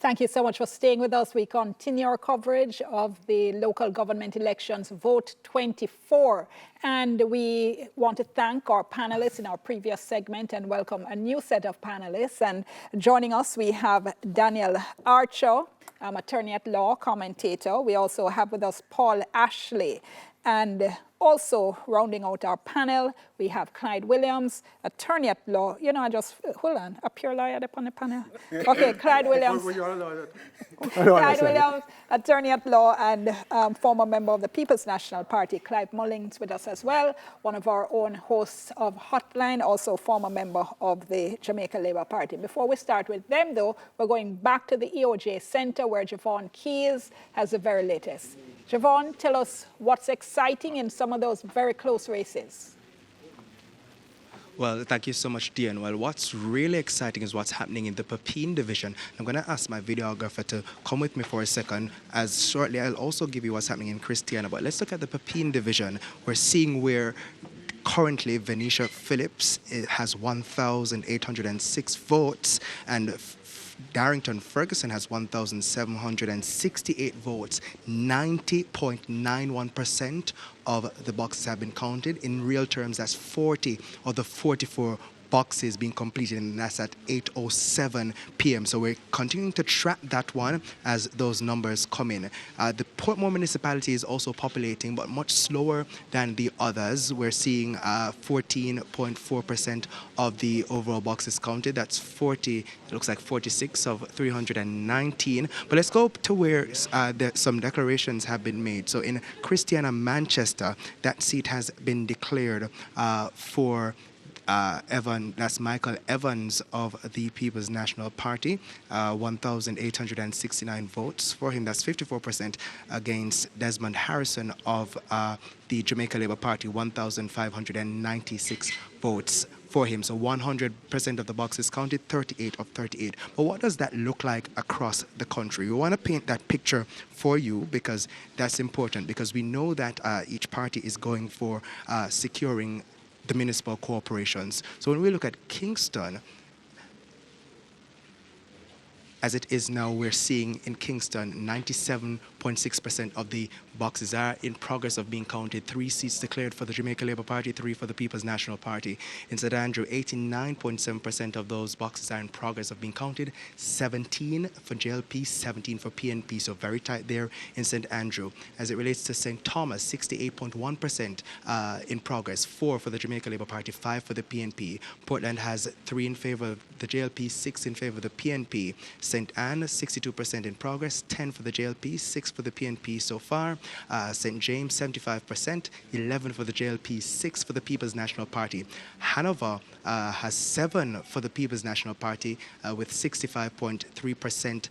Thank you so much for staying with us. We continue our coverage of the local government elections, Vote 24. And we want to thank our panelists in our previous segment and welcome a new set of panelists. And joining us, we have Daniel Archer, attorney at law, commentator. We also have with us Paul Ashley. And also rounding out our panel, we have Clyde Williams, attorney at law. You know, I just, hold on, a pure lawyer up on the panel. Okay, Clyde Williams. Clyde Williams, attorney at law and former member of the People's National Party. Clive Mullings with us as well, one of our own hosts of Hotline, also former member of the Jamaica Labour Party. Before we start with them, though, we're going back to the EOJ Centre where Javon Keys has the very latest. Javon, tell us what's exciting in some of those very close races. Well, thank you so much, Dion. Well, what's really exciting is what's happening in the Pepin division. I'm going to ask my videographer to come with me for a second, as shortly I'll also give you what's happening in Christiana. But let's look at the Pepin division. We're seeing where currently Venetia Phillips has 1,806 votes, and Darrington Ferguson has 1,768 votes. 90.91% of the boxes have been counted. In real terms, that's 40 of the 44 boxes being completed, and that's at 8:07 p.m. So we're continuing to track that one as those numbers come in. The Portmore municipality is also populating, but much slower than the others. We're seeing 14.4% of the overall boxes counted. That's 40, it looks like 46 of 319. But let's go to where some declarations have been made. So in Christiana, Manchester, that seat has been declared for that's Michael Evans of the People's National Party, 1,869 votes for him. That's 54% against Desmond Harrison of the Jamaica Labour Party, 1,596 votes for him. So 100% of the boxes counted, 38 of 38. But what does that look like across the country? We want to paint that picture for you because that's important, because we know that each party is going for securing the municipal corporations. So when we look at Kingston, as it is now, we're seeing in Kingston 97.6% of the boxes are in progress of being counted. 3 seats declared for the Jamaica Labour Party, 3 for the People's National Party. In St. Andrew, 89.7% of those boxes are in progress of being counted. 17 for JLP, 17 for PNP, so very tight there in St. Andrew. As it relates to St. Thomas, 68.1% in progress, 4 for the Jamaica Labour Party, 5 for the PNP. Portland has 3 in favour of the JLP, 6 in favour of the PNP. St. Anne, 62% in progress, 10 for the JLP, 6 for the PNP so far. St. James, 75%, 11 for the JLP, 6 for the People's National Party. Hanover has 7 for the People's National Party with 65.3%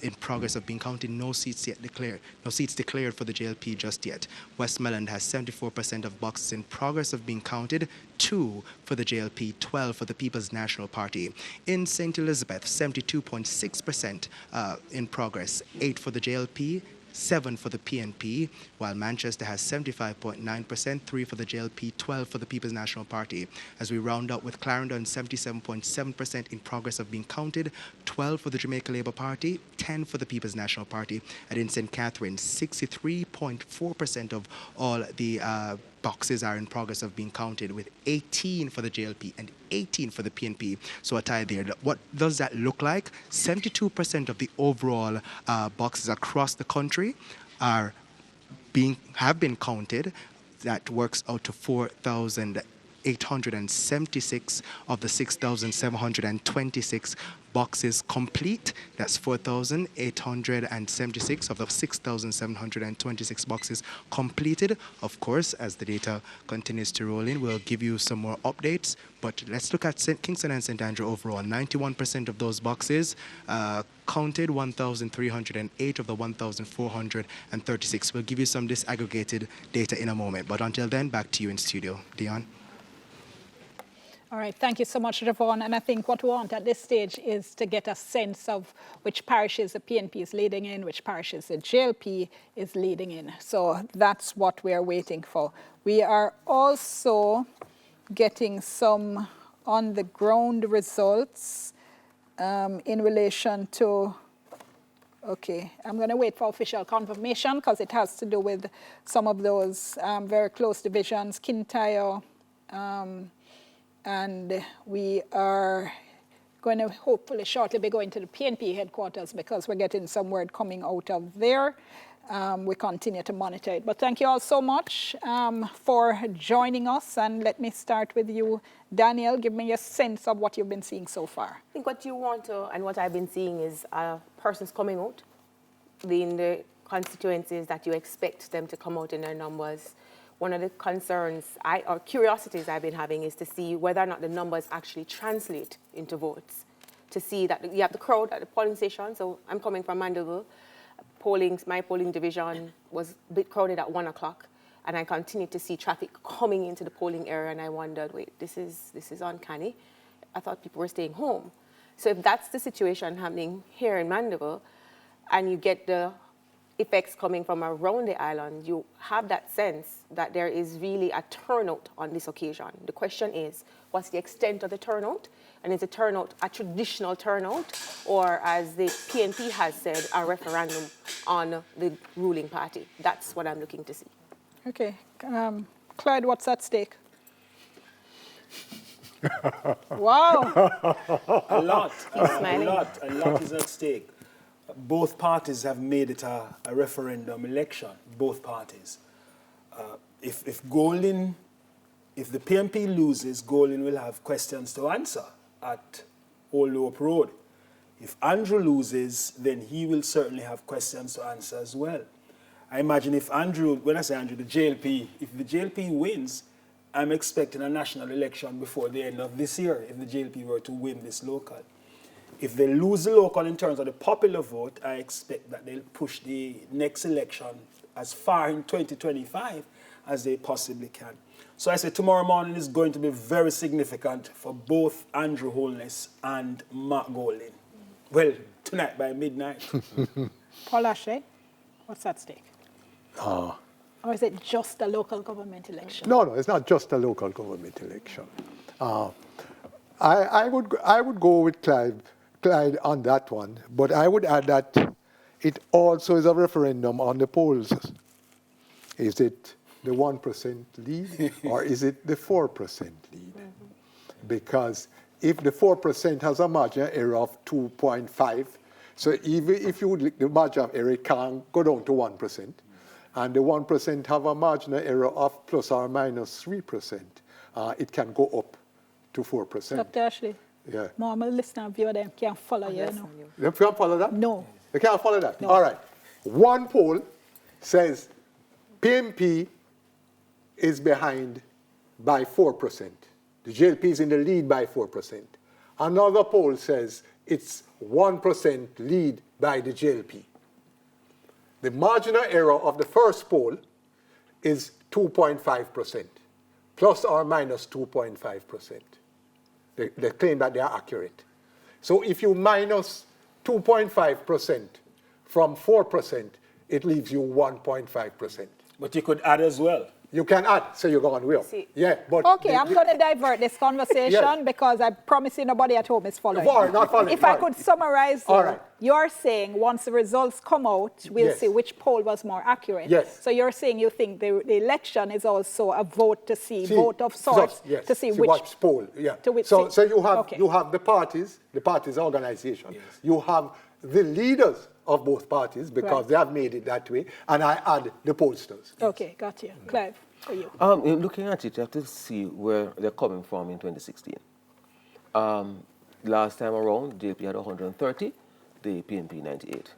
in progress of being counted. No seats yet declared. No seats declared for the JLP just yet. Westmoreland has 74% of boxes in progress of being counted. 2 for the JLP, 12 for the People's National Party. In St. Elizabeth, 72.6% in progress, 8 for the JLP, 7 for the PNP, while Manchester has 75.9%, 3 for the JLP, 12 for the People's National Party. As we round up with Clarendon, 77.7% in progress of being counted, 12 for the Jamaica Labour Party, 10 for the People's National Party. And in St. Catharines, 63.4% of all the boxes are in progress of being counted, with 18 for the JLP and 18 for the PNP. So a tie there. What does that look like? 72% of the overall boxes across the country have been counted. That works out to 4,876 of the 6,726 boxes complete. That's 4,876 of the 6,726 boxes completed. Of course, as the data continues to roll in, we'll give you some more updates. But let's look at Kingston and St. Andrew overall. 91% of those boxes counted, 1,308 of the 1,436. We'll give you some disaggregated data in a moment. But until then, back to you in studio. Dion? All right, thank you so much, Javon. And I think what we want at this stage is to get a sense of which parishes the PNP is leading in, which parishes the JLP is leading in. So that's what we are waiting for. We are also getting some on-the-ground results in relation to Okay, I'm going to wait for official confirmation because it has to do with some of those very close divisions, Kintyre, and we are going to hopefully shortly be going to the PNP headquarters because we're getting some word coming out of there. We continue to monitor it. But thank you all so much for joining us. And let me start with you, Daniel. Give me a sense of what you've been seeing so far. I think what you want to, and what I've been seeing is persons coming out in the constituencies that you expect them to come out in their numbers. One of the concerns or curiosities I've been having is to see whether or not the numbers actually translate into votes. To see that you have the crowd at the polling station. So I'm coming from Mandeville. My polling division was a bit crowded at 1 o'clock, and I continued to see traffic coming into the polling area, and I wondered, wait, this is uncanny. I thought people were staying home. So if that's the situation happening here in Mandeville, and you get the effects coming from around the island, you have that sense that there is really a turnout on this occasion. The question is, what's the extent of the turnout? And is the turnout a traditional turnout, or as the PNP has said, a referendum on the ruling party? That's what I'm looking to see. Okay. Clyde, what's at stake? Wow. A lot. He's smiling. A lot is at stake. Both parties have made it a referendum election, both parties. If the PNP loses, Golden will have questions to answer at Old Hope Road. If Andrew loses, then he will certainly have questions to answer as well. I imagine if Andrew, when I say Andrew, the JLP, if the JLP wins, I'm expecting a national election before the end of this year if the JLP were to win this local. If they lose the local in terms of the popular vote, I expect that they'll push the next election as far in 2025 as they possibly can. So I say tomorrow morning is going to be very significant for both Andrew Holness and Mark Golding. Well, tonight by midnight. Paul Ashley, what's at stake? Uh, Or is it just a local government election? No, it's not just a local government election. I would go with Clyde on that one, but I would add that it also is a referendum on the polls. Is it the 1% lead or is it the 4% lead? Because if the 4% has a margin of error of 2.5, so even if the margin of error can go down to 1%, and the 1% have a marginal error of plus or minus 3%, it can go up to 4%. Dr. Ashley? Yeah. More listener viewer them can't follow you. No. They can't follow that? No. They can't follow that? No. All right. One poll says PNP is behind by 4%. The JLP is in the lead by 4%. Another poll says it's 1% lead by the JLP. The marginal error of the first poll is 2.5%, plus or minus 2.5%. They claim that they are accurate. So if you minus 2.5% from 4%, it leaves you 1.5%. But you could add as well. You can add, so you're going well. Yeah, but Okay, I'm going to divert this conversation because I promise you nobody at home is following. Not following. If I could summarize, All right. You're saying once the results come out, we'll see which poll was more accurate. Yes. So you're saying you think the election is also a vote to see vote of sorts, yes. to see which poll. Yeah. To which So you have okay. you have the parties organization. Yes. You have the leaders of both parties because they have made it that way, and I add the pollsters. Okay, got you. Clive, for you. Looking at it, you have to see where they're coming from in 2016. Last time around, JLP had 130, the PNP 98.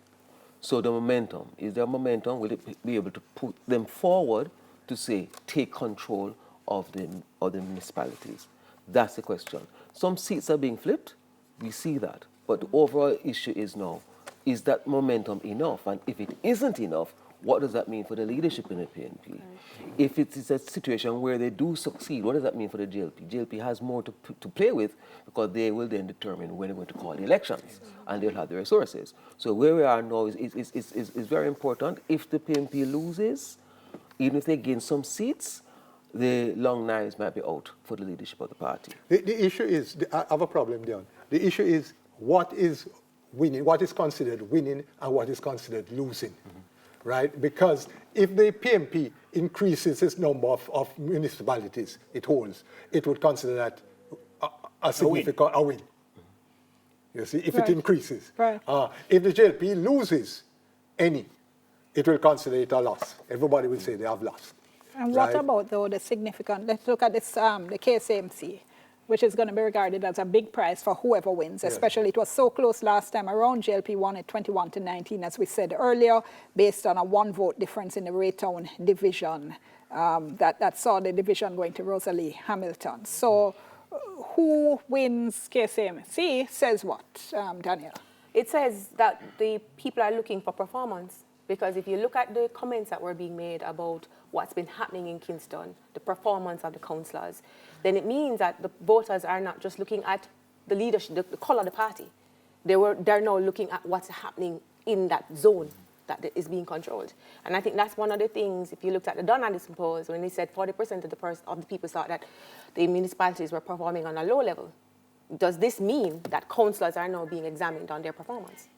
So the momentum, is there momentum? Will it be able to put them forward to say, take control of the municipalities? That's the question. Some seats are being flipped, we see that. But the overall issue is now, is that momentum enough? And if it isn't enough, what does that mean for the leadership in the PNP? If it is a situation where they do succeed, what does that mean for the JLP? JLP has more to play with because they will then determine when they're going to call the elections and they'll have the resources. So where we are now is very important. If the PNP loses, even if they gain some seats, the long knives might be out for the leadership of the party. The issue is, I have a problem, Dion. The issue is, what is winning, what is considered winning and what is considered losing, right? Because if the PMP increases its number of municipalities it holds, it would consider that a significant win. You see, if it increases. Right. If the JLP loses any, it will consider it a loss. Everybody will say they have lost. And what about, though, the significant, let's look at this, the KSAMC, which is going to be regarded as a big prize for whoever wins, especially it was so close last time around. JLP won at 21-19, as we said earlier, based on a 1-vote difference in the Raytown division that saw the division going to Rosalie Hamilton. So who wins KSAMC says what, Daniel? It says that the people are looking for performance, because if you look at the comments that were being made about what's been happening in Kingston, the performance of the councillors, then it means that the voters are not just looking at the leadership, the colour of the party. They're now looking at what's happening in that zone that is being controlled. And I think that's one of the things, if you looked at the Donaldson polls, when they said 40% of the people thought that the municipalities were performing on a low level, does this mean that councillors are now being examined on their performance?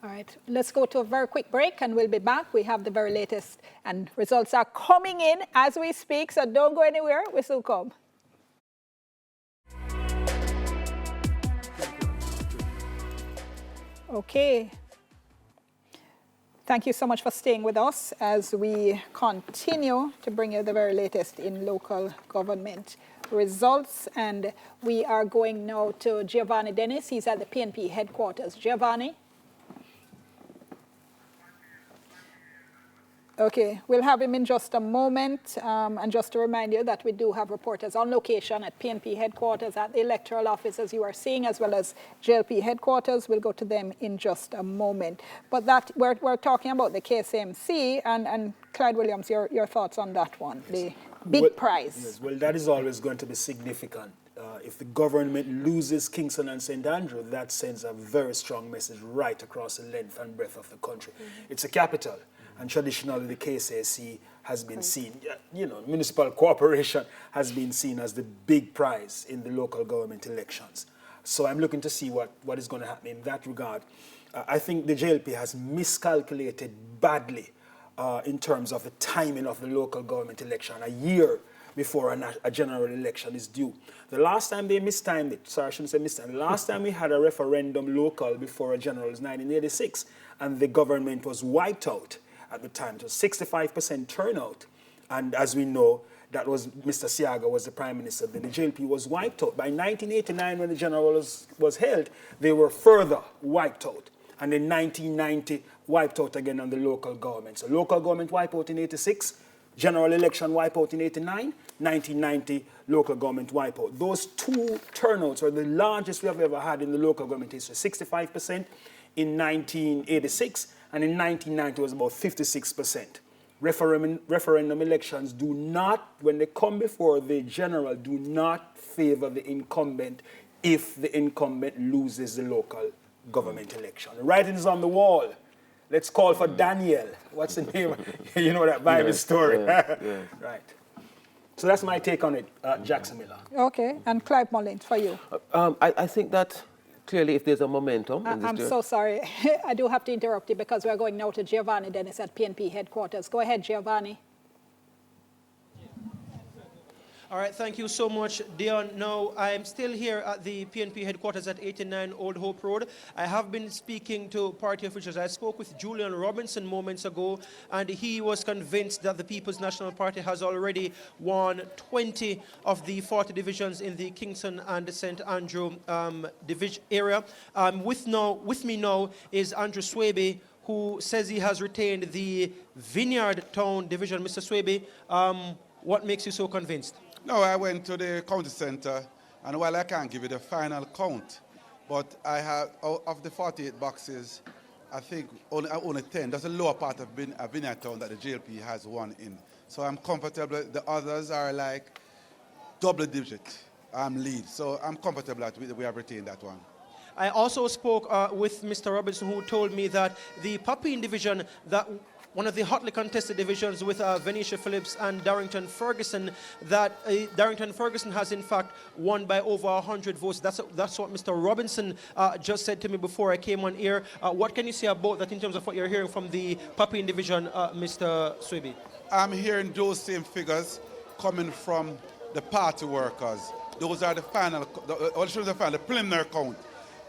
All right, let's go to a very quick break and we'll be back. We have the very latest and results are coming in as we speak, so don't go anywhere, we still come. Okay. Thank you so much for staying with us as we continue to bring you the very latest in local government results. And we are going now to Giovanni Dennis. He's at the PNP headquarters. Giovanni? Okay, we'll have him in just a moment. And just to remind you that we do have reporters on location at PNP headquarters, at the electoral office, as you are seeing, as well as JLP headquarters. We'll go to them in just a moment. But that we're talking about the KSAMC, and Clyde Williams, your thoughts on that one, the big prize. Yes, well, that is always going to be significant. If the government loses Kingston and St. Andrew, that sends a very strong message right across the length and breadth of the country. It's a capital. And traditionally, the KSAC has been seen, municipal cooperation has been seen as the big prize in the local government elections. So I'm looking to see what is going to happen in that regard. I think the JLP has miscalculated badly in terms of the timing of the local government election, a year before a general election is due. The last time they mistimed it, sorry, I shouldn't say mistimed, the last time we had a referendum local before a general was 1986, and the government was wiped out. At the time, it was 65% turnout. And as we know, that was Mr. Siaga was the prime minister. Then the JLP was wiped out. By 1989, when the general was held, they were further wiped out. And in 1990, wiped out again on the local government. So local government wiped out in 86, general election wiped out in 89, 1990, local government wiped out. Those two turnouts are the largest we have ever had in the local government history, 65% in 1986, and in 1990 it was about 56%. Referendum elections do not, when they come before the general, do not favor the incumbent if the incumbent loses the local government election. The writing is on the wall. Let's call for Daniel. What's the name? You know that Bible story. Right. So that's my take on it, Jackson Miller. Okay, and Clive Mullins, for you. I think that clearly if there's a momentum... I'm so sorry. I do have to interrupt you because we're going now to Giovanni Dennis at PNP headquarters. Go ahead, Giovanni. All right, thank you so much, Dion. Now, I'm still here at the PNP headquarters at 89 Old Hope Road. I have been speaking to party officials. I spoke with Julian Robinson moments ago, and he was convinced that the People's National Party has already won 20 of the 40 divisions in the Kingston and St. Andrew division area. With me now is Andrew Swaby, who says he has retained the Vineyard Town division. Mr. Swaby, what makes you so convinced? No, I went to the county center, and while I can't give you the final count, but I have, of the 48 boxes, I think only 10. That's a lower part of Vineyard Town that the JLP has won in. So I'm comfortable. The others are like double digit lead. So I'm comfortable that we have retained that one. I also spoke with Mr. Robinson, who told me that the Papine division that one of the hotly contested divisions with Venetia Phillips and Darrington Ferguson, that Darrington Ferguson has in fact won by over 100 votes. That's what Mr. Robinson just said to me before I came on air. What can you say about that in terms of what you're hearing from the Papine division, Mr. Swaby? I'm hearing those same figures coming from the party workers. Those are the the preliminary count.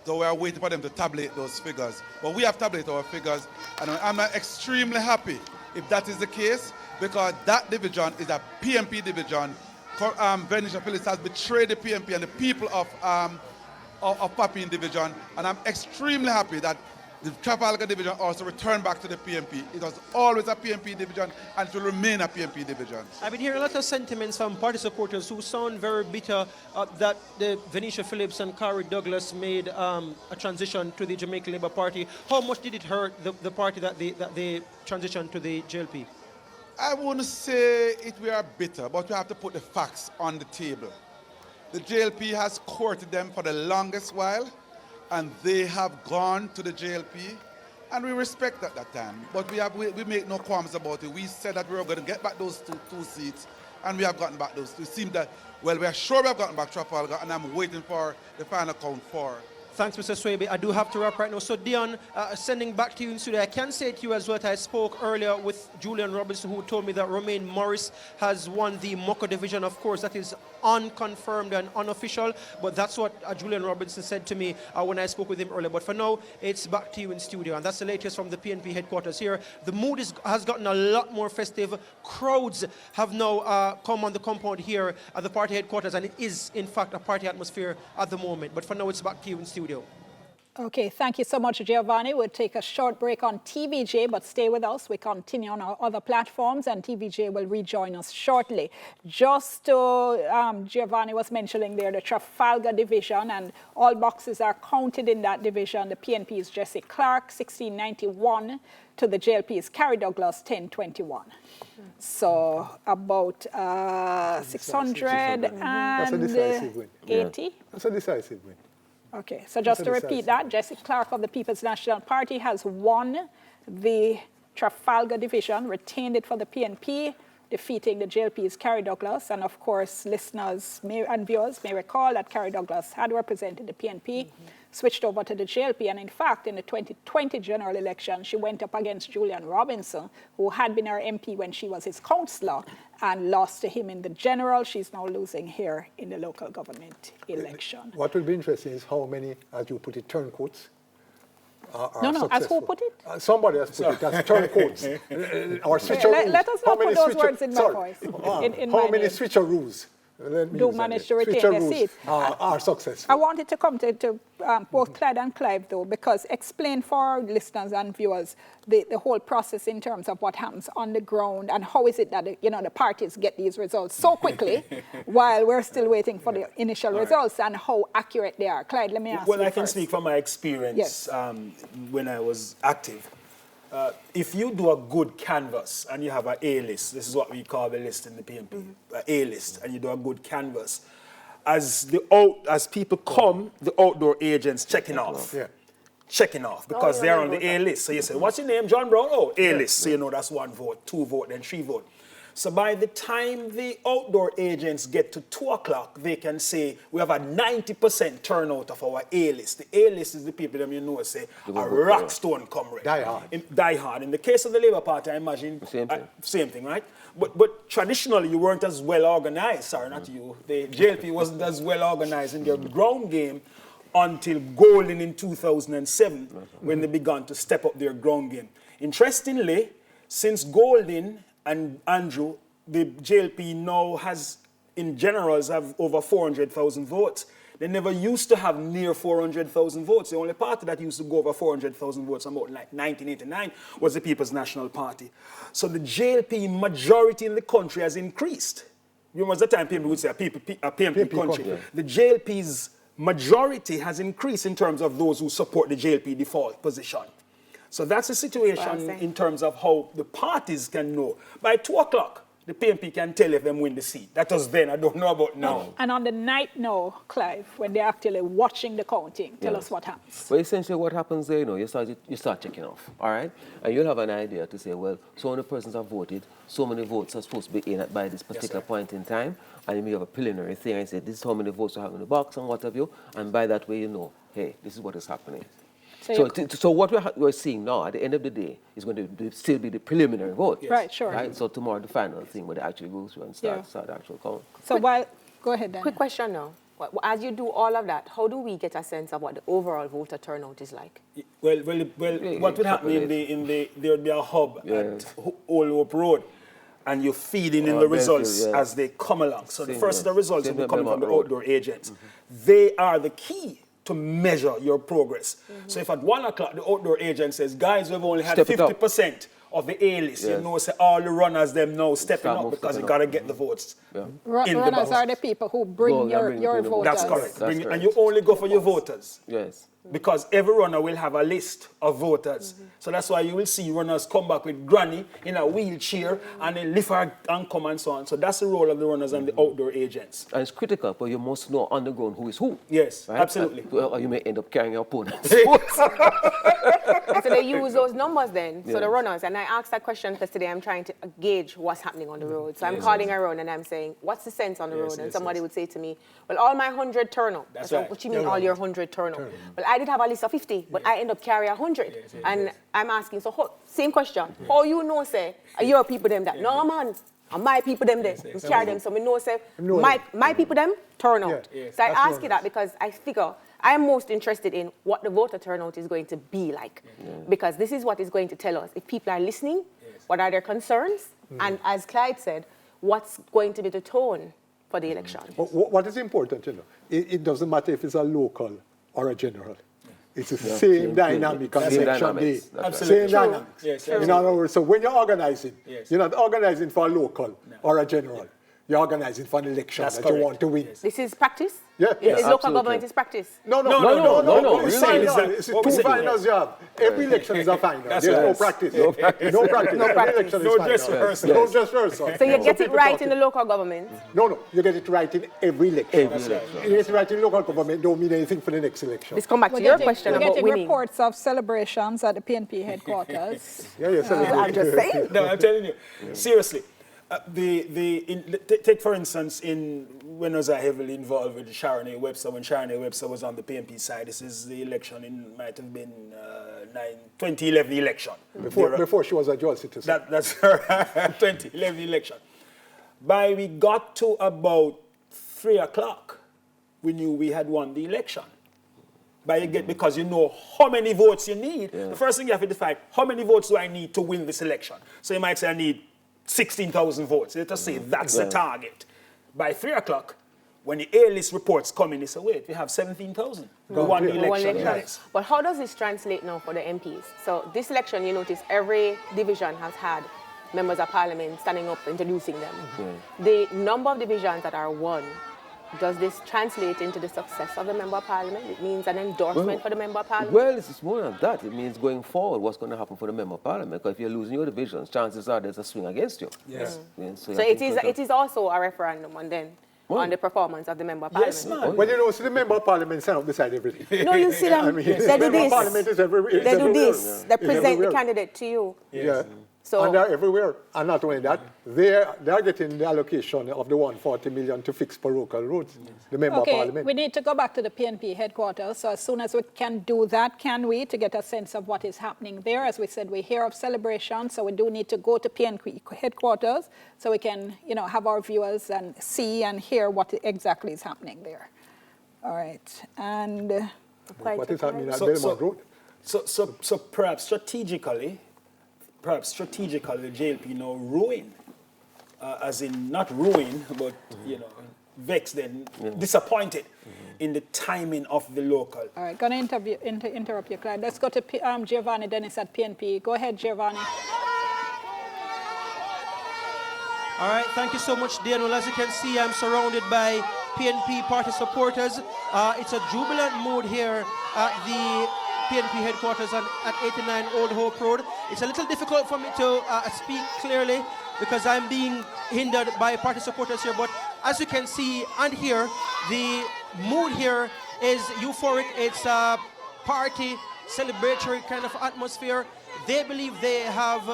So we are waiting for them to tabulate those figures. But we have tabulated our figures, and I'm extremely happy if that is the case, because that division is a PMP division. Venetia Phillips has betrayed the PMP and the people of Papine division, and I'm extremely happy that the Trafalgar division also returned back to the PMP. It was always a PMP division and it will remain a PMP division. I've been hearing a lot of sentiments from party supporters who sound very bitter that the Venetia Phillips and Carrie Douglas made a transition to the Jamaican Labour Party. How much did it hurt the party that they transitioned to the JLP? I wouldn't say we are bitter, but we have to put the facts on the table. The JLP has courted them for the longest while, and they have gone to the JLP, and we respect that time. But we make no qualms about it. We said that we were going to get back those two seats, and we have gotten back those. It seems that, well, we are sure we have gotten back Trafalgar, and I'm waiting for the final count for. Thanks, Mr. Swaby. I do have to wrap right now. So, Dion, sending back to you in studio, I can say to you as well that I spoke earlier with Julian Robinson, who told me that Romaine Morris has won the Moko division. Of course, that is unconfirmed and unofficial, but that's what Julian Robinson said to me when I spoke with him earlier. But for now, it's back to you in studio, and that's the latest from the PNP headquarters here. The mood has gotten a lot more festive. Crowds have now come on the compound here at the party headquarters, and it is, in fact, a party atmosphere at the moment. But for now, it's back to you in studio. Okay, thank you so much, Giovanni. We'll take a short break on TVJ, but stay with us. We continue on our other platforms, and TVJ will rejoin us shortly. Just Giovanni was mentioning there, the Trafalgar division, and all boxes are counted in that division. The PNP's Jesse Clark, 1691, to the JLP's Carrie Douglas, 1021. So about 680. That's a decisive win. That's a decisive win. Okay, so just to repeat that, Jesse Clark of the People's National Party has won the Trafalgar division, retained it for the PNP, defeating the JLP's Carrie Douglas. And of course, listeners and viewers may recall that Carrie Douglas had represented the PNP, switched over to the JLP, and in fact, in the 2020 general election, she went up against Julian Robinson, who had been her MP when she was his councillor, and lost to him in the general. She's now losing here in the local government election. What will be interesting is how many, as you put it, turncoats are successful. As who put it? Somebody has put it as turncoats. Or switcheroos. Let us not put those words in my voice. How many switcheroos do manage to retain their seat? Are successful. I wanted to come to both Clyde and Clive, though, because explain for our listeners and viewers the whole process in terms of what happens on the ground, and how is it that the parties get these results so quickly while we're still waiting for the initial results, and how accurate they are. Clyde, let me ask you Well, I can first. speak from my experience when I was active. If you do a good canvas and you have an A-list, this is what we call the list in the PNP, an A-list, and you do a good canvas, as people come, the outdoor agents checking off. Checking off, because they're on the A-list. So you say, what's your name, John Brown? Oh, A-list. So you know that's 1 vote, 2 vote, then 3 vote. So by the time the outdoor agents get to 2 o'clock, they can say, we have a 90% turnout of our A-list. The A-list is the people that say, a rock stone comrade. Die hard. Die hard. In the case of the Labour Party, I imagine, same thing, right? But traditionally, you weren't as well organized. Sorry, not you. The JLP wasn't as well organized in their ground game until Golden in 2007, when they began to step up their ground game. Interestingly, since Golden and Andrew, the JLP now has, in generals, have over 400,000 votes. They never used to have near 400,000 votes. The only party that used to go over 400,000 votes about like 1989 was the People's National Party. So the JLP majority in the country has increased. You know, at the time people would say a PMP country. Yeah. The JLP's majority has increased in terms of those who support the JLP default position. So that's the situation in terms of how the parties can know. By 2 o'clock, the PNP can tell if them win the seat. That was then. I don't know about now. And on the night now, Clive, when they're actually watching the counting, tell us what happens. Well, essentially what happens there, you start checking off, all right? And you'll have an idea to say, well, so many persons have voted, so many votes are supposed to be in by this particular point in time, and you may have a preliminary thing and say, this is how many votes you have in the box and what have you, and by that way you know, hey, this is what is happening. So what we're seeing now, at the end of the day, is going to still be the preliminary vote. Yes. Right, sure. Right? So tomorrow, the final thing, where they actually go through and start the actual count. So go ahead then. Quick question now. As you do all of that, how do we get a sense of what the overall voter turnout is like? Well, what would happen there would be a hub at Old Hope Road, and you feed in the results as they come along. So the first results will be coming from the outdoor agents. They are the key to measure your progress. So if at 1 o'clock the outdoor agent says, guys, we've only had 50% of the A-list, you know, say all the runners them now stepping up because you got to get the votes. Runners are the people who bring your voters. That's correct. And you only go for your voters. Yes. Because every runner will have a list of voters. So that's why you will see runners come back with granny in a wheelchair and they lift her and come and so on. So that's the role of the runners and the outdoor agents. And it's critical, but you must know on the ground who is who. Yes, right? absolutely. Or you may end up carrying your opponents. So they use those numbers then, so the runners, and I asked that question because today I'm trying to gauge what's happening on the road. So I'm calling around and I'm saying, what's the sense on the road? And somebody would say to me, well, all my 100 turn up. That's right. What you mean all your 100 turn up? Well, I did have a list of 50, but I end up carrying 100. And I'm asking, so same question. How you know, say, are your people them that? No, man. And my people them there. We carry them. So we know, say, my people them turn out. So I ask you that because I figure I'm most interested in what the voter turnout is going to be like. Because this is what is going to tell us if people are listening, what are their concerns, and as Clyde said, what's going to be the tone for the election. What is important, you know, it doesn't matter if it's a local or a general. It's the same dynamic on election day. Same dynamics. Yes, in other words, so when you're organizing, you're not organizing for a local or a general. You're organizing for an election that you want to win. This is practice? Yeah. Is local government is practice? No. Really? It's two finals you have. Every election is a final. There's no practice. No practice. Every election is final. Just rehearsal. No just rehearsal. So you get it right in the local government? No. You get it right in every election. You get it right in local government don't mean anything for the next election. Let's come back to your question about winning. We're getting reports of celebrations at the PNP headquarters. I'm just saying. No, I'm telling you. Seriously. Take for instance, when I was heavily involved with Sharon A. Webster, when Sharon A. Webster was on the PNP side, this is the election might have been 2011 election. Before she was a dual citizen. That's her 2011 election. By we got to about 3 o'clock, we knew we had won the election. Because you know how many votes you need. The first thing you have to decide, how many votes do I need to win this election? So you might say I need 16,000 votes. Let us say that's the target. By 3 o'clock, when the A-list reports come in, they say, wait, we have 17,000. We won the election. Yes. But how does this translate now for the MPs? So this election, you notice every division has had members of parliament standing up, introducing them. The number of divisions that are won, does this translate into the success of the member of parliament? It means an endorsement for the member of parliament? Well, it's more than that. It means going forward, what's going to happen for the member of parliament? Because if you're losing your divisions, chances are there's a swing against you. Yes. So it is also a referendum on the performance of the member of parliament. Yes, ma'am. Well, you know, see the member of parliament stand up beside everything. No, you see them. They do this. Parliament is everywhere. They do this. They present the candidate to you. Yeah. So, and they're everywhere. And not only that, they're getting the allocation of the 140 million to fix parochial roads, the member of parliament. We need to go back to the PNP headquarters. So as soon as we can do that, to get a sense of what is happening there? As we said, we hear of celebrations, so we do need to go to PNP headquarters so we can, have our viewers and see and hear what exactly is happening there. All right. And what is happening at Belmont Road? So perhaps strategically, the JLP now ruin, as in not ruin, but vexed and disappointed in the timing of the local. All right, going to interrupt you, Clyde. Let's go to Giovanni Dennis at PNP. Go ahead, Giovanni. All right, thank you so much, Dan. Well, as you can see, I'm surrounded by PNP party supporters. It's a jubilant mood here at the PNP headquarters at 89 Old Hope Road. It's a little difficult for me to speak clearly because I'm being hindered by party supporters here. But as you can see and hear, the mood here is euphoric. It's a party, celebratory kind of atmosphere. They believe they have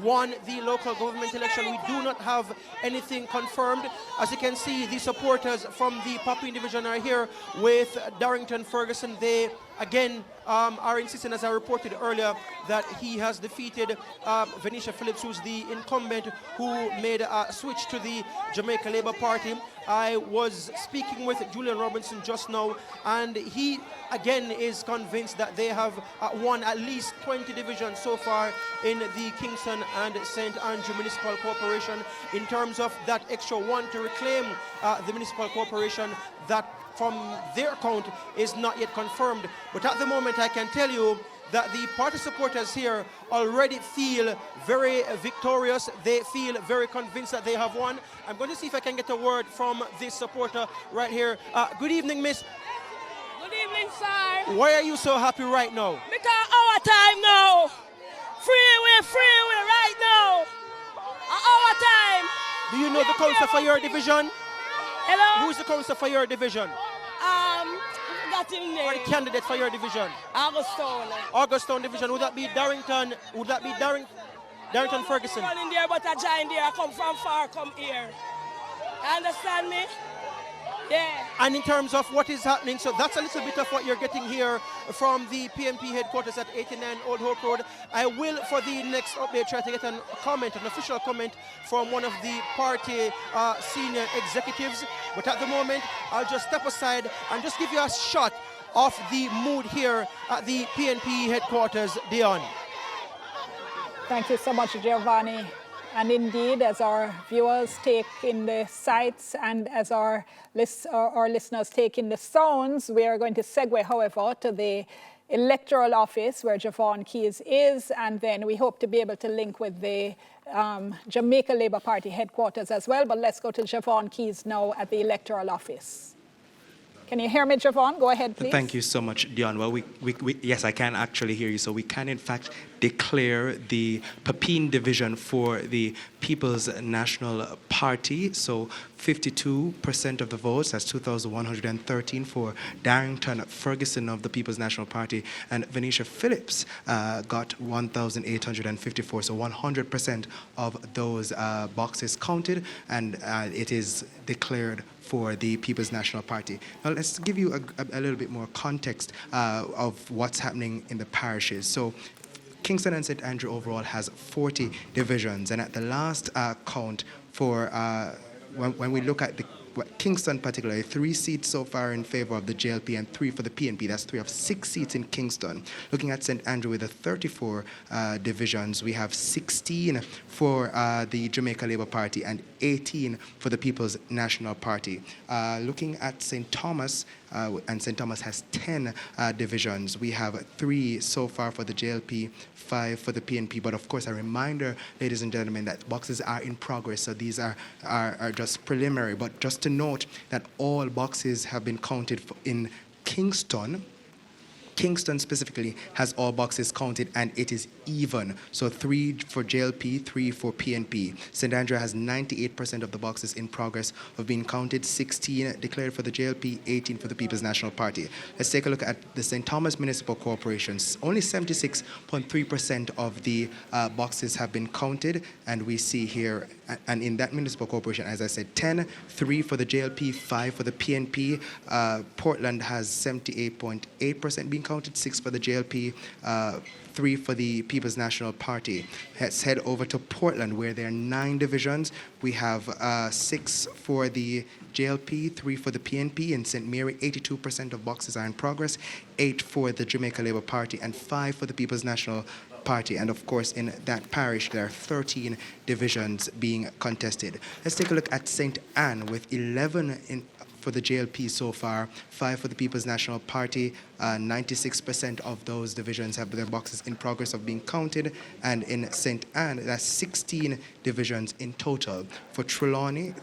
won the local government election. We do not have anything confirmed. As you can see, the supporters from the Papine division are here with Darrington Ferguson. They, again, are insisting, as I reported earlier, that he has defeated Venetia Phillips, who's the incumbent who made a switch to the Jamaica Labour Party. I was speaking with Julian Robinson just now, and he, again, is convinced that they have won at least 20 divisions so far in the Kingston and St. Andrew Municipal Corporation. In terms of that extra one to reclaim the municipal corporation, that from their account is not yet confirmed. But at the moment, I can tell you that the party supporters here already feel very victorious. They feel very convinced that they have won. I'm going to see if I can get a word from this supporter right here. Good evening, miss. Good evening, sir. Why are you so happy right now? Because our time now. Free way right now. Our time. Do you know the council for your division? Hello? Who is the council for your division? Got him there. Or the candidate for your division? Augustone. Augustone division. Would that be Darrington? Would that be Darrington Ferguson? I'm in there, but I joined there. I come from far, come here. You understand me? Yeah. And in terms of what is happening, so that's a little bit of what you're getting here from the PNP headquarters at 89 Old Hope Road. I will, for the next update, try to get an official comment from one of the party senior executives. But at the moment, I'll just step aside and just give you a shot of the mood here at the PNP headquarters, Dion. Thank you so much, Giovanni. And indeed, as our viewers take in the sights and as our listeners take in the sounds, we are going to segue, however, to the electoral office where Javon Keys is, and then we hope to be able to link with the Jamaica Labour Party headquarters as well. But let's go to Javon Keys now at the electoral office. Can you hear me, Javon? Go ahead, please. Thank you so much, Dion. Well, yes, I can actually hear you. So we can, in fact, declare the Papine division for the People's National Party. So 52% of the votes, that's 2,113 for Darrington Ferguson of the People's National Party, and Venetia Phillips got 1,854. So 100% of those boxes counted, and it is declared for the People's National Party. Now let's give you a little bit more context of what's happening in the parishes. So Kingston and St. Andrew overall has 40 divisions, and at the last count for when we look at the Kingston particularly, 3 seats so far in favor of the JLP and 3 for the PNP. That's 3 of 6 seats in Kingston. Looking at St. Andrew with the 34 divisions, we have 16 for the Jamaica Labour Party and 18 for the People's National Party. Looking at St. Thomas, and St. Thomas has 10 divisions. We have 3 so far for the JLP, 5 for the PNP. But of course, a reminder, ladies and gentlemen, that boxes are in progress, so these are just preliminary. But just to note that all boxes have been counted in Kingston. Kingston specifically has all boxes counted, and it is even. So 3 for JLP, 3 for PNP. St. Andrew has 98% of the boxes in progress of being counted, 16 declared for the JLP, 18 for the People's National Party. Let's take a look at the St. Thomas Municipal Corporation. Only 76.3% of the boxes have been counted, and we see here, and in that municipal corporation, as I said, 10, 3 for the JLP, 5 for the PNP. Portland has 78.8% being counted, 6 for the JLP, 3 for the People's National Party. Let's head over to Portland, where there are 9 divisions. We have 6 for the JLP, 3 for the PNP. In St. Mary, 82% of boxes are in progress, 8 for the Jamaica Labour Party, and 5 for the People's National Party. And of course, in that parish, there are 13 divisions being contested. Let's take a look at St. Anne with 11 for the JLP so far, 5 for the People's National Party. 96% of those divisions have their boxes in progress of being counted. And in St. Anne, that's 16 divisions in total. For Trelawney,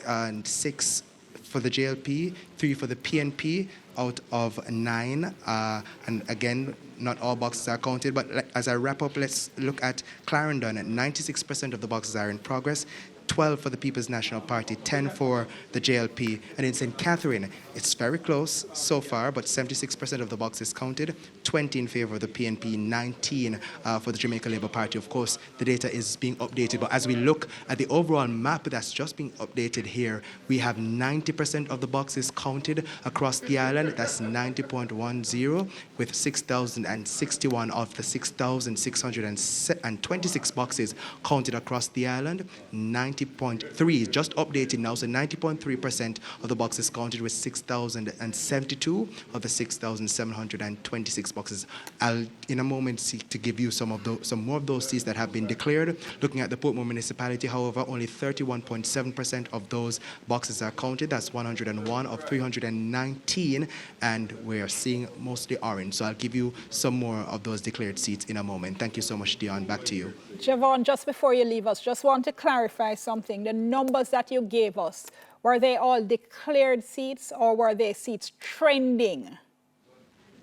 6 for the JLP, 3 for the PNP out of 9. And again, not all boxes are counted. But as I wrap up, let's look at Clarendon. 96% of the boxes are in progress. 12 for the People's National Party, 10 for the JLP. And in St. Catherine, it's very close so far, but 76% of the boxes counted, 20 in favor of the PNP, 19 for the Jamaica Labour Party. Of course, the data is being updated, but as we look at the overall map that's just being updated here, we have 90% of the boxes counted across the island. That's 90.10, with 6,061 of the 6,626 boxes counted across the island. 90.3, just updated now, so 90.3% of the boxes counted with 6,072 of the 6,726 boxes. I'll, in a moment, seek to give you some more of those seats that have been declared. Looking at the Portmore municipality, however, only 31.7% of those boxes are counted. That's 101 of 319, and we're seeing mostly orange. So I'll give you some more of those declared seats in a moment. Thank you so much, Dion. Back to you. Javon, just before you leave us, just want to clarify something. The numbers that you gave us, were they all declared seats or were they seats trending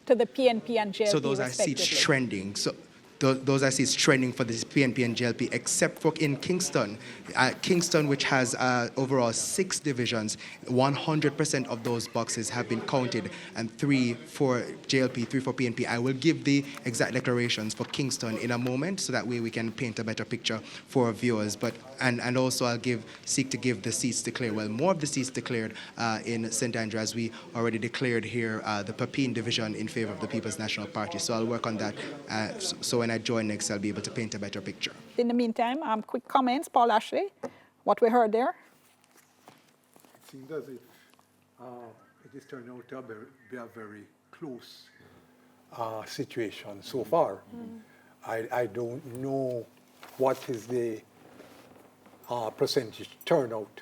to the PNP and JLP? So those are seats trending. So those are seats trending for the PNP and JLP, except for in Kingston. Kingston, which has overall 6 divisions, 100% of those boxes have been counted, and 3 for JLP, 3 for PNP. I will give the exact declarations for Kingston in a moment, so that way we can paint a better picture for our viewers. But and also I'll seek to give the seats declared. Well, more of the seats declared in St. Andrew, as we already declared here, the Papine division in favor of the People's National Party. So I'll work on that. So when I join next, I'll be able to paint a better picture. In the meantime, quick comments, Paul Ashley, what we heard there? It seems as if it is turning out to be a very close situation so far. I don't know what is the percentage turnout,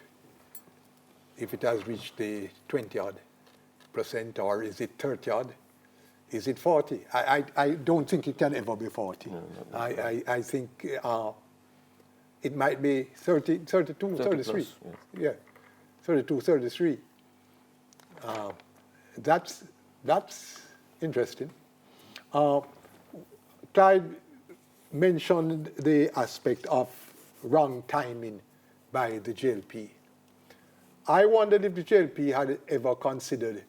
if it has reached the 20-odd%, or is it 30-odd? Is it 40? I don't think it can ever be 40. No, I think it might be 30, 32, 33. Plus, yeah, 32, 33. That's interesting. Clyde mentioned the aspect of wrong timing by the JLP. I wondered if the JLP had ever considered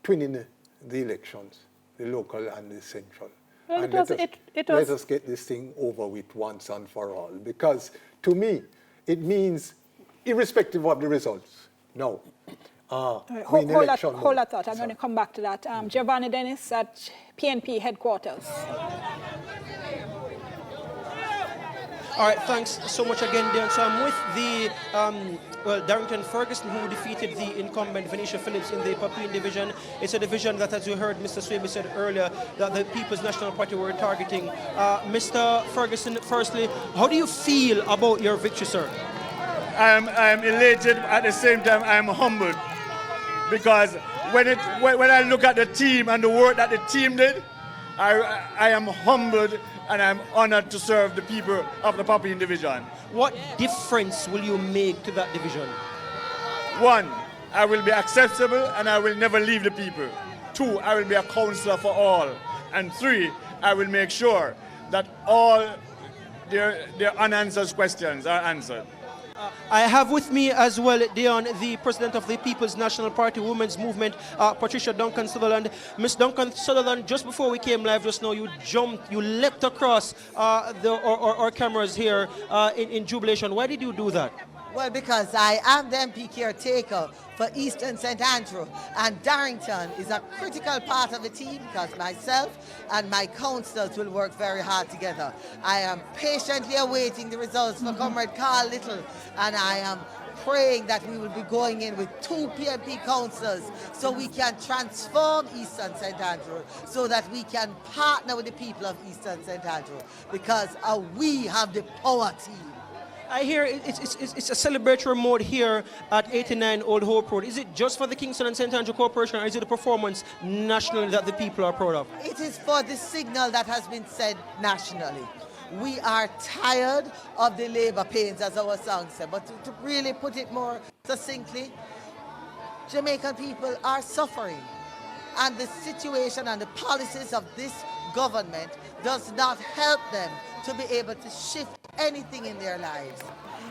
twinning the elections, the local and the central. Well, and let us get this thing over with once and for all. Because to me, it means, irrespective of the results, no. Hold that thought. I'm going to come back to that. Giovanni Dennis at PNP headquarters. All right, thanks so much again, Dion. So I'm with the Darrington Ferguson, who defeated the incumbent Venetia Phillips in the Papine division. It's a division that, as you heard Mr. Swaby said earlier, that the People's National Party were targeting. Mr. Ferguson, firstly, how do you feel about your victory, sir? I'm elated. At the same time, I'm humbled, because when I look at the team and the work that the team did, I am humbled and I'm honored to serve the people of the Papine division. What difference will you make to that division? 1, I will be accessible and I will never leave the people. 2, I will be a counselor for all. And 3, I will make sure that all their unanswered questions are answered. I have with me as well, Dion, the president of the People's National Party Women's Movement, Patricia Duncan Sutherland. Ms. Duncan Sutherland, just before we came live just now, you leapt across our cameras here in jubilation. Why did you do that? Well, because I am the MP caretaker for Eastern St. Andrew, and Darrington is a critical part of the team, because myself and my councillors will work very hard together. I am patiently awaiting the results for Comrade Carl Little, and I am praying that we will be going in with 2 PNP councillors so we can transform Eastern St. Andrew, so that we can partner with the people of Eastern St. Andrew, because we have the power team. I hear it's a celebratory mode here at 89 Old Hope Road. Is it just for the Kingston and St. Andrew Corporation, or is it a performance nationally that the people are proud of? It is for the signal that has been said nationally. We are tired of the labor pains, as our song said. But to really put it more succinctly, Jamaican people are suffering. And the situation and the policies of this government does not help them to be able to shift anything in their lives.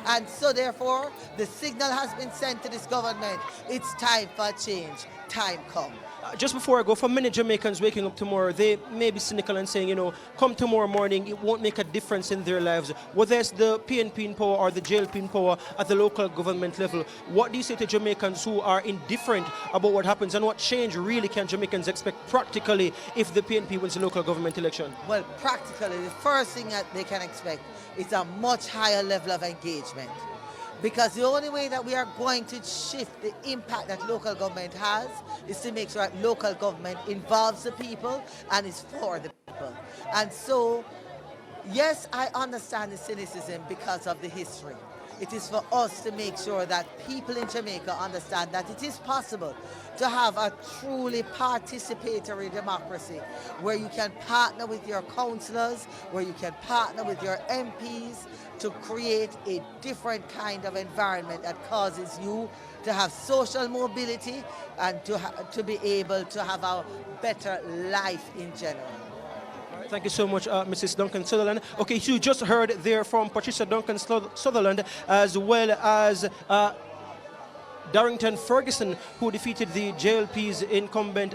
And so therefore, the signal has been sent to this government. It's time for a change. Time come. Just before I go, for many Jamaicans waking up tomorrow, they may be cynical and saying, you know, come tomorrow morning, it won't make a difference in their lives. Whether it's the PNP in power or the JLP in power at the local government level, what do you say to Jamaicans who are indifferent about what happens, and what change really can Jamaicans expect practically if the PNP wins the local government election? Well, practically, the first thing that they can expect is a much higher level of engagement. Because the only way that we are going to shift the impact that local government has is to make sure that local government involves the people and is for the people. And so, yes, I understand the cynicism because of the history. It is for us to make sure that people in Jamaica understand that it is possible to have a truly participatory democracy where you can partner with your councillors, where you can partner with your MPs to create a different kind of environment that causes you to have social mobility and to be able to have a better life in general. Thank you so much, Mrs. Duncan Sutherland. Okay, you just heard there from Patricia Duncan Sutherland, as well as Darrington Ferguson, who defeated the JLP's incumbent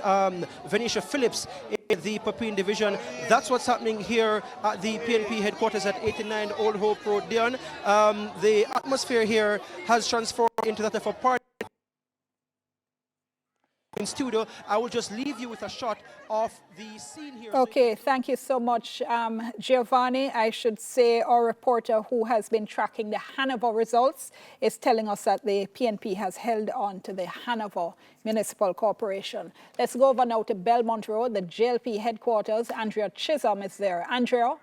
Venetia Phillips in the Papine division. That's what's happening here at the PNP headquarters at 89 Old Hope Road. Dion, the atmosphere here has transformed into that of a party. In studio, I will just leave you with a shot of the scene here. Okay, thank you so much, Giovanni. I should say our reporter who has been tracking the Hanover results is telling us that the PNP has held on to the Hanover Municipal Corporation. Let's go over now to Belmont Road, the JLP headquarters. Andrea Chisholm is there. Andrea?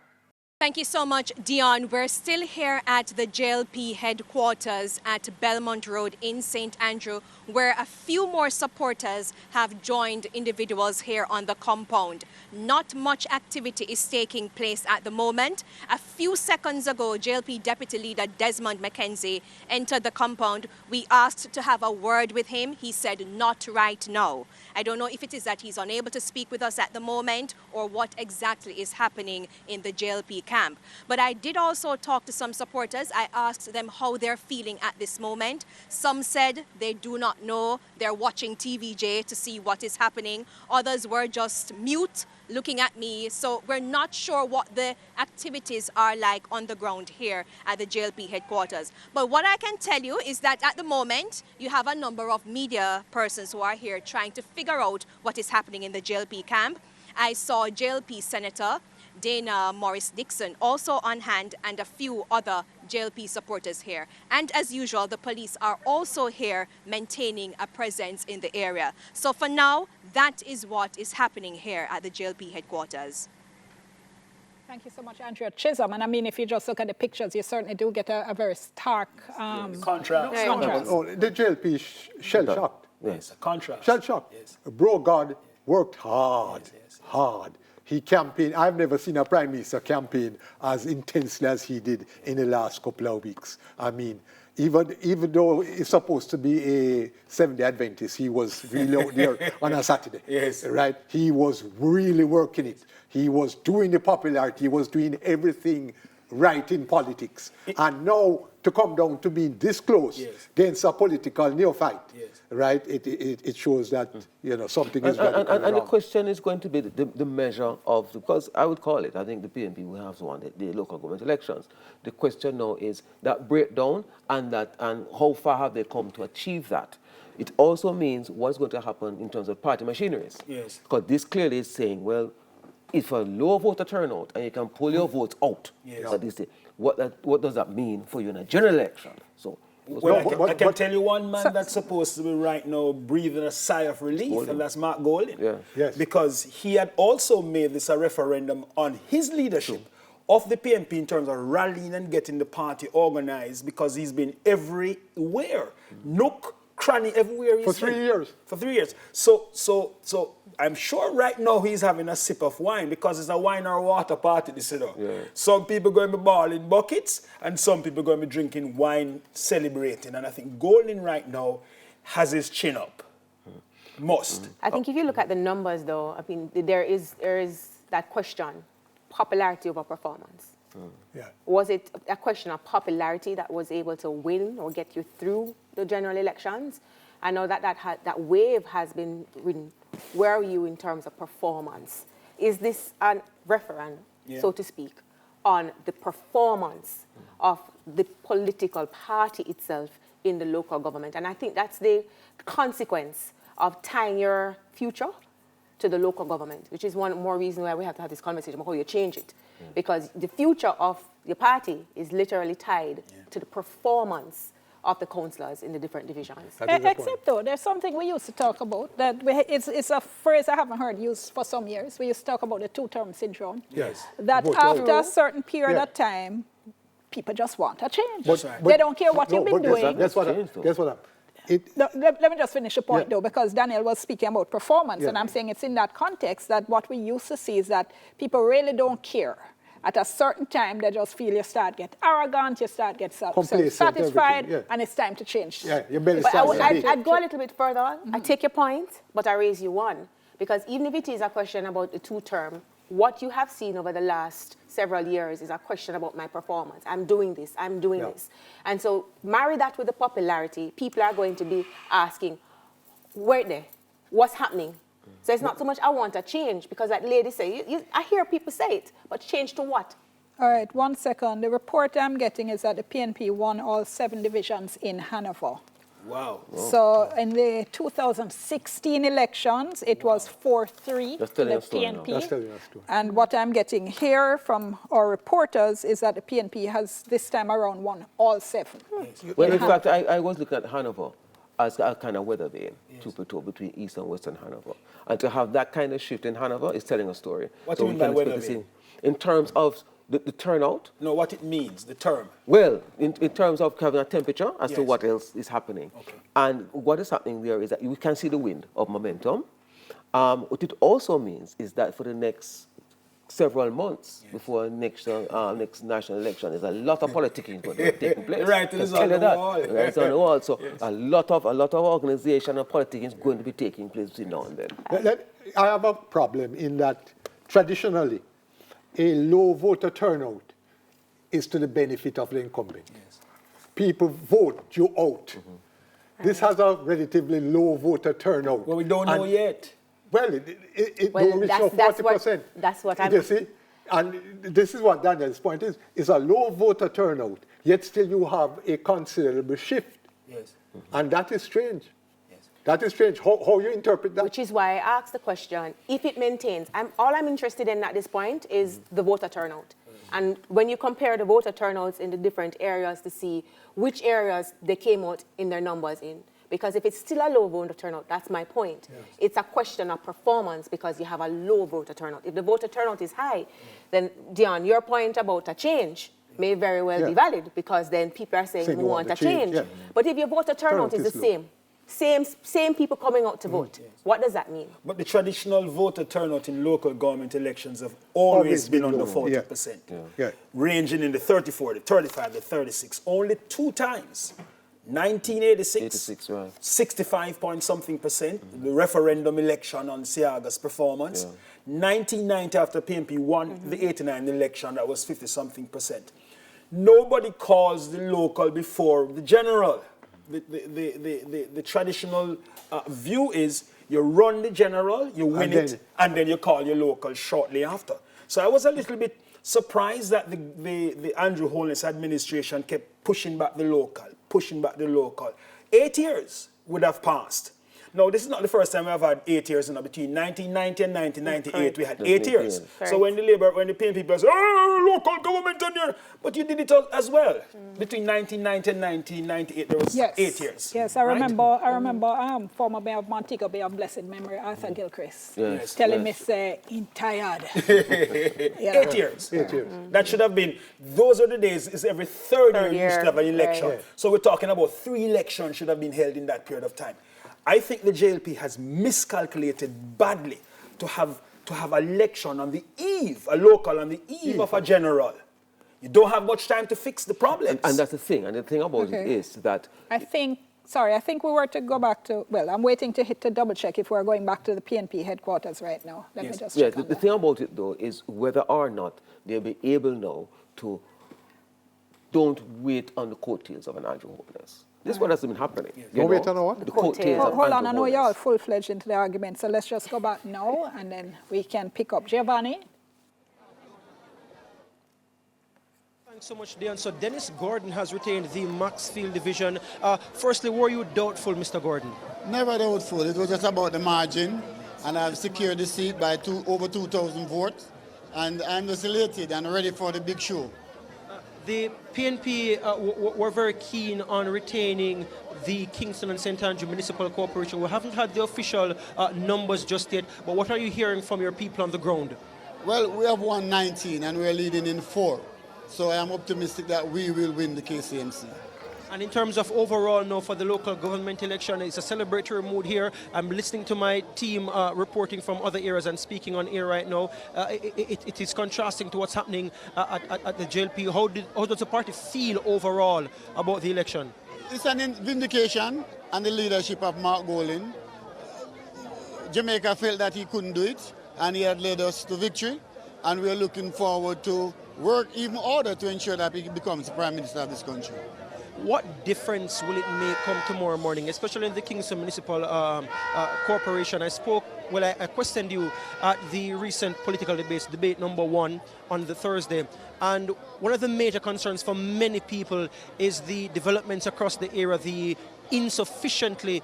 Thank you so much, Dion. We're still here at the JLP headquarters at Belmont Road in St. Andrew, where a few more supporters have joined individuals here on the compound. Not much activity is taking place at the moment. A few seconds ago, JLP Deputy Leader Desmond McKenzie entered the compound. We asked to have a word with him. He said not right now. I don't know if it is that he's unable to speak with us at the moment or what exactly is happening in the JLP camp. But I did also talk to some supporters. I asked them how they're feeling at this moment. Some said they do not know. They're watching TVJ to see what is happening. Others were just mute, looking at me. So we're not sure what the activities are like on the ground here at the JLP headquarters. But what I can tell you is that at the moment, you have a number of media persons who are here trying to figure out what is happening in the JLP camp. I saw JLP Senator Dana Morris-Dixon also on hand, and a few other JLP supporters here. And as usual, the police are also here maintaining a presence in the area. So for now, that is what is happening here at the JLP headquarters. Thank you so much, Andrea Chisholm. And I mean, if you just look at the pictures, you certainly do get a very stark contrast. The JLP is shell-shocked. Yes, a contrast. Shell-shocked. Yes. Brogard worked hard, hard. He campaigned. I've never seen a Prime Minister campaign as intensely as he did in the last couple of weeks. I mean, even though he's supposed to be a Seventh-day Adventist, he was really out there on a Saturday. Yes. Right? He was really working it. He was doing the popularity. He was doing everything right in politics. And now to come down to being this close against a political neophyte, right? It shows that something is going to and the question is going to be the measure of, because I would call it, I think the PNP will have won the local government elections. The question now is that breakdown and how far have they come to achieve that. It also means what's going to happen in terms of party machineries. Yes. Because this clearly is saying, well, if a low voter turnout and you can pull your votes out, what does that mean for you in a general election? So, I can tell you one man that's supposed to be right now breathing a sigh of relief, and that's Mark Golding. Yeah. Yes. Because he had also made this a referendum on his leadership of the PNP in terms of rallying and getting the party organized, because he's been everywhere. Nook, cranny, everywhere he's For 3 years. For 3 years. So I'm sure right now he's having a sip of wine, because it's a wine or water party, this is Some people going to be balling buckets, and some people going to be drinking wine, celebrating. And I think Golding right now has his chin up. Must. I think if you look at the numbers, though, I mean, there is that questioned popularity over performance. Yeah. Was it a question of popularity that was able to win or get you through the general elections? I know that that wave has been ridden. Where are you in terms of performance? Is this a referendum, so to speak, on the performance of the political party itself in the local government? And I think that's the consequence of tying your future to the local government, which is one more reason why we have to have this conversation about how you change it. Because the future of your party is literally tied to the performance of the councillors in the different divisions. Except though, there's something we used to talk about, that it's a phrase I haven't heard used for some years. We used to talk about the two-term syndrome. Yes. That after a certain period of time, people just want a change. They don't care what you've been doing. Guess what? Let me just finish the point though, because Daniel was speaking about performance, and I'm saying it's in that context that what we used to see is that people really don't care. At a certain time, they just feel you start get arrogant, you start get satisfied, and it's time to change. Yeah, your belly but I'd go a little bit further on. I take your point, but I raise you one. Because even if it is a question about the two-term, what you have seen over the last several years is a question about my performance. I'm doing this, I'm doing this. And so marry that with the popularity, people are going to be asking, where they? What's happening? So it's not so much I want a change, because like lady say, I hear people say it, but change to what? All right, 1 second. The report I'm getting is that the PNP won all 7 divisions in Hanover. Wow. So in the 2016 elections, it was 4-3 to the PNP. And what I'm getting here from our reporters is that the PNP has this time around won all 7. Well, in fact, I was looking at Hanover as a kind of weather vane, two between East and Western Hanover. And to have that kind of shift in Hanover is telling a story. What do you mean by weather vane? In terms of the turnout. No, what it means, the term. Well, in terms of having a temperature as to what else is happening. Okay. And what is happening there is that you can see the wind of momentum. What it also means is that for the next several months before next national election, there's a lot of politicking going to take place. Right, it's on the wall. Right, it's on the wall. So a lot of organization and politicking is going to be taking place between now and then. I have a problem in that traditionally, a low voter turnout is to the benefit of the incumbent. Yes. People vote you out. Mm-hmm. This has a relatively low voter turnout. Well, we don't know yet. Well, it don't reach 40%. That's what I'm... You see? And this is what Daniel's point is. It's a low voter turnout, yet still you have a considerable shift. Yes. Mm-hmm. And that is strange. That is strange. How you interpret that? Which is why I asked the question, if it maintains, all I'm interested in at this point is the voter turnout. And when you compare the voter turnouts in the different areas to see which areas they came out in their numbers in. Because if it's still a low voter turnout, that's my point. Yes. It's a question of performance because you have a low voter turnout. If the voter turnout is high, then Dion, your point about a change may very well be valid, because then people are saying we want a change. Yeah. But if your voter turnout is the same people coming out to vote. Yes. What does that mean? But the traditional voter turnout in local government elections have always been under 40%. Yeah. Ranging in the 34, the 35, the 36. Only 2 times. 1986, right. 65 point something percent, the referendum election on Siaga's performance. 1990 after PNP won the 89 election, that was 50 something percent. Nobody calls the local before the general. The traditional view is you run the general, you win it, and then you call your local shortly after. So I was a little bit surprised that the Andrew Holness administration kept pushing back the local. 8 years would have passed. Now, this is not the first time we have had 8 years. Between 1990 and 1998, we had 8 years. So when the PNP people say, oh, local government on here, but you did it as well. Between 1990 and 1998, there was 8 years. Yes, I remember former mayor of Montego Bay of blessed memory, Arthur Gilchrist, telling me, say, I'm tired. 8 years. 8 years. That should have been, those are the days, is every third year you used to have an election. Right. So we're talking about 3 elections should have been held in that period of time. I think the JLP has miscalculated badly to have election on the eve, a local on the eve of a general. You don't have much time to fix the problems. And that's the thing. And the thing about it is that... I think Sorry, I think we were to go back to, well, I'm waiting to double check if we're going back to the PNP headquarters right now. Let me just check. The thing about it, though, is whether or not they'll be able now to don't wait on the coattails of an Andrew Holness. This is what has been happening. Don't wait on what? The coattails of Hold on, I Andrew know you're all Holness. full-fledged into the argument, so let's just go back now, and then we can pick up. Giovanni? Thanks so much, Dion. So Dennis Gordon has retained the Maxfield division. Firstly, were you doubtful, Mr. Gordon? Never doubtful. It was just about the margin, and I've secured the seat by over 2,000 votes, and I'm just elated and ready for the big show. The PNP were very keen on retaining the Kingston and St. Andrew Municipal Corporation. We haven't had the official numbers just yet, but what are you hearing from your people on the ground? Well, we have won 19 and we're leading in 4. So I am optimistic that we will win the KCMC. And in terms of overall now for the local government election, it's a celebratory mood here. I'm listening to my team reporting from other areas and speaking on air right now. It is contrasting to what's happening at the JLP. How does the party feel overall about the election? It's an vindication and the leadership of Mark Golin. Jamaica felt that he couldn't do it and he had led us to victory. And we are looking forward to work even harder to ensure that he becomes the Prime Minister of this country. What difference will it make come tomorrow morning, especially in the Kingston Municipal Corporation? I questioned you at the recent political debates, debate number 1 on the Thursday, and one of the major concerns for many people is the developments across the area, the insufficiently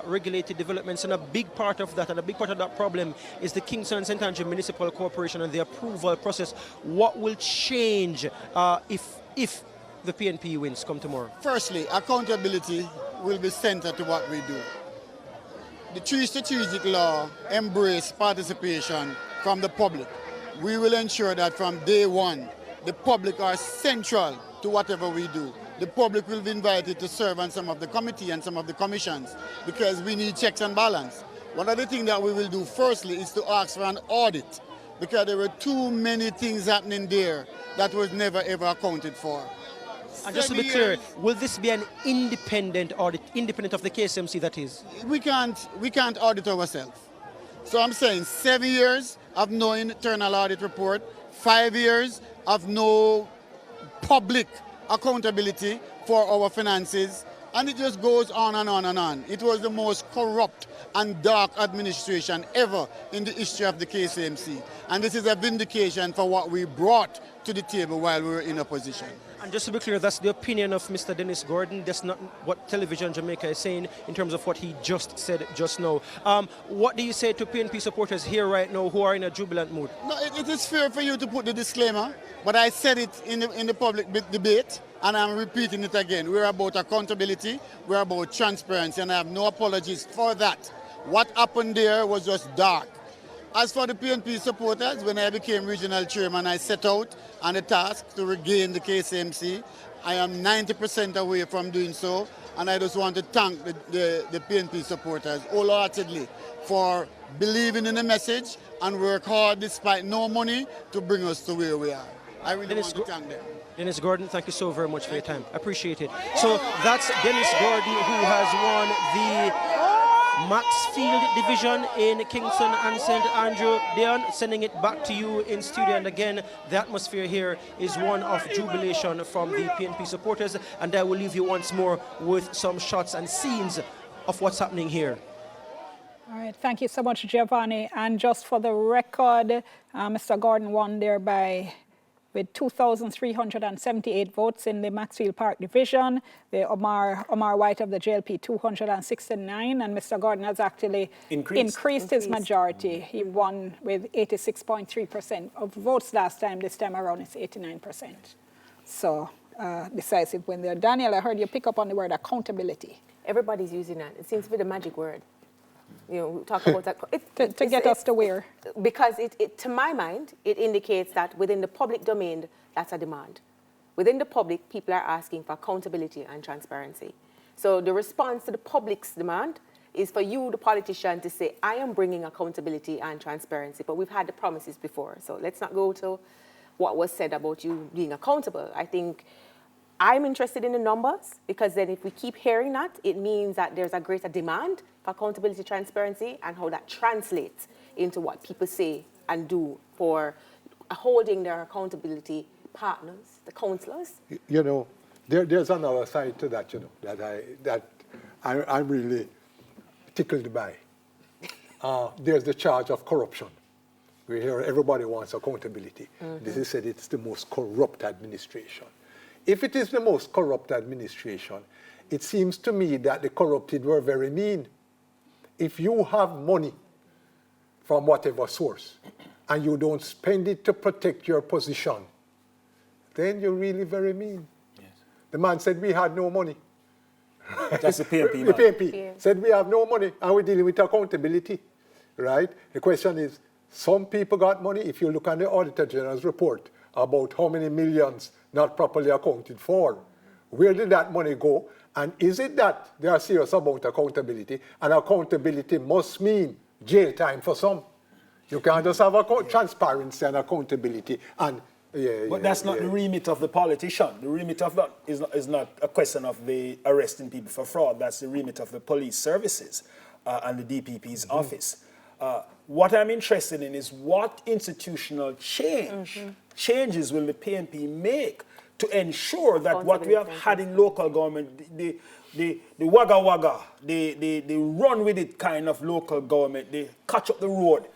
regulated developments, and a big part of that problem is the Kingston and St. Andrew Municipal Corporation and the approval process. What will change if the PNP wins come tomorrow? Firstly, accountability will be centered to what we do. The 3 strategic law embrace participation from the public. We will ensure that from day 1, the public are central to whatever we do. The public will be invited to serve on some of the committee and some of the commissions because we need checks and balance. One of the things that we will do firstly is to ask for an audit because there were too many things happening there that was never ever accounted for. And just to be clear, will this be an independent audit, independent of the KSMC that is? We can't audit ourselves. So I'm saying 7 years of no internal audit report, 5 years of no public accountability for our finances, and it just goes on and on and on. It was the most corrupt and dark administration ever in the history of the KSAMC. And this is a vindication for what we brought to the table while we were in opposition. And just to be clear, that's the opinion of Mr. Dennis Gordon. That's not what Television Jamaica is saying in terms of what he just said just now. What do you say to PNP supporters here right now who are in a jubilant mood? No, it is fair for you to put the disclaimer, but I said it in the public debate, and I'm repeating it again. We're about accountability, we're about transparency, and I have no apologies for that. What happened there was just dark. As for the PNP supporters, when I became regional chairman, I set out on a task to regain the KSMC. I am 90% away from doing so, and I just want to thank the PNP supporters wholeheartedly for believing in the message and work hard despite no money to bring us to where we are. I really want to thank them. Dennis Gordon, thank you so very much for your time. I appreciate it. So that's Dennis Gordon, who has won the Maxfield division in Kingston and St. Andrew. Dion, sending it back to you in studio. And again, the atmosphere here is one of jubilation from the PNP supporters. And I will leave you once more with some shots and scenes of what's happening here. All right, thank you so much, Giovanni. And just for the record, Mr. Gordon won there with 2,378 votes in the Maxfield Park division. The Omar White of the JLP, 269, and Mr. Gordon has actually increased his majority. He won with 86.3% of votes last time. This time around, it's 89%. So, decisive win there. Daniel, I heard you pick up on the word accountability. Everybody's using that. It seems to be the magic word. You know, we talk about that. To get us to where? Because to my mind, it indicates that within the public domain, that's a demand. Within the public, people are asking for accountability and transparency. So the response to the public's demand is for you, the politician, to say, I am bringing accountability and transparency, but we've had the promises before. So let's not go to what was said about you being accountable. I think I'm interested in the numbers, because then if we keep hearing that, it means that there's a greater demand for accountability, transparency, and how that translates into what people say and do for holding their accountability partners, the councillors. You know, there's another side to that, you know, that I'm really tickled by. There's the charge of corruption. We hear everybody wants accountability. This is said it's the most corrupt administration. If it is the most corrupt administration, it seems to me that the corrupted were very mean. If you have money from whatever source and you don't spend it to protect your position, then you're really very mean. Yes. The man said we had no money. That's the PNP. The PNP said we have no money and we're dealing with accountability, right? The question is, some people got money. If you look at the Auditor General's report about how many millions not properly accounted for, where did that money go? And is it that they are serious about accountability? And accountability must mean jail time for some. You can't just have transparency and accountability. And but that's not the remit of the politician. The remit of that is not a question of the arresting people for fraud. That's the remit of the police services and the DPP's office. What I'm interested in is what institutional changes will the PNP make to ensure that what we have had in local government, the wagga wagga, the run with it kind of local government, they catch up the road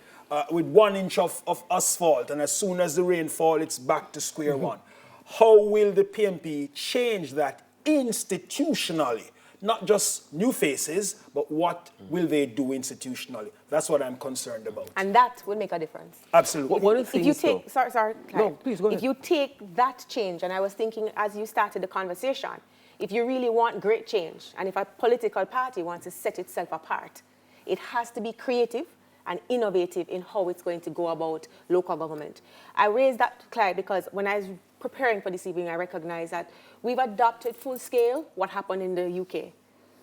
with 1 inch of asphalt, and as soon as the rain falls, it's back to square one. How will the PNP change that institutionally? Not just new faces, but what will they do institutionally? That's what I'm concerned about. And that will make a difference. Absolutely. One of the things, if you take, sorry, no, please go ahead. If you take that change, and I was thinking as you started the conversation, if you really want great change, and if a political party wants to set itself apart, it has to be creative and innovative in how it's going to go about local government. I raised that, Clyde, because when I was preparing for this evening, I recognized that we've adopted full scale what happened in the UK.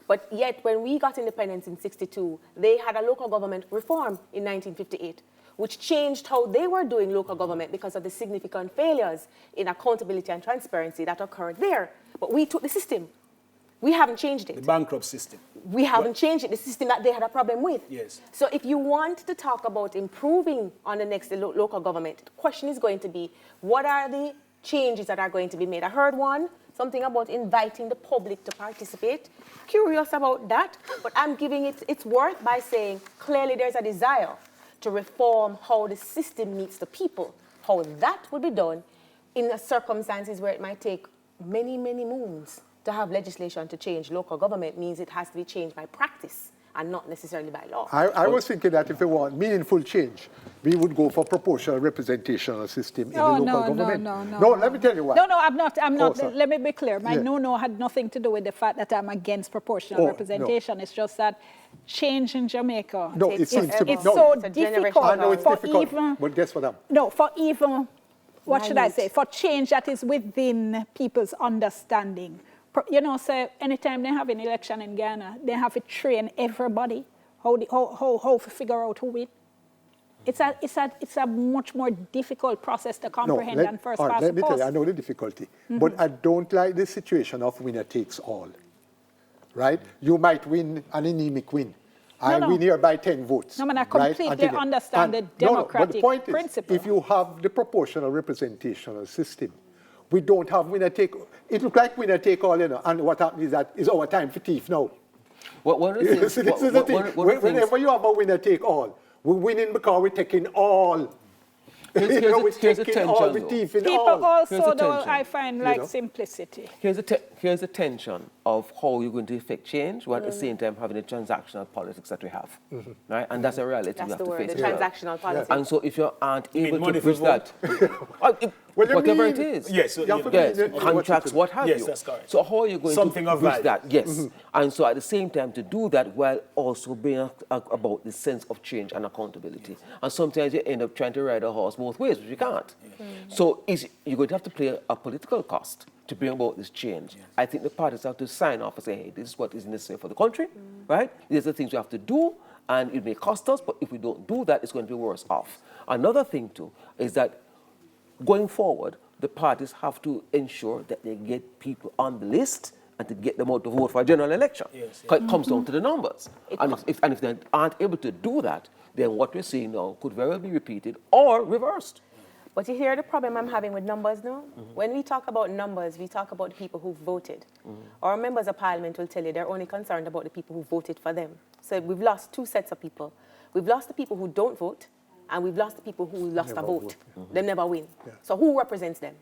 But yet, when we got independence in '62, they had a local government reform in 1958, which changed how they were doing local government because of the significant failures in accountability and transparency that occurred there. But we took the system. We haven't changed it. The bankrupt system. We haven't changed it, the system that they had a problem with. Yes. So if you want to talk about improving on the next local government, the question is going to be, what are the changes that are going to be made? I heard something about inviting the public to participate. Curious about that, but I'm giving it its worth by saying clearly there's a desire to reform how the system meets the people. How that will be done in the circumstances where it might take many, many moons to have legislation to change local government means it has to be changed by practice and not necessarily by law. I was thinking that if we want meaningful change, we would go for proportional representational system in the local government. No, let me tell you why. No, I'm not. Let me be clear. My no had nothing to do with the fact that I'm against proportional representation. No. It's just that change in Jamaica. No, it seems to be. It's so difficult. I know it's difficult, but guess what? What should I say? For change that is within people's understanding. You know, so anytime they have an election in Ghana, they have to train everybody how to figure out who wins. It's a much more difficult process to comprehend than first past the post. Let me tell you, I know the difficulty, but I don't like the situation of winner takes all. Right? You might win an anemic win. I win here by 10 votes. No, I completely understand the democratic but the point principle. Is, if you have the proportional representational system, we don't have winner take. It looks like winner take all, you know. And what happens is that it's our time for thief now. Whenever you have a winner take all, we're winning because we're taking all. Here's a tension. People also, though, I find like simplicity. Here's a tension of how you're going to effect change, while at the same time having the transactional politics that we have, right? And that's a reality we have to face. The transactional politics. And so if you aren't able to bridge that, whatever it is, contracts, what have you. That's correct. So how are you going to bridge that? Yes. And so at the same time to do that while also being about the sense of change and accountability. And sometimes you end up trying to ride a horse both ways, which you can't. So you're going to have to play a political cost to bring about this change. I think the parties have to sign off and say, hey, this is what is necessary for the country, right? These are the things we have to do, and it may cost us, but if we don't do that, it's going to be worse off. Another thing, too, is that going forward, the parties have to ensure that they get people on the list and to get them out to vote for a general election. Yes, Because it comes down to the numbers. And if they aren't able to do that, then what we're seeing now could very well be repeated or reversed. But you hear the problem I'm having with numbers now? When we talk about numbers, we talk about the people who voted. Our members of parliament will tell you they're only concerned about the people who voted for them. So we've lost two sets of people. We've lost the people who don't vote, and we've lost the people who lost a vote. They never win. Yeah. So who represents them?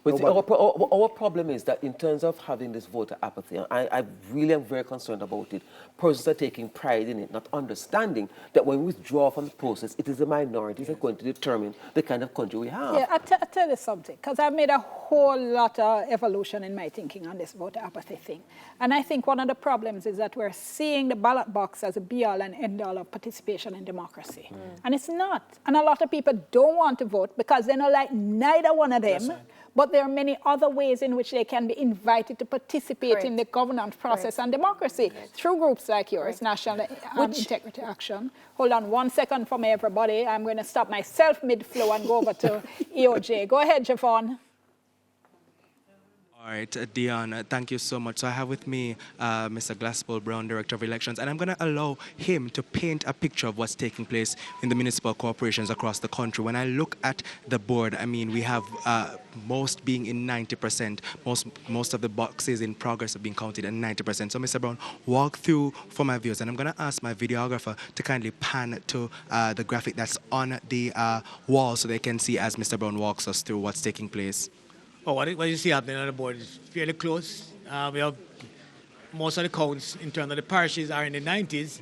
But our problem is that in terms of having this voter apathy, I really am very concerned about it. Persons are taking pride in it, not understanding that when we withdraw from the process, it is the minorities that are going to determine the kind of country we have. Yeah, I'll tell you something, because I've made a whole lot of evolution in my thinking on this voter apathy thing. And I think one of the problems is that we're seeing the ballot box as a be-all and end-all of participation in democracy. And it's not. And a lot of people don't want to vote because they don't like neither one of them. But there are many other ways in which they can be invited to participate in the governance process and democracy through groups like yours, National Integrity Action. Hold on 1 second for me, everybody. I'm going to stop myself mid-flow and go over to EOJ. Go ahead, Javon. All right, Dion, thank you so much. So I have with me Mr. Glaspel Brown, Director of Elections, and I'm going to allow him to paint a picture of what's taking place in the municipal corporations across the country. When I look at the board, I mean, we have most being in 90%. Most of the boxes in progress have been counted at 90%. So, Mr. Brown, walk through for my viewers, and I'm going to ask my videographer to kindly pan to the graphic that's on the wall so they can see as Mr. Brown walks us through what's taking place. Oh, what you see happening on the board is fairly close. We have most of the counts in terms of the parishes are in the 90s,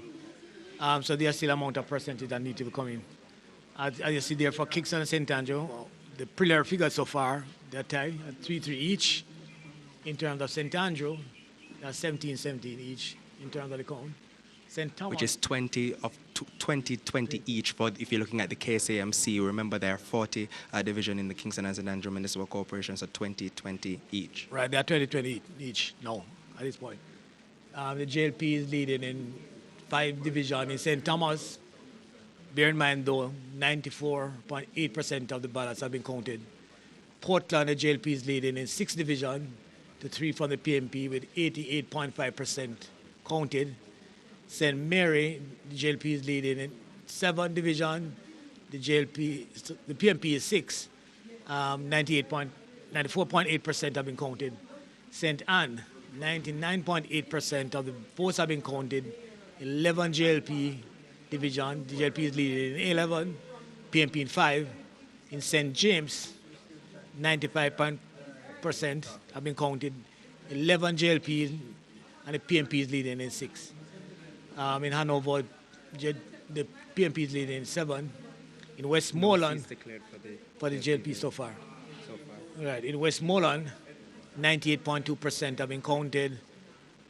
so there's still amount of percentage that need to be coming. As you see there for Kingston and St. Andrew, the preliminary figures so far, they're tied at 3-3 each. In terms of St. Andrew, they're 17-17 each in terms of the count. St. Thomas, which is 20 each. For if you're looking at the KSAC, remember there are 40 division in the Kingston and St. Andrew Municipal Corporation, so 20 each. Right, they are 20 each now at this point. The JLP is leading in 5 divisions in St. Thomas. Bear in mind, though, 94.8% of the ballots have been counted. Portland, the JLP is leading in 6 divisions to 3 from the PMP with 88.5% counted. St. Mary, the JLP is leading in 7 divisions. The PMP is 6. 94.8% have been counted. St. Anne, 99.8% of the votes have been counted. 11 JLP division. The JLP is leading in 11. PMP in 5. In St. James, 95% have been counted. 11 JLP and the PMP is leading in 6. In Hanover, the PMP is leading in 7. In Westmoreland, for the JLP so far. Right. In Westmoreland, 98.2% have been counted.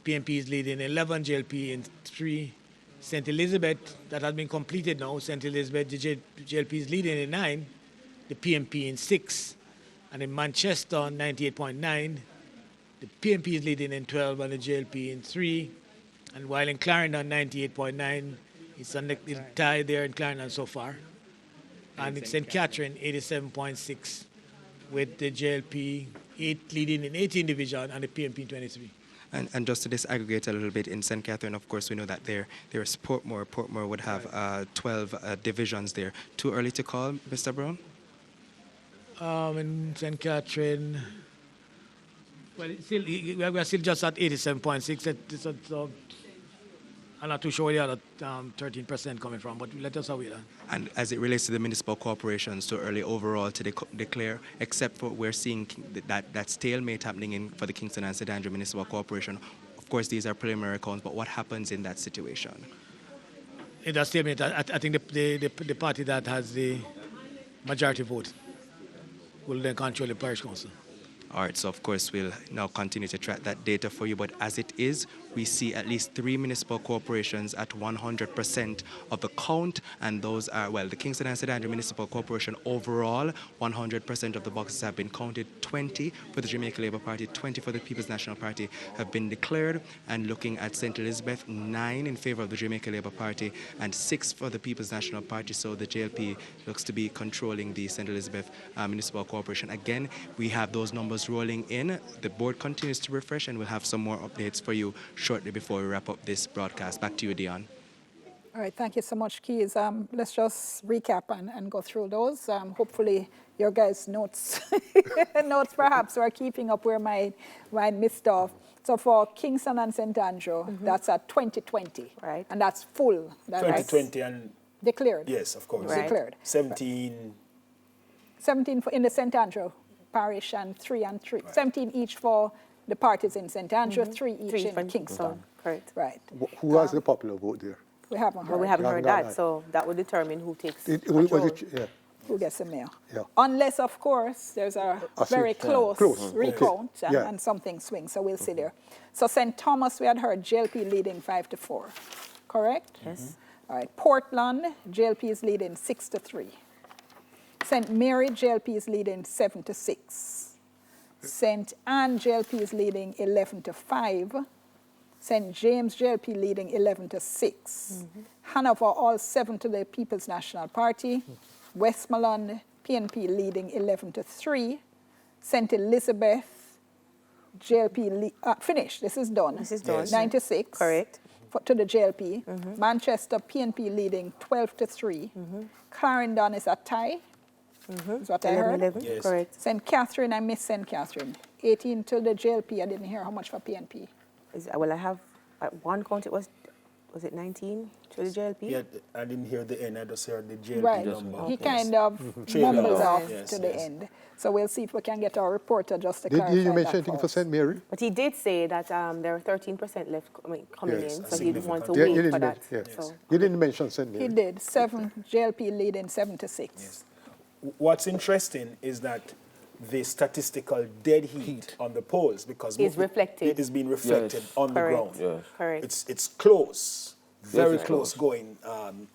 PMP is leading in 11, JLP in 3. St. Elizabeth, that has been completed now. St. Elizabeth, the JLP is leading in 9. The PMP in 6. And in Manchester, 98.9. The PMP is leading in 12 and the JLP in 3. And while in Clarendon, 98.9, it's on the tie there in Clarendon so far. And in St. Catherine, 87.6, with the JLP leading in 18 division and the PMP in 23. And just to disaggregate a little bit, in St. Catherine, of course, we know that there is Portmore. Portmore would have 12 divisions there. Too early to call, Mr. Brown? In St. Catherine, well, we're still just at 87.6. So I'm not too sure where the other 13% coming from, but let us await that. And as it relates to the municipal corporations, too early overall to declare, except for we're seeing that stalemate happening for the Kingston and St. Andrew Municipal Corporation. Of course, these are preliminary counts, but what happens in that situation? In that stalemate, I think the party that has the majority vote will then control the parish council. All right, so of course we'll now continue to track that data for you, but as it is, we see at least 3 municipal corporations at 100% of the count, and those are, well, the Kingston and St. Andrew Municipal Corporation overall, 100% of the boxes have been counted. 20 for the Jamaica Labour Party, 20 for the People's National Party have been declared, and looking at St. Elizabeth, 9 in favor of the Jamaica Labour Party and 6 for the People's National Party, so the JLP looks to be controlling the St. Elizabeth Municipal Corporation. Again, we have those numbers rolling in. The board continues to refresh, and we'll have some more updates for you shortly before we wrap up this broadcast. Back to you, Dion. All right, thank you so much, Keys. Let's just recap and go through those. Hopefully, your guys' notes, notes perhaps, are keeping up where mine missed off. So for Kingston and St. Andrew, that's at 2020. Right. And that's full. 2020 and... Declared. Yes, of course. Right. Declared. 17 in the St. Andrew parish and 3 and 3. Right. 17 each for the parties in St. Andrew, 3 each in Kingston. Correct. Right. Who has the popular vote there? We haven't heard. Well, we haven't heard that, so that would determine who takes control. Who gets the mayor. Yeah. Unless, of course, there's a very close recount and something swings, so we'll see there. So St. Thomas, we had heard JLP leading 5-4, correct? Yes. All right. Portland, JLP is leading 6-3. St. Mary, JLP is leading 7-6. St. Anne, JLP is leading 11-5. St. James, JLP leading 11-6. Hanover, all 7 to the People's National Party. Westmoreland, PNP leading 11-3. St. Elizabeth, JLP, finished, this is done. This is done. 9-6. Correct. To the JLP. Manchester, PNP leading 12-3. Clarendon is a tie. Is what I heard. 11, yes. Correct. St. Catherine, I missed St. Catherine. 18 to the JLP, I didn't hear how much for PNP. Well, I have, at one count it was it 19 to the JLP? Yeah, I didn't hear the end, I just heard the JLP right. number. He kind of mumbled off to the end. So we'll see if we can get our reporter just to clarify that. Did you mention anything for St. Mary? But he did say that there are 13% left coming in, so he didn't want to you wait didn't for that. Yes. So. You didn't mention St. Mary. He did. 7, JLP leading 7-6. Yes. What's interesting is that the statistical dead heat on the polls, because is reflected. It is being reflected on the ground. Yes. Correct. It's close, very close going, and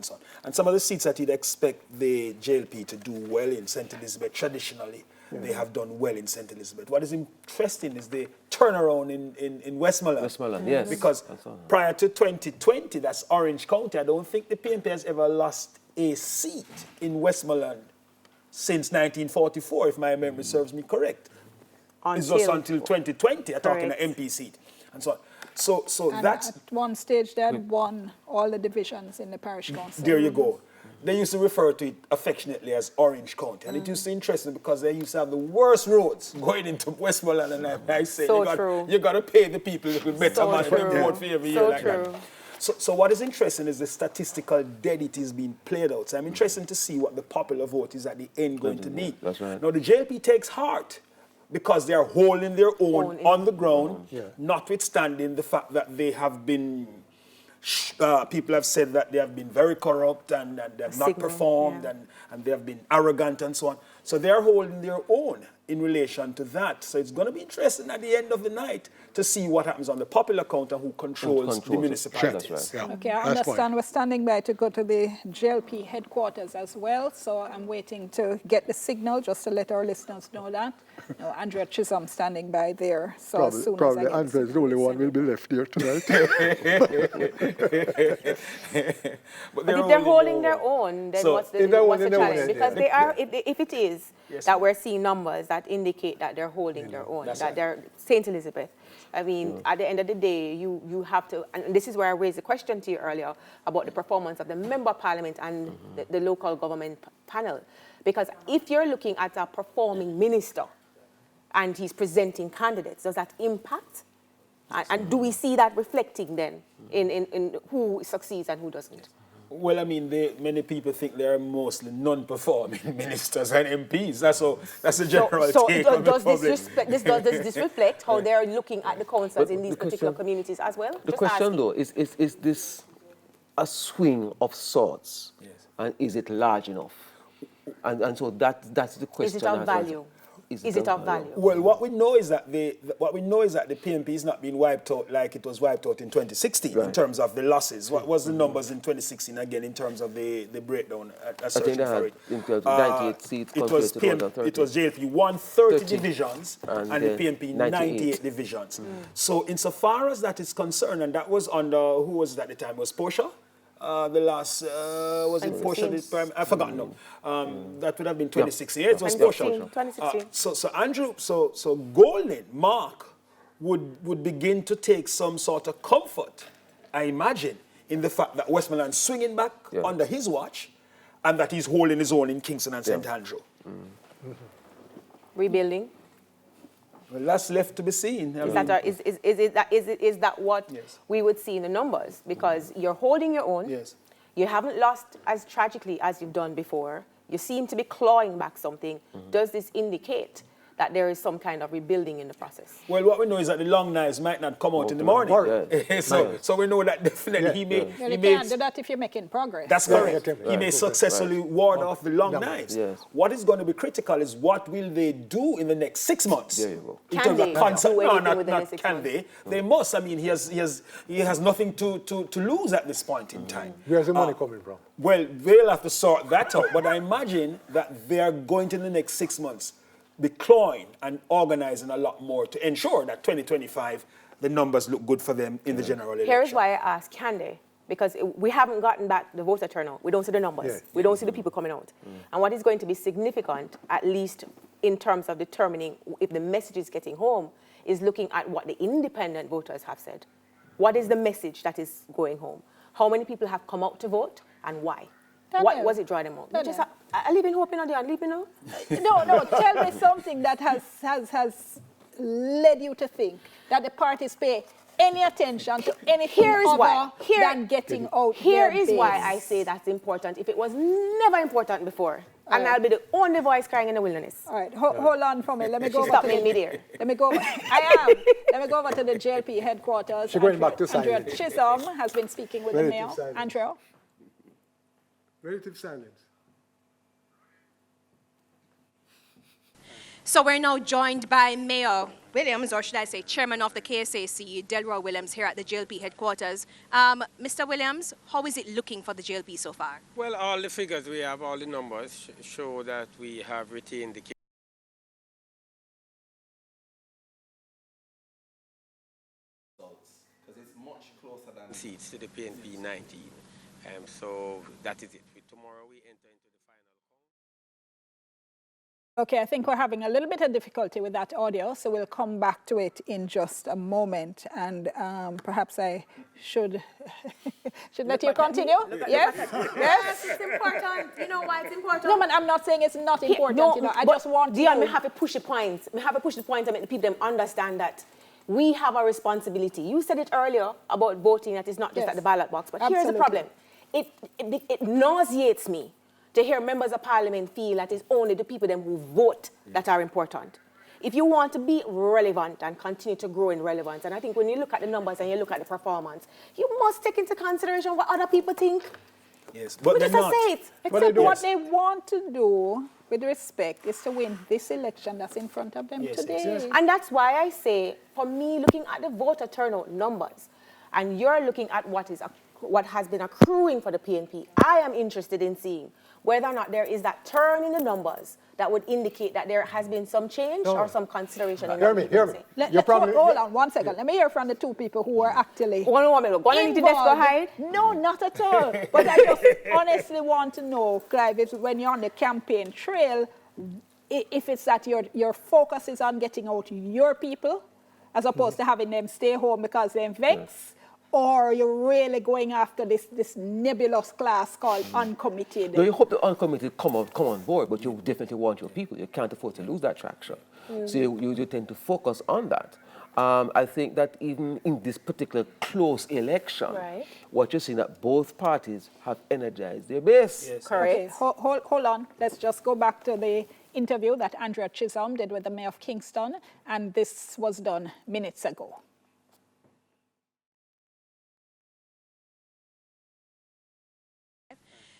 so on. And some of the seats that you'd expect the JLP to do well in St. Elizabeth, traditionally, they have done well in St. Elizabeth. What is interesting is the turnaround in Westmoreland. Westmoreland, yes. Because prior to 2020, that's Orange County, I don't think the PNP has ever lost a seat in Westmoreland since 1944, if my memory serves me correct. It's just until 2020, I'm talking an MP seat, and so on. So and that's... At one stage, they had won all the divisions in the parish council. There you go. They used to refer to it affectionately as Orange County, and it used to be interesting because they used to have the worst roads going into Westmoreland, and I say, you got to pay the people a little better money to vote for every year like that. So what is interesting is the statistical dead it is being played out. So I'm interested to see what the popular vote is at the end going to be. That's right. Now the JLP takes heart because they are holding their own on the ground, notwithstanding the fact that they have been, people have said that they have been very corrupt and they have not performed and they have been arrogant and so on. So they are holding their own in relation to that. So it's going to be interesting at the end of the night to see what happens on the popular count and who controls the municipalities. That's right. Okay, I understand we're standing by to go to the JLP headquarters as well, so I'm waiting to get the signal just to let our listeners know that. Andrea Chisholm standing by there, so as soon as I get Andrea's the only one will be left here tonight. But if they're holding their own, then what's the challenge? Because they are, if it is that we're seeing numbers that indicate that they're holding their own, that they're St. Elizabeth. I mean, at the end of the day, you have to, and this is where I raised the question to you earlier about the performance of the Member of Parliament and the local government panel. Because if you're looking at a performing minister and he's presenting candidates, does that impact? And do we see that reflecting then in who succeeds and who doesn't? Well, I mean, many people think they are mostly non-performing ministers and MPs. That's a general take on the public. Does this reflect how they're looking at the councils in these particular communities as well? The question, though, is this a swing of sorts? Yes. And is it large enough? And so that's the question. Is it of value? is it of value? Well, what we know is that the PNP is not being wiped out like it was wiped out in 2016 in terms of the losses. What was the numbers in 2016 again in terms of the breakdown? I think they had 98 seats. It was JLP 130 divisions and the PNP 98 divisions. So insofar as that is concerned, and that was under, who was it at the time? Was Portia? The last, was it Portia? I forgot, no. That would have been 2016. It was Portia. 2016. So Andrew, so Golden, Mark, would begin to take some sort of comfort, I imagine, in the fact that Westmoreland's swinging back under his watch and that he's holding his own in Kingston and St. Andrew. Rebuilding? Well, that's left to be seen. Is that what we would see in the numbers? Because you're holding your own. Yes. You haven't lost as tragically as you've done before. You seem to be clawing back something. Does this indicate that there is some kind of rebuilding in the process? Well, what we know is that the long knives might not come out in the morning. So we know that definitely he may... You can't do that if you're making progress. That's correct. He may successfully ward off the long knives. What is going to be critical is what will they do in the next 6 months? There you go. Can they do anything within the 6 months? They must. I mean, he has nothing to lose at this point in time. Where's the money coming from? Well, they'll have to sort that out. But I imagine that they are going to, in the next 6 months, be clawing and organizing a lot more to ensure that 2025, the numbers look good for them in the general election. Here's why I ask, can they? Because we haven't gotten back the voter turnout. We don't see the numbers. We don't see the people coming out. And what is going to be significant, at least in terms of determining if the message is getting home, is looking at what the independent voters have said. What is the message that is going home? How many people have come out to vote and why? What was it drawing them out? I live in hope, I live in hope. No, tell me something that has led you to think that the parties pay any attention to anything than getting out. Here is why I say that's important. If it was never important before, and I'll be the only voice crying in the wilderness. All right, hold on for me. Let me go Stop me mid-air. Let me go. Let me go over to the JLP headquarters. She's going back to silence. Andrea Chisholm has been speaking with the mayor. Andrea. Relative silence. So we're now joined by Mayor Williams, or should I say Chairman of the KSAC, Delroy Williams, here at the JLP headquarters. Mr. Williams, how is it looking for the JLP so far? Well, all the figures we have, all the numbers show that we have retained the results, because it's much closer than seats to the PNP 19. So that is it. Tomorrow we enter into the final count. Okay, I think we're having a little bit of difficulty with that audio, so we'll come back to it in just a moment. And perhaps I should let you continue. Yes? Yes, it's important. You know why it's important? No, man, I'm not saying it's not important. I just want Dion, we have to push the points. We have to push the points and make the people understand that we have a responsibility. You said it earlier about voting, that it's not just at the ballot box. But here's the problem. It nauseates me to hear members of parliament feel that it's only the people them who vote that are important. If you want to be relevant and continue to grow in relevance, and I think when you look at the numbers and you look at the performance, you must take into consideration what other people think. Yes, but they're not. Say it. Except what they want to do, with respect, is to win this election that's in front of them today. Yes. And that's why I say, for me, looking at the voter turnout numbers, and you're looking at what has been accruing for the PNP, I am interested in seeing whether or not there is that turn in the numbers that would indicate that there has been some change or some consideration. Hear me. Hold on 1 second. Let me hear from the two people who are actually involved. No, not at all. But I just honestly want to know, Clive, if when you're on the campaign trail, if it's that your focus is on getting out your people, as opposed to having them stay home because they're vexed, or you're really going after this nebulous class called uncommitted? No, you hope the uncommitted come on board, but you definitely want your people. You can't afford to lose that traction. So you tend to focus on that. I think that even in this particular close election, what you're seeing that both parties have energized their base. Yes. Correct. Okay, hold on. Let's just go back to the interview that Andrea Chisholm did with the mayor of Kingston, and this was done minutes ago.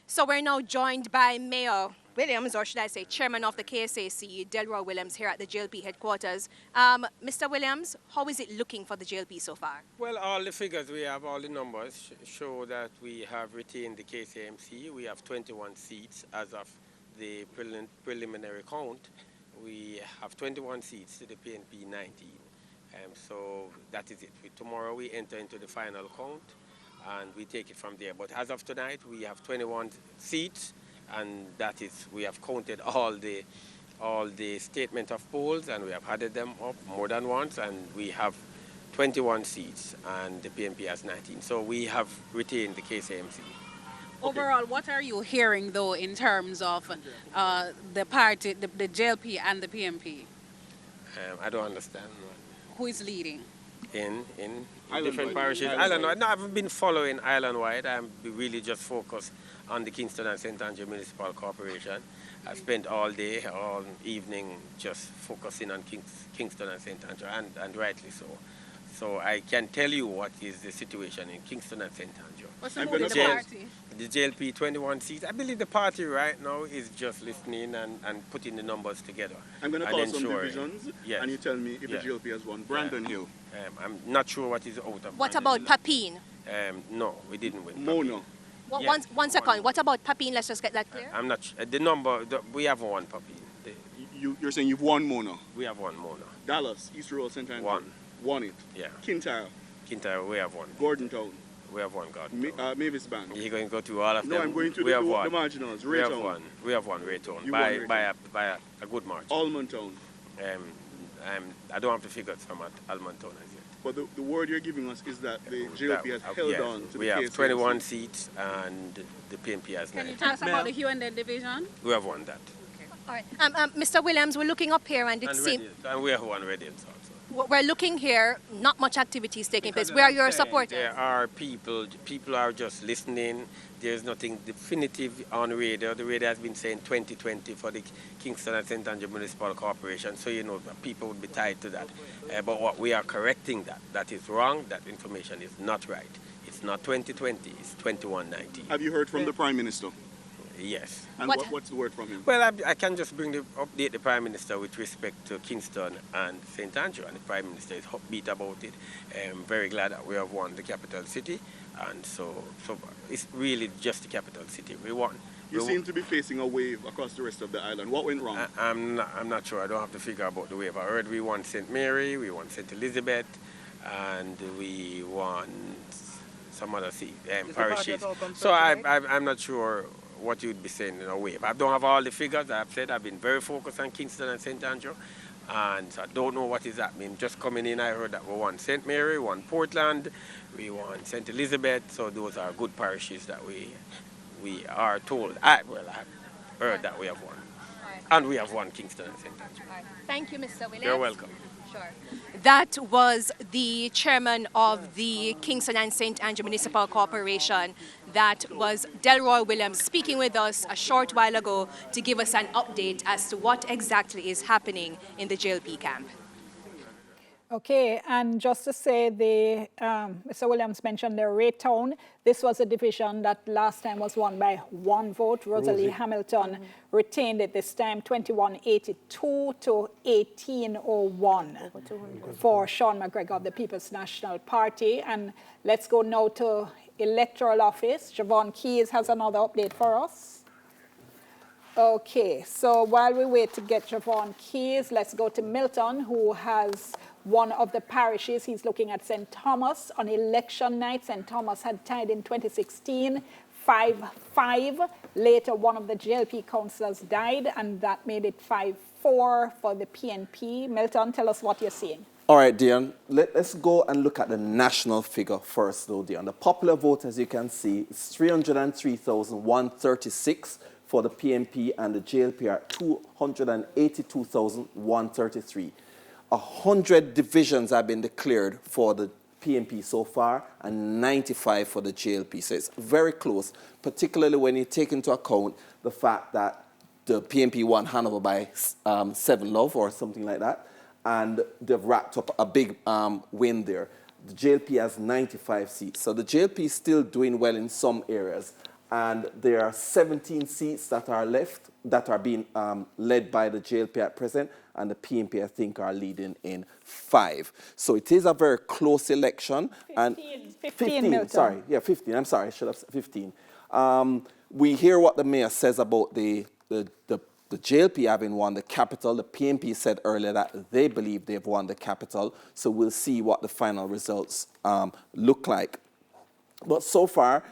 So we're now joined by Mayor Williams, or should I say chairman of the KSAC, Delroy Williams, here at the JLP headquarters. Mr. Williams, how is it looking for the JLP so far? Well, all the figures we have, all the numbers show that we have retained the KSAMC. We have 21 seats as of the preliminary count. We have 21 seats to the PNP 19. So that is it. Tomorrow we enter into the final count and we take it from there. But as of tonight, we have 21 seats, and that is, we have counted all the statement of polls, and we have added them up more than once, and we have 21 seats, and the PNP has 19. So we have retained the KSAMC. Overall, what are you hearing, though, in terms of the party, the JLP and the PNP? I don't understand. Who is leading? In different parishes. Island-wide. No, I haven't been following island-wide. I'm really just focused on the Kingston and St. Andrew Municipal Corporation. I spent all day, all evening just focusing on Kingston and St. Andrew, and rightly so. So I can tell you what is the situation in Kingston and St. Andrew. What's the mood of the party? The JLP 21 seats. I believe the party right now is just listening and putting the numbers together. I'm going to call some divisions, and you tell me if the JLP has won. Brandon Hill. I'm not sure what is out of What about Papine? No, we didn't win. Mono. Well, one second. What about Papine? Let's just get that clear. I'm not the number. We have one Papine. You're saying you've won Mono? We have one Mono. Dallas, East Rural, St. Andrew. Won it. Yeah. Kintyre. Kintyre, we have one. Gordontown. We have one Gordontown. Mavis Bank. You're going to go through all of them? No, I'm going to the marginals. We have one. We have one Raytown by a good margin. Almontown. I don't have the figures from Almontown as yet. But the word you're giving us is that the JLP has held on to we the have KSAC. 21 seats and the PNP has 9. Can you tell us about the Hugh and the division? We have won that. All right. Mr. Williams, we're looking up here and it seems... And we have one Radiance also. We're looking here, not much activity is taking place. Where are your supporters? There are people are just listening. There's nothing definitive on radio. The radio has been saying 2020 for the Kingston and St. Andrew Municipal Corporation, so you know people would be tied to that. But what we are correcting that is wrong. That information is not right. It's not 2020, it's 2119. Have you heard from the Prime Minister? Yes. And what's the word from him? Well, I can just update the Prime Minister with respect to Kingston and St. Andrew, and the Prime Minister is upbeat about it. I'm very glad that we have won the capital city, and so it's really just the capital city we won. You seem to be facing a wave across the rest of the island. What went wrong? I'm not sure. I don't have to figure about the wave. I heard we won St. Mary, we won St. Elizabeth, and we won some other parishes. So I'm not sure what you'd be saying in a wave. I don't have all the figures. I've said I've been very focused on Kingston and St. Andrew, and so I don't know what is happening. Just coming in, I heard that we won St. Mary, we won Portland, we won St. Elizabeth, so those are good parishes that we are told. I heard that we have won. And we have won Kingston and St. Andrew. Thank you, Mr. Williams. You're welcome. Sure. That was the chairman of the Kingston and St. Andrew Municipal Corporation. That was Delroy Williams speaking with us a short while ago to give us an update as to what exactly is happening in the JLP camp. Okay, and just to say, Mr. Williams mentioned the Raytown. This was a division that last time was won by one vote. Rosalie Hamilton retained it this time, 2182 to 1801 for Sean McGregor of the People's National Party. And let's go now to electoral office. Javon Keys has another update for us. Okay, so while we wait to get Javon Keys, let's go to Milton, who has one of the parishes. He's looking at St. Thomas. On election night, St. Thomas had tied in 2016, 5-5. Later, one of the JLP councillors died, and that made it 5-4 for the PNP. Milton, tell us what you're seeing. All right, Dion, let's go and look at the national figure first, though, Dion. The popular vote, as you can see, is 303,136 for the PNP, and the JLP are 282,133. 100 divisions have been declared for the PNP so far, and 95 for the JLP. So it's very close, particularly when you take into account the fact that the PNP won Hanover by 7 love or something like that, and they've wrapped up a big win there. The JLP has 95 seats. So the JLP is still doing well in some areas. and there are 17 seats that are left that are being led by the JLP at present, and the PNP, I think, are leading in 5. So it is a very close election. 15, Milton. Sorry, yeah, 15. I'm sorry, I should have said 15. We hear what the mayor says about the JLP having won the capital. The PNP said earlier that they believe they've won the capital. So we'll see what the final results look like. But so far,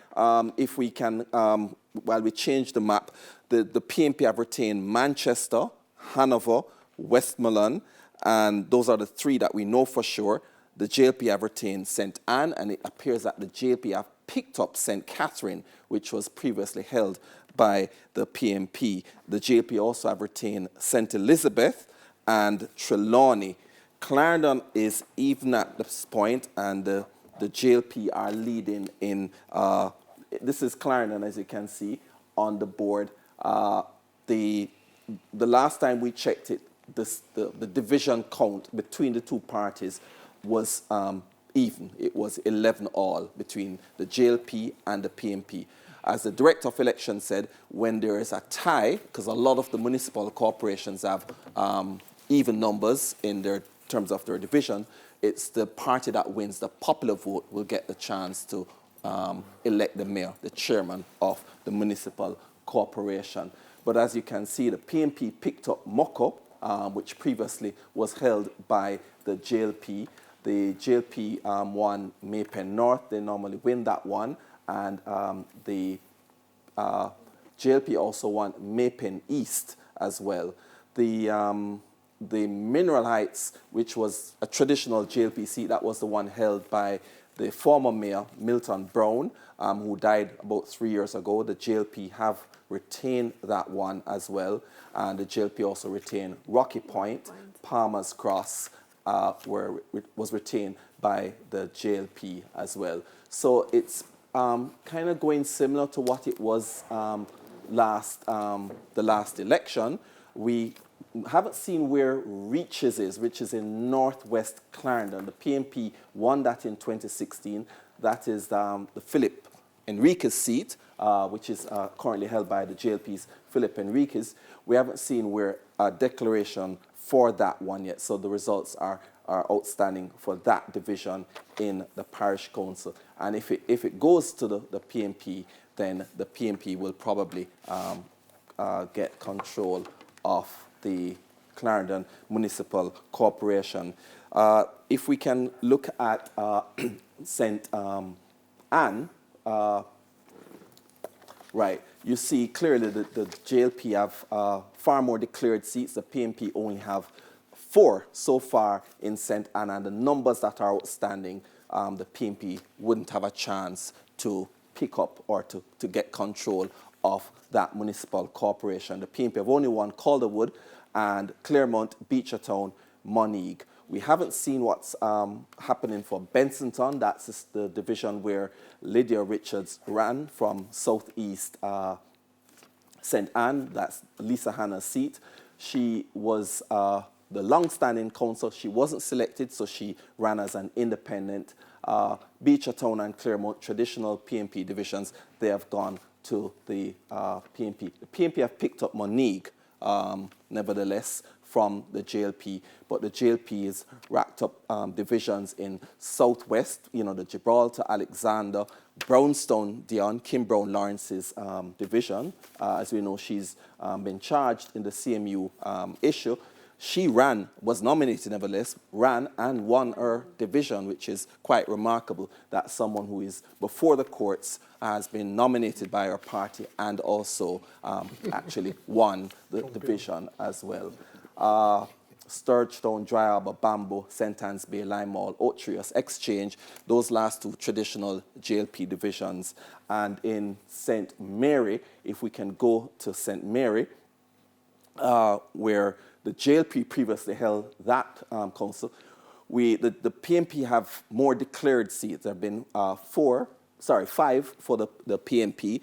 if we can, while we change the map, the PNP have retained Manchester, Hanover, Westmoreland, and those are the 3 that we know for sure. The JLP have retained St. Anne, and it appears that the JLP have picked up St. Catherine, which was previously held by the PNP. The JLP also have retained St. Elizabeth and Trelawney. Clarendon is even at this point, and the JLP are leading in, this is Clarendon, as you can see, on the board. The last time we checked it, the division count between the 2 parties was even. It was 11 all between the JLP and the PNP. As the Director of Elections said, when there is a tie, because a lot of the municipal corporations have even numbers in their terms of their division, it's the party that wins the popular vote will get the chance to elect the mayor, the chairman of the municipal corporation. But as you can see, the PNP picked up Moko, which previously was held by the JLP. The JLP won Maypen North. They normally win that one. And the JLP also won Maypen East as well. The Mineral Heights, which was a traditional JLP seat, that was the one held by the former mayor, Milton Brown, who died about 3 years ago. The JLP have retained that one as well. And the JLP also retained Rocky Point, Palmer's Cross, where it was retained by the JLP as well. So it's kind of going similar to what it was the last election. We haven't seen where Reaches is, which is in northwest Clarendon. The PNP won that in 2016. That is the Philip Enriquez seat, which is currently held by the JLP's Philip Enriquez. We haven't seen where a declaration for that one yet, so the results are outstanding for that division in the parish council. And if it goes to the PNP, then the PNP will probably get control of the Clarendon Municipal Corporation. If we can look at St. Anne, right, you see clearly that the JLP have far more declared seats. The PNP only have 4 so far in St. Anne, and the numbers that are outstanding, the PNP wouldn't have a chance to pick up or to get control of that municipal corporation. The PNP have only won Calderwood and Claremont, Beechertown, Monique. We haven't seen what's happening for Bensonton. That's the division where Lydia Richards ran from Southeast St. Anne. That's Lisa Hanna's seat. She was the long-standing council. She wasn't selected, so she ran as an independent. Beechertown and Claremont, traditional PNP divisions, they have gone to the PNP. The PNP have picked up Monique, nevertheless, from the JLP, but the JLP has racked up divisions in Southwest, the Gibraltar, Alexander, Brownstone, Dion, Kim Brown Lawrence's division. As we know, she's been charged in the CMU issue. She was nominated nevertheless, ran and won her division, which is quite remarkable that someone who is before the courts has been nominated by her party and also actually won the division as well. Sturgetown, Dry Harbour, Bamboo, St. Anne's Bay, Lime Mall, Otrius, Exchange, those last 2 traditional JLP divisions. And in St. Mary, if we can go to St. Mary, where the JLP previously held that council, the PNP have more declared seats. There have been 5 for the PNP,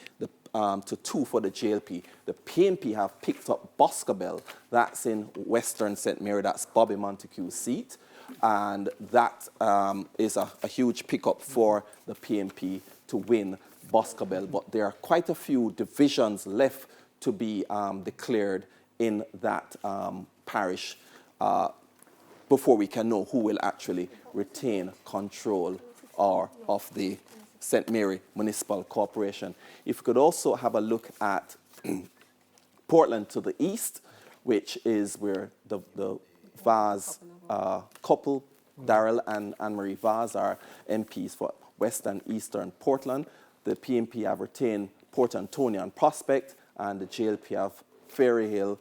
to 2 for the JLP. The PNP have picked up Boscobel. That's in Western St. Mary. That's Bobby Montague's seat. And that is a huge pickup for the PNP to win Boscobel, but there are quite a few divisions left to be declared in that parish before we can know who will actually retain control of the St. Mary Municipal Corporation. If we could also have a look at Portland to the east, which is where the Vaz couple, Darrell and Anne-Marie Vaz, are MPs for West and Eastern Portland. The PNP have retained Port Antonio and Prospect, and the JLP have Ferry Hill,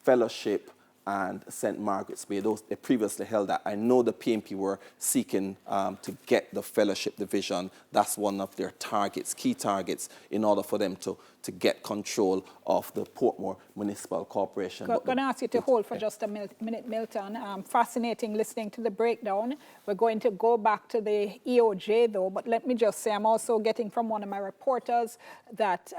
Fellowship, and St. Margaret's Bay. Those they previously held that. I know the PNP were seeking to get the Fellowship division. That's one of their targets, key targets, in order for them to get control of the Portmore Municipal Corporation. I'm going to ask you to hold for just a minute, Milton. Fascinating listening to the breakdown. We're going to go back to the EOJ, though, but let me just say I'm also getting from one of my reporters that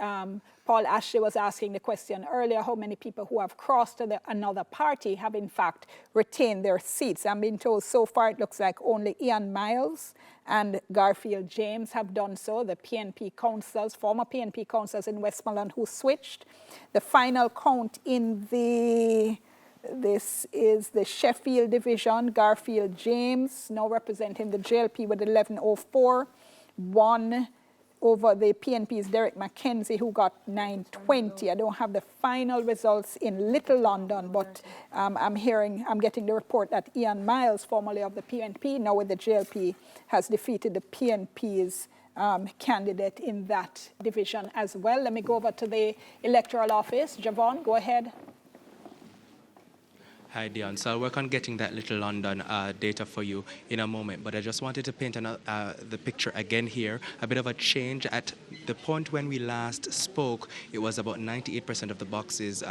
Paul Ashley was asking the question earlier, how many people who have crossed to another party have in fact retained their seats. I'm being told so far it looks like only Ian Miles and Garfield James have done so, the PNP councillors, former PNP councillors in Westmoreland who switched. The final count in this is the Sheffield division, Garfield James, now representing the JLP with 1104, won over the PNP's Derek McKenzie, who got 920. I don't have the final results in Little London, but I'm getting the report that Ian Miles, formerly of the PNP, now with the JLP, has defeated the PNP's candidate in that division as well. Let me go over to the electoral office. Javon, go ahead. Hi, Dion. So I'll work on getting that Little London data for you in a moment, but I just wanted to paint the picture again here. A bit of a change. At the point when we last spoke, it was about 98% of the boxes,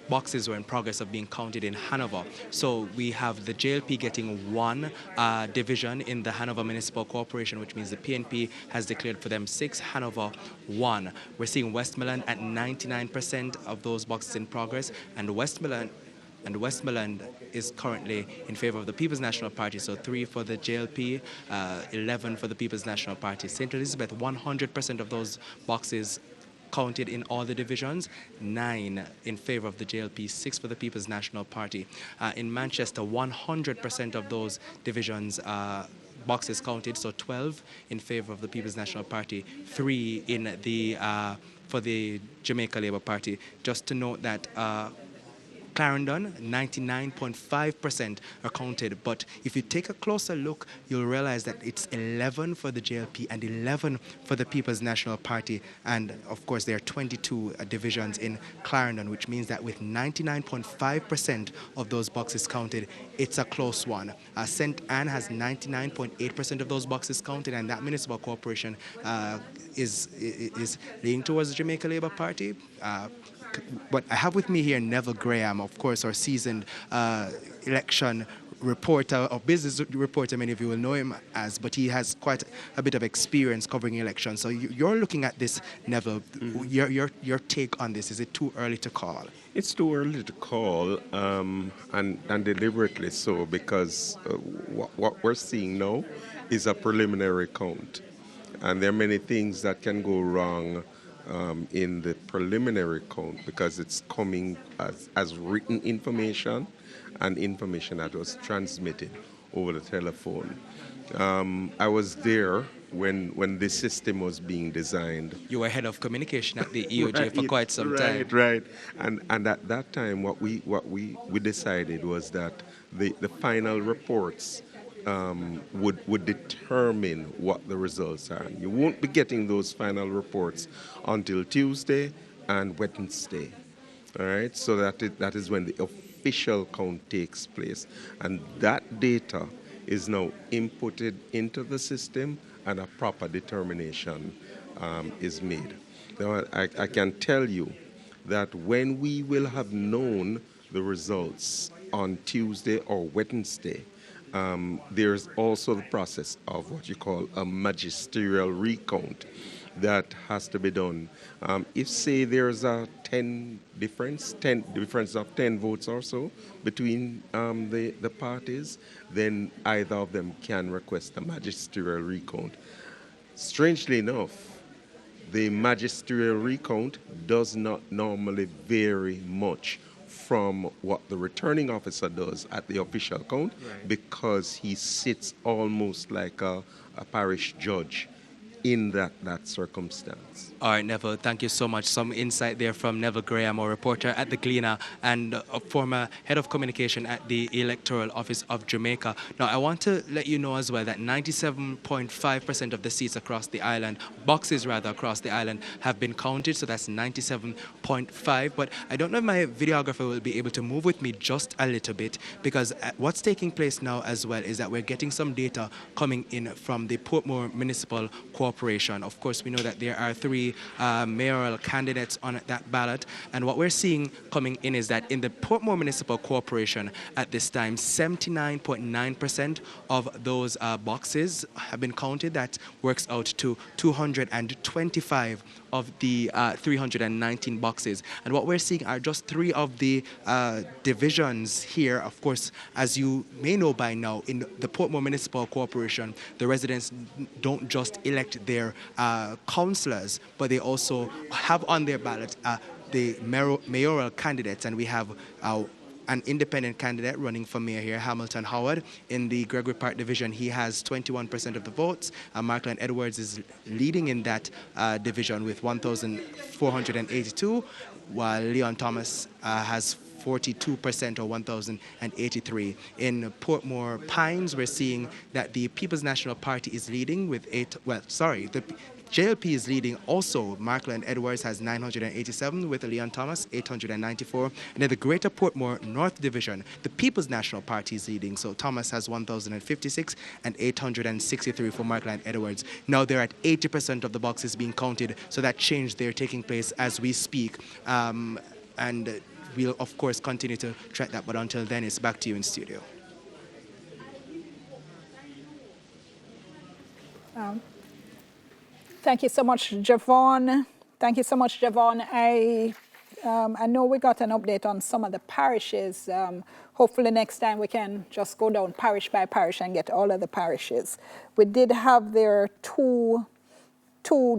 boxes were in progress of being counted in Hanover. So we have the JLP getting one division in the Hanover Municipal Corporation, which means the PNP has declared for them 6, Hanover 1. We're seeing Westmoreland at 99% of those boxes in progress, and Westmoreland is currently in favor of the People's National Party, so 3 for the JLP, 11 for the People's National Party. St. Elizabeth, 100% of those boxes counted in all the divisions, 9 in favor of the JLP, 6 for the People's National Party. In Manchester, 100% of those divisions boxes counted, so 12 in favor of the People's National Party, 3 in the for the Jamaica Labour Party. Just to note that Clarendon, 99.5% are counted, but if you take a closer look, you'll realize that it's 11 for the JLP and 11 for the People's National Party, and of course there are 22 divisions in Clarendon, which means that with 99.5% of those boxes counted, it's a close one. St. Anne has 99.8% of those boxes counted, and that municipal corporation is leaning towards the Jamaica Labour Party. But I have with me here Neville Graham, of course, our seasoned election reporter or business reporter, many of you will know him as, but he has quite a bit of experience covering elections. So you're looking at this, Neville. Your take on this, is it too early to call? It's too early to call, and deliberately so, because what we're seeing now is a preliminary count. And there are many things that can go wrong in the preliminary count, because it's coming as written information and information that was transmitted over the telephone. I was there when this system was being designed. You were head of communication at the EOJ for quite some time. Right. And at that time, what we decided was that the final reports would determine what the results are. You won't be getting those final reports until Tuesday and Wednesday. All right, so that is when the official count takes place, and that data is now inputted into the system, and a proper determination is made. Now, I can tell you that when we will have known the results on Tuesday or Wednesday, there's also the process of what you call a magisterial recount that has to be done. If, say, there's a difference of 10 votes or so between the parties, then either of them can request a magisterial recount. Strangely enough, the magisterial recount does not normally vary much from what the returning officer does at the official count, because he sits almost like a parish judge in that circumstance. All right, Neville, thank you so much. Some insight there from Neville Graham, a reporter at the Gleaner and a former head of communication at the Electoral Office of Jamaica. Now, I want to let you know as well that 97.5% of the seats across the island, boxes rather, across the island have been counted, so that's 97.5. But I don't know if my videographer will be able to move with me just a little bit, because what's taking place now as well is that we're getting some data coming in from the Portmore Municipal Corporation. Of course, we know that there are 3 mayoral candidates on that ballot, and what we're seeing coming in is that in the Portmore Municipal Corporation at this time, 79.9% of those boxes have been counted. That works out to 225 of the 319 boxes. And what we're seeing are just 3 of the divisions here. Of course, as you may know by now, in the Portmore Municipal Corporation, the residents don't just elect their councillors, but they also have on their ballot the mayoral candidates, and we have an independent candidate running for mayor here, Hamilton Howard. In the Gregory Park division, he has 21% of the votes. Markland Edwards is leading in that division with 1,482, while Leon Thomas has 42% or 1,083. In Portmore Pines, we're seeing that the People's National Party is leading with the JLP is leading also. Markland Edwards has 987 with Leon Thomas, 894. And then the Greater Portmore North Division, the People's National Party is leading. So Thomas has 1,056 and 863 for Markland Edwards. Now they're at 80% of the boxes being counted, so that change there taking place as we speak. And we'll, of course, continue to track that. But until then, it's back to you in studio. Thank you so much, Javon. Thank you so much, Javon. I know we got an update on some of the parishes. Hopefully next time we can just go down parish by parish and get all of the parishes. We did have there two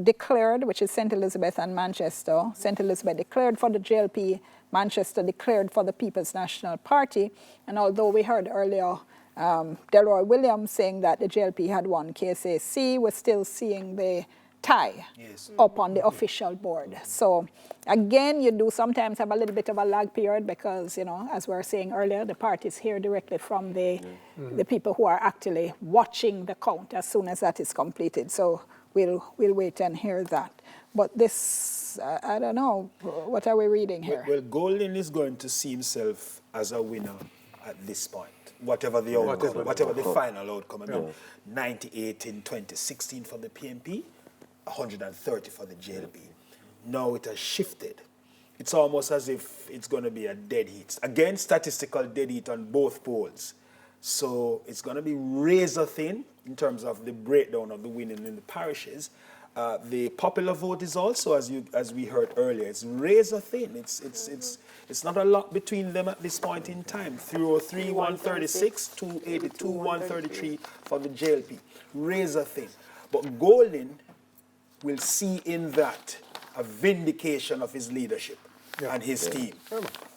declared, which is St. Elizabeth and Manchester. St. Elizabeth declared for the JLP, Manchester declared for the People's National Party. And although we heard earlier Delroy Williams saying that the JLP had won KSAC, we're still seeing the tie up on the official board. So again, you do sometimes have a little bit of a lag period because, you know, as we were saying earlier, the parties hear directly from the people who are actually watching the count as soon as that is completed. So we'll wait and hear that. But this, I don't know, what are we reading here? Well, Golden is going to see himself as a winner at this point. Whatever the outcome, whatever the final outcome. I mean, 98 in 2016 for the PNP, 130 for the JLP. Now it has shifted. It's almost as if it's going to be a dead heat. Again, statistical dead heat on both polls. So it's going to be razor thin in terms of the breakdown of the winning in the parishes. The popular vote is also, as we heard earlier, it's razor thin. It's not a lot between them at this point in time. 303, 136, 282, 133 for the JLP. Razor thin. But Golden will see in that a vindication of his leadership and his team.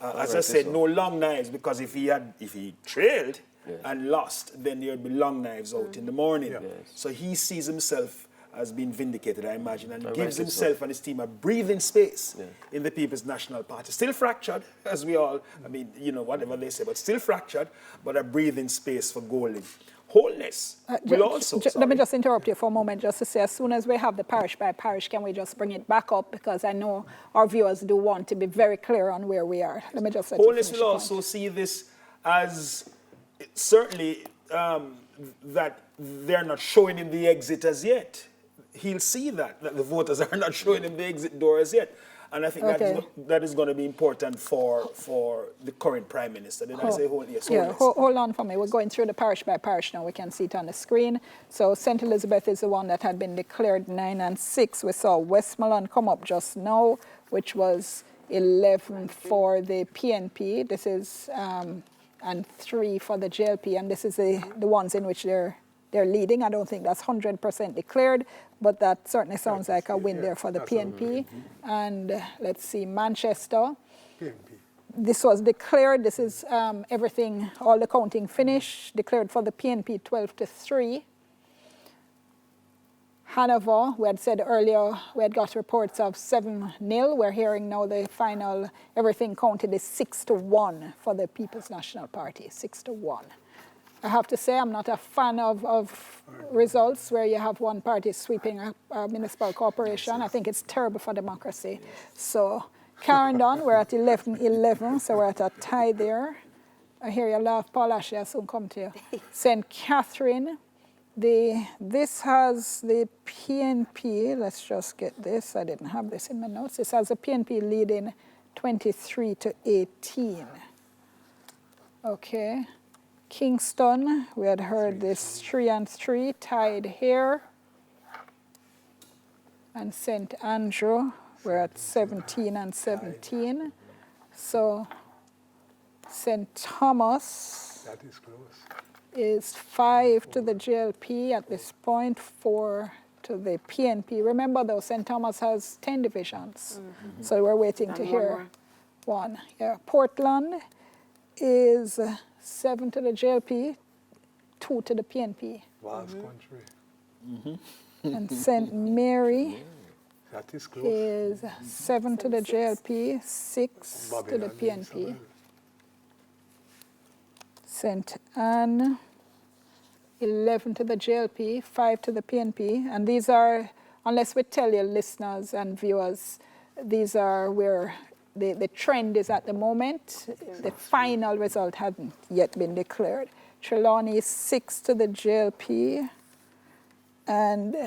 As I said, no long knives, because if he trailed and lost, then there would be long knives out in the morning. So he sees himself as being vindicated, I imagine, and gives himself and his team a breathing space in the People's National Party. Still fractured, as we all, I mean, you know, whatever they say, but still fractured, but a breathing space for Golden. Holness will also... Let me just interrupt you for a moment just to say, as soon as we have the parish by parish, can we just bring it back up? Because I know our viewers do want to be very clear on where we are. Let me just... Holness will also see this as certainly that they're not showing him the exit as yet. He'll see that the voters are not showing him the exit door as yet. And I think that is going to be important for the current Prime Minister. Did I say yes? Yeah, hold on for me. We're going through the parish by parish now. We can see it on the screen. So St. Elizabeth is the one that had been declared 9 and 6. We saw Westmoreland come up just now, which was 11 for the PNP. This is and 3 for the JLP, and this is the ones in which they're they're leading. I don't think that's 100% declared, but that certainly sounds like a win there for the PNP. And let's see, Manchester. This was declared. This is everything, all the counting finished, declared for the PNP 12-3. Hanover, we had said earlier, we had got reports of 7-0. We're hearing now the final, everything counted is 6-1 for the People's National Party, 6-1. I have to say I'm not a fan of results where you have one party sweeping a municipal corporation. I think it's terrible for democracy. So Clarendon, we're at 11-11, so we're at a tie there. I hear you laugh, Paul Ashley, I'll soon come to you. St. Catherine. This has the PNP, let's just get this, I didn't have this in my notes. This has the PNP leading 23-18. Okay. Kingston, we had heard this 3-3, tied here. And St. Andrew, we're at 17-17. So St. Thomas. That is close. Is 5 to the JLP at this point, 4 to the PNP. Remember though, St. Thomas has 10 divisions, so we're waiting to hear one. Yeah, Portland is 7 to the JLP, 2 to the PNP. Vast country. And St. Mary that is, close. Is 7 to the JLP, 6 to the PNP. St. Anne, 11 to the JLP, 5 to the PNP. And these are, unless we tell you listeners and viewers, these are where the trend is at the moment. The final result hasn't yet been declared. Trelawney, 6 to the JLP. And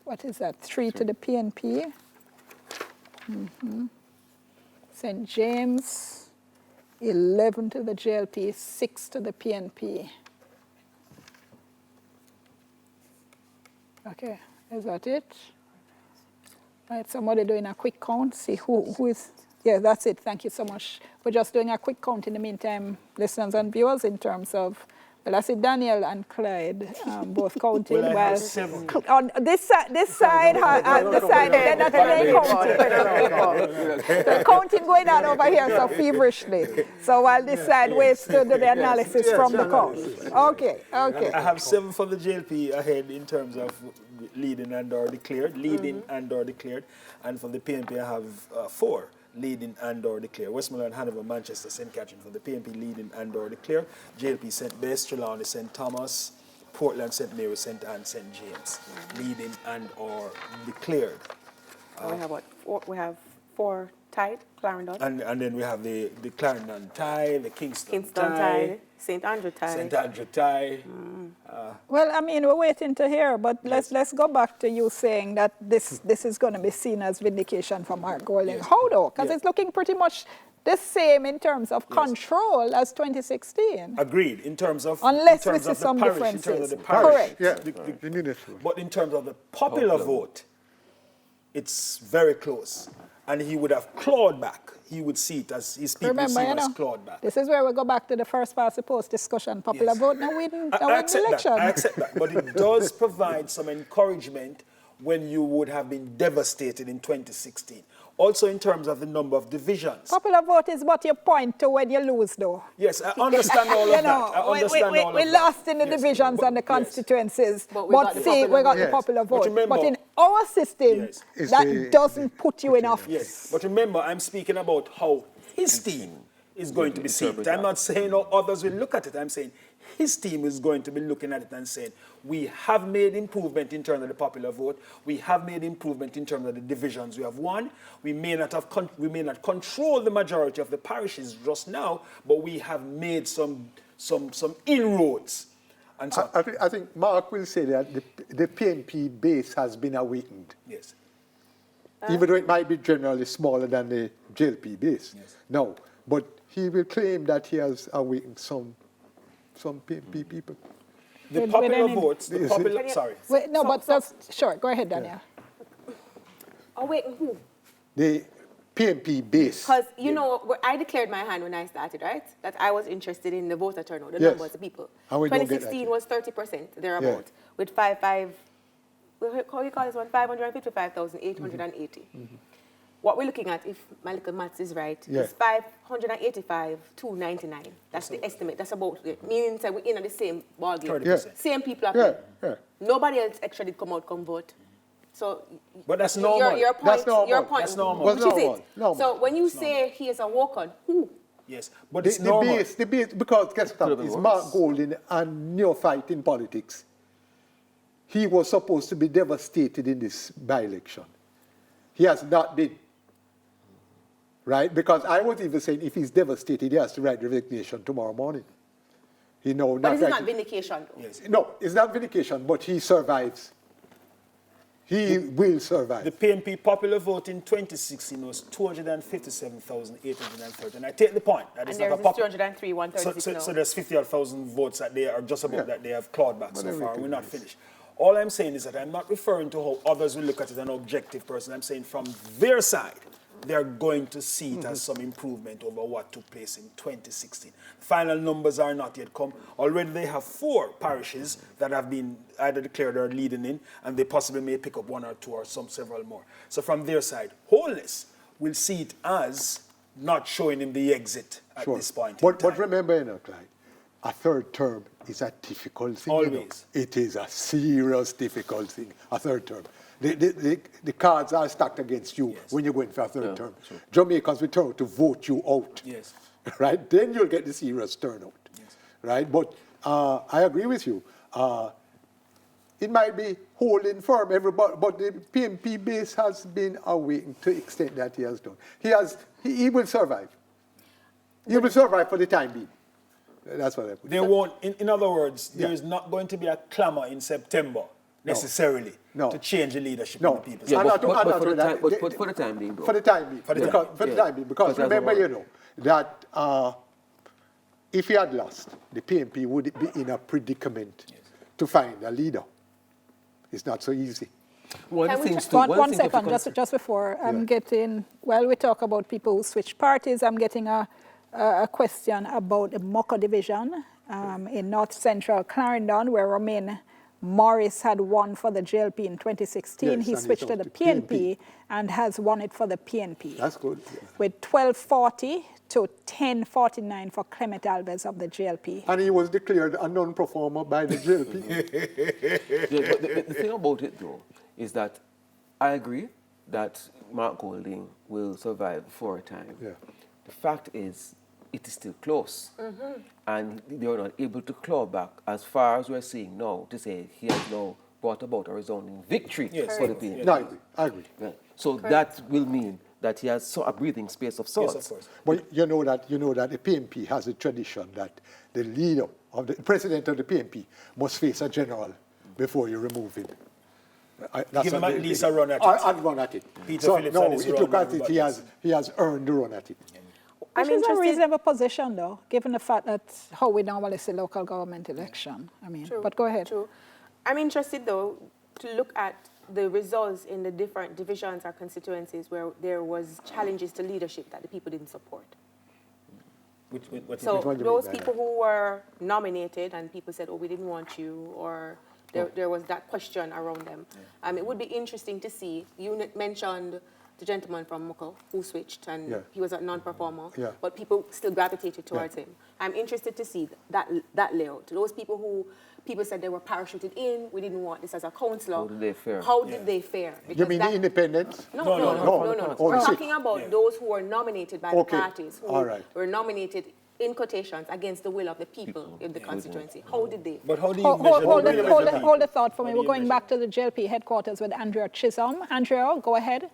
what is that, 3 to the PNP. St. James, 11 to the JLP, 6 to the PNP. Okay, is that it? Right, somebody doing a quick count, see who is, yeah, that's it, thank you so much. We're just doing a quick count in the meantime, listeners and viewers, in terms of, well, I see Daniel and Clyde both counting. Well, on this side, the side, they're not counting. The counting going on over here so feverishly. So while this side waits to do the analysis from the count. Okay. I have 7 for the JLP ahead in terms of leading and or declared, and for the PNP I have 4. Leading and or declare. Westmoreland, Hanover, Manchester, St. Catherine for the PNP leading and or declare. JLP, St. Bess, Trelawney, St. Thomas, Portland, St. Mary, St. Anne, St. James. Leading and or declared. We have what? We have 4 tied, Clarendon. And then we have the Clarendon tie, the Kingston tie, St. Andrew tie. Well, I mean, we're waiting to hear, but let's go back to you saying that this is going to be seen as vindication for Mark Golding. How though? Because it's looking pretty much the same in terms of control as 2016. Agreed. In terms of unless we see some differences. In terms of the parish. Correct. Yeah, but in terms of the popular vote, it's very close. And he would have clawed back. He would see it as his people see it as clawed back. This is where we go back to the first past the post discussion. Popular vote, now win election. I accept that. But it does provide some encouragement when you would have been devastated in 2016. Also in terms of the number of divisions. Popular vote is what you point to when you lose, though. Yes, I understand all of that. We lost in the divisions and the constituencies. But see, we got the popular vote. But in our system, that doesn't put you enough. Yes, but remember, I'm speaking about how his team is going to be seen. I'm not saying how others will look at it. I'm saying his team is going to be looking at it and saying, we have made improvement in terms of the popular vote. We have made improvement in terms of the divisions we have won. We may not control the majority of the parishes just now, but we have made some inroads. And so I think Mark will say that the PNP base has been awakened. Yes. Even though it might be generally smaller than the JLP base. Yes. No, but he will claim that he has awakened some PNP people. The popular votes, sorry. Wait, no, but that's, sure, go ahead, Daniel. Awaken who? The PNP base. Because, you know, I declared my hand when I started, right? That I was interested in the voter turnout, the Yes. numbers of people. And we don't get that 2016 yet. was 30%, thereabout, with how you call this one? 555,880. What we're looking at, if my little maths is right, is 585 to 99. That's the estimate. That's about it. Meaning that we're in the same ballgame. 30%. Same people are playing. Nobody else actually come vote. So, but that's normal. Your point, That's normal. Your point, That's normal. which That's is normal. it. Normal. So when you say he is a walk-on, who? Yes, but it's normal. The base, because guess what? It's Mark Golding and neophyte in politics. He was supposed to be devastated in this by-election. He has not been. Right? Because I was even saying if he's devastated, he has to write resignation tomorrow morning. But it's not vindication, though. Yes. No, it's not vindication, but he survives. He will survive. The PNP popular vote in 2016 was 257,830. And I take the point. That And not there's a 203, 136 now. So there's 50,000 votes that they are just about that they have clawed back so far. We're not finished. All I'm saying is that I'm not referring to how others will look at it as an objective person. I'm saying from their side, they're going to see it as some improvement over what took place in 2016. Final numbers are not yet come. Already they have 4 parishes that have been either declared or leading in, and they possibly may pick up 1 or 2 or several more. So from their side, Holness will see it as not showing him the exit at this point in time. But remember, Clyde, a third term is a difficult thing. Always. It is a serious, difficult thing, a third term. The cards are stacked against you when you're going for a third term. Sure. Jamaicans will turn out to vote you out. Yes. Right? Then you'll get the serious turnout. Yes. Right? But I agree with you. It might be holding firm, everybody, but the PNP base has been awakened to the extent that he has done. He will survive. He will survive for the time being. That's what I put. There won't, in other words, there is not going to be a clamor in September necessarily to change the leadership of the people. Yeah, but for the time being, though. For the time being. For the time being. Because remember, that if he had lost, the PNP would be in a predicament to find a leader. It's not so easy. One second, just before I'm getting, we talk about people who switch parties, I'm getting a question about the Moko division in North Central Clarendon, where Romain Morris had won for the JLP in 2016. Yes, he switched to the PNP and has won it for the PNP. That's good. Yeah. With 1240 to 1049 for Clement Alves of the JLP. And he was declared a non-performer by the JLP. But the thing about it, though, is that I agree that Mark Golding will survive for a time. Yeah. The fact is, it is still close. And they are not able to claw back as far as we're seeing now to say he has now brought about a resounding victory for the PNP. No, I agree. Yeah. So that will mean that he has a breathing space of sorts. Yes, of course. But you know that the PNP has a tradition that the leader of the president of the PNP must face a general before you remove him. Give him at least a run at it. I'd run at it. Peter so Phillips no, had his it run look at it. and He has earned the run at it. Which is a reasonable position, though, given the fact that how we normally see local government election. I mean, but go ahead. True. I'm interested, though, to look at the results in the different divisions or constituencies where there was challenges to leadership that the people didn't support. So those people who were nominated and people said, oh, we didn't want you, or there was that question around them. It would be interesting to see. You mentioned the gentleman from Moko who switched and he was a non-performer, but people still gravitated towards him. I'm interested to see that layout. Those people who said they were parachuted in, we didn't want this as a councillor. How did they fare? How did they fare? Because you mean the independents? No. We're talking about those who were nominated by the parties, who were nominated in quotations against the will of the people in the constituency. How did they? But how do you measure hold the thought for me. We're going back to the JLP headquarters with Andrea Chisholm. Andrea, go ahead.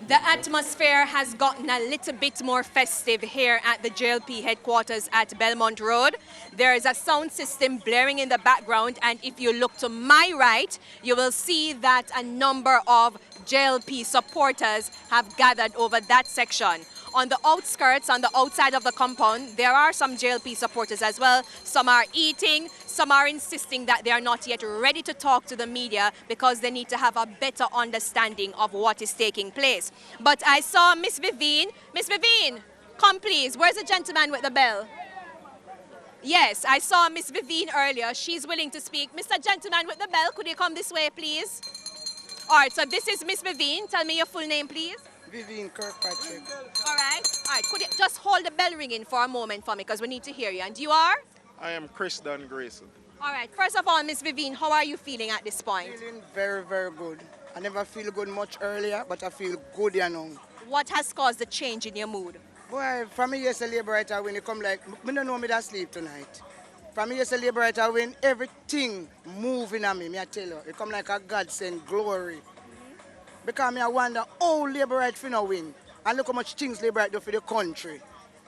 The atmosphere has gotten a little bit more festive here at the JLP headquarters at Belmont Road. There is a sound system blaring in the background, and if you look to my right, you will see that a number of JLP supporters have gathered over that section. On the outskirts, on the outside of the compound, there are some JLP supporters as well. Some are eating, some are insisting that they are not yet ready to talk to the media because they need to have a better understanding of what is taking place. But I saw Miss Vivine. Miss Vivine, come please. Where's the gentleman with the bell? Yes, I saw Miss Vivine earlier. She's willing to speak. Mr. Gentleman with the bell, could you come this way, please? All right, so this is Miss Vivine. Tell me your full name, please. Vivine Kirkpatrick. All right. Could you just hold the bell ringing for a moment for me because we need to hear you. And you are? I am Kingston Grayson. All right. First of all, Miss Vivine, how are you feeling at this point? Feeling very, very good. I never feel good much earlier, but I feel good, you know. What has caused the change in your mood? Boy, from me yesterday, Labour Writer when it come like, I don't know me that sleep tonight. From me yesterday, Labour Writer when everything moving on me, I tell you, it come like a God sent glory. Because I wonder how Labour Right finna win. And look how much things Labour Right do for the country.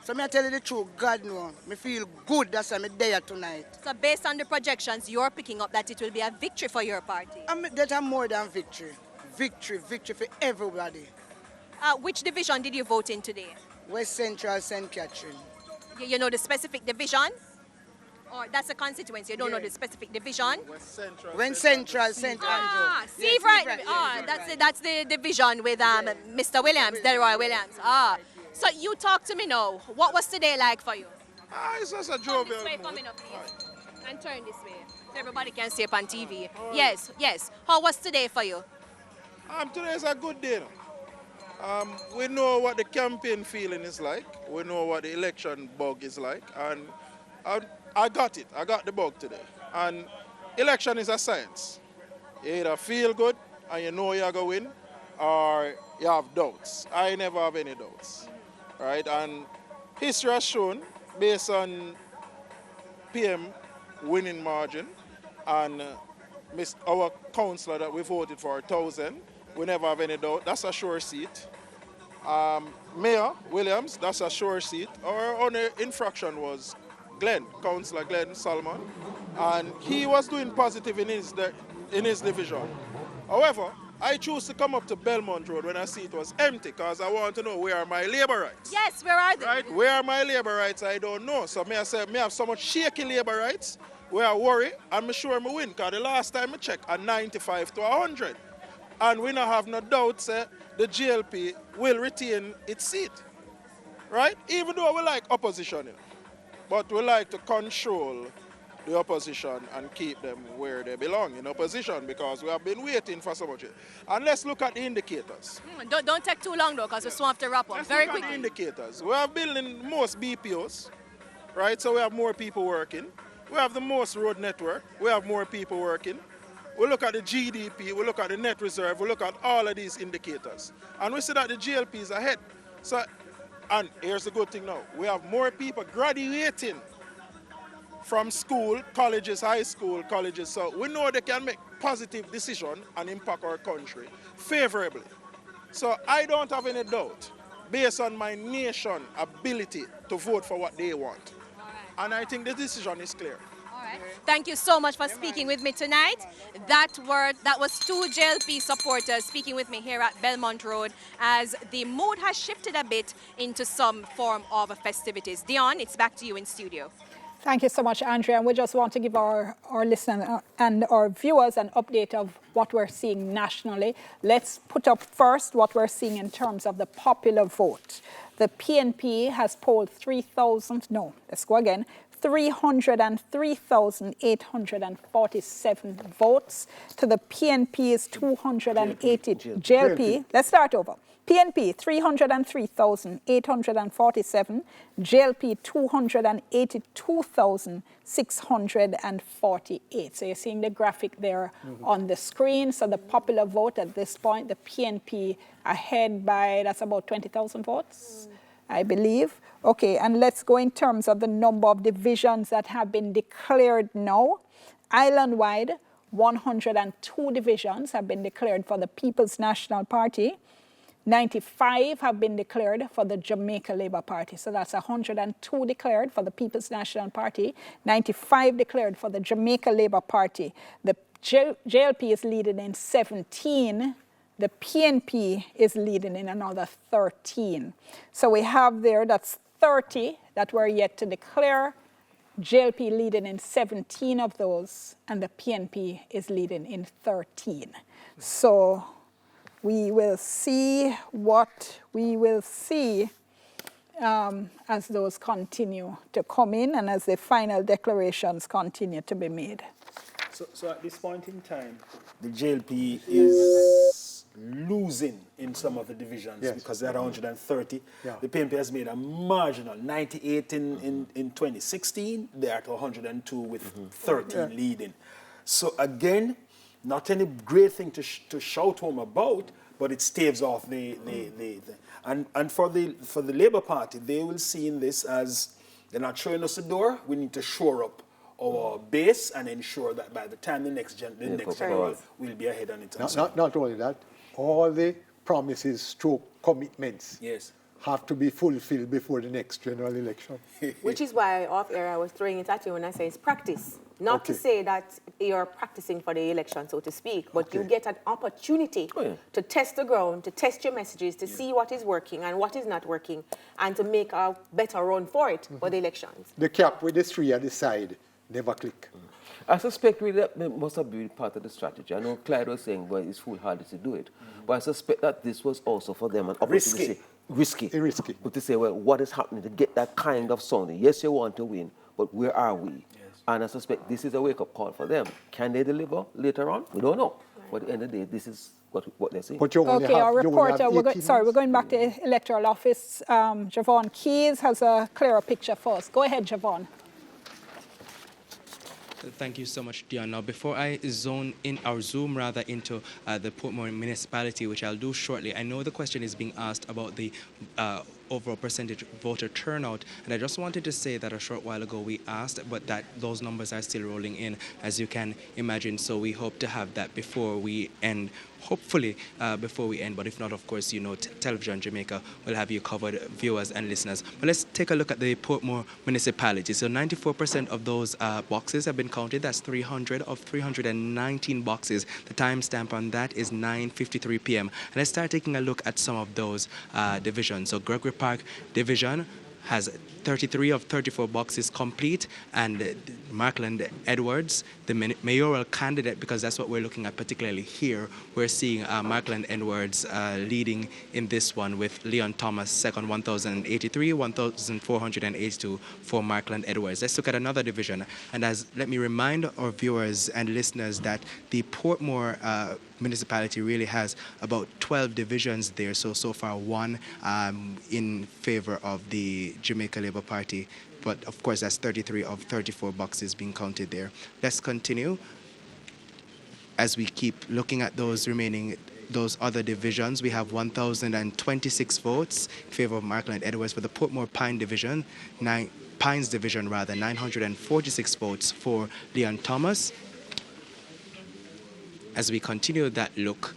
So I tell you the truth, God knows. I feel good, that's why I'm there tonight. So based on the projections, you're picking up that it will be a victory for your party? That's more than victory. Victory for everybody. Which division did you vote in today? West Central, St. Catherine. You know the specific division? Or that's a constituency, you don't know the specific division? West Central, St. Andrew. Steve Right. That's the division with Mr. Williams, Delroy Williams. So you talk to me now. What was today like for you? It's just a job. This way, coming up, please. And turn this way, so everybody can see up on TV. Yes. How was today for you? Today is a good day. We know what the campaign feeling is like. We know what the election bug is like. And I got it. I got the bug today. And election is a science. You either feel good and you know you're going to win, or you have doubts. I never have any doubts. Right? And history has shown, based on PM winning margin and our councillor that we voted for, 1,000, we never have any doubt. That's a sure seat. Mayor Williams, that's a sure seat. Our only infraction was Councillor Glenn Salmon, and he was doing positive in his division. However, I choose to come up to Belmont Road when I see it was empty because I want to know where are my labour rights. Yes, where are they? Right? Where are my labour rights? I don't know. So I say, I have so much shaky labour rights where I worry and I'm sure I win because the last time I checked, a 95 to 100. And we don't have no doubt that the GLP will retain its seat. Right? Even though we like opposition. But we like to control the opposition and keep them where they belong, in opposition, because we have been waiting for so much. And let's look at the indicators. Don't take too long, though, because we still have to wrap up. Very quickly. The indicators. We are building most BPOs, right? So we have more people working. We have the most road network. We have more people working. We look at the GDP, we look at the net reserve, we look at all of these indicators. And we see that the GLP is ahead. So, and here's the good thing now. We have more people graduating from school, colleges, high school, colleges. So we know they can make positive decisions and impact our country favorably. So I don't have any doubt, based on my nation ability to vote for what they want. And I think the decision is clear. Thank you so much for speaking with me tonight. That was two JLP supporters speaking with me here at Belmont Road as the mood has shifted a bit into some form of festivities. Dion, it's back to you in studio. Thank you so much, Andrea. And we just want to give our listeners and our viewers an update of what we're seeing nationally. Let's put up first what we're seeing in terms of the popular vote. The PNP has polled 303,847 votes to the PNP's 280 JLP. Let's start over. PNP 303,847, JLP 282,648. So you're seeing the graphic there on the screen. So the popular vote at this point, the PNP ahead by, that's about 20,000 votes, I believe. Okay, and let's go in terms of the number of divisions that have been declared now. Island-wide, 102 divisions have been declared for the People's National Party. 95 have been declared for the Jamaica Labour Party. So that's 102 declared for the People's National Party, 95 declared for the Jamaica Labour Party. The JLP is leading in 17 The PNP is leading in another 13. So we have there, that's 30 that were yet to declare. JLP leading in 17 of those, and the PNP is leading in 13. So we will see what we will see as those continue to come in and as the final declarations continue to be made. So at this point in time, the JLP is losing in some of the divisions because they're 130. Yeah. The PNP has made a marginal 98 in 2016. They're at 102 with 13 leading. So again, not any great thing to shout home about, but it staves off and for the Labour Party, they will see in this as they're not showing us the door. We need to shore up our base and ensure that by the time the next general will be ahead on it. Not only that, all the promises stroke commitments have to be fulfilled before the next general election. Which is why off air I was throwing it at you when I say it's practice. Not to say that you're practicing for the election, so to speak, but you get an opportunity to test the ground, to test your messages, to see what is working and what is not working, and to make a better run for it for the elections. The cap with the three at the side never click. I suspect really that must have been part of the strategy. I know Clyde was saying, well, it's foolhardy to do it. But I suspect that this was also for them an opportunity to say, risky. But to say, well, what is happening to get that kind of sounding? Yes, you want to win, but where are we? And I suspect this is a wake-up call for them. Can they deliver later on? We don't know. But at the end of the day, this is what they're saying. Okay, our reporter, we're going back to electoral office. Javon Keys has a clearer picture for us. Go ahead, Javon. Thank you so much, Dion. Now, before I zoom into the Portmore municipality, which I'll do shortly, I know the question is being asked about the overall percentage voter turnout, and I just wanted to say that a short while ago we asked, but that those numbers are still rolling in, as you can imagine, so we hope to have that before we end. Hopefully before we end, but if not, of course, you know, Television Jamaica will have you covered, viewers and listeners. But let's take a look at the Portmore municipality. So 94% of those boxes have been counted. That's 300 of 319 boxes. The timestamp on that is 9:53 p.m. And let's start taking a look at some of those divisions. So Gregory Park Division has 33 of 34 boxes complete, and Markland Edwards, the mayoral candidate, because that's what we're looking at particularly here, we're seeing Markland Edwards leading in this one with Leon Thomas second, 1,083, 1,482 for Markland Edwards. Let's look at another division, and let me remind our viewers and listeners that the Portmore municipality really has about 12 divisions there, so far one in favor of the Jamaica Labour Party, but of course that's 33 of 34 boxes being counted there. Let's continue as we keep looking at those other divisions. We have 1,026 votes in favor of Markland Edwards for the Portmore Pines division, 946 votes for Leon Thomas. As we continue that look,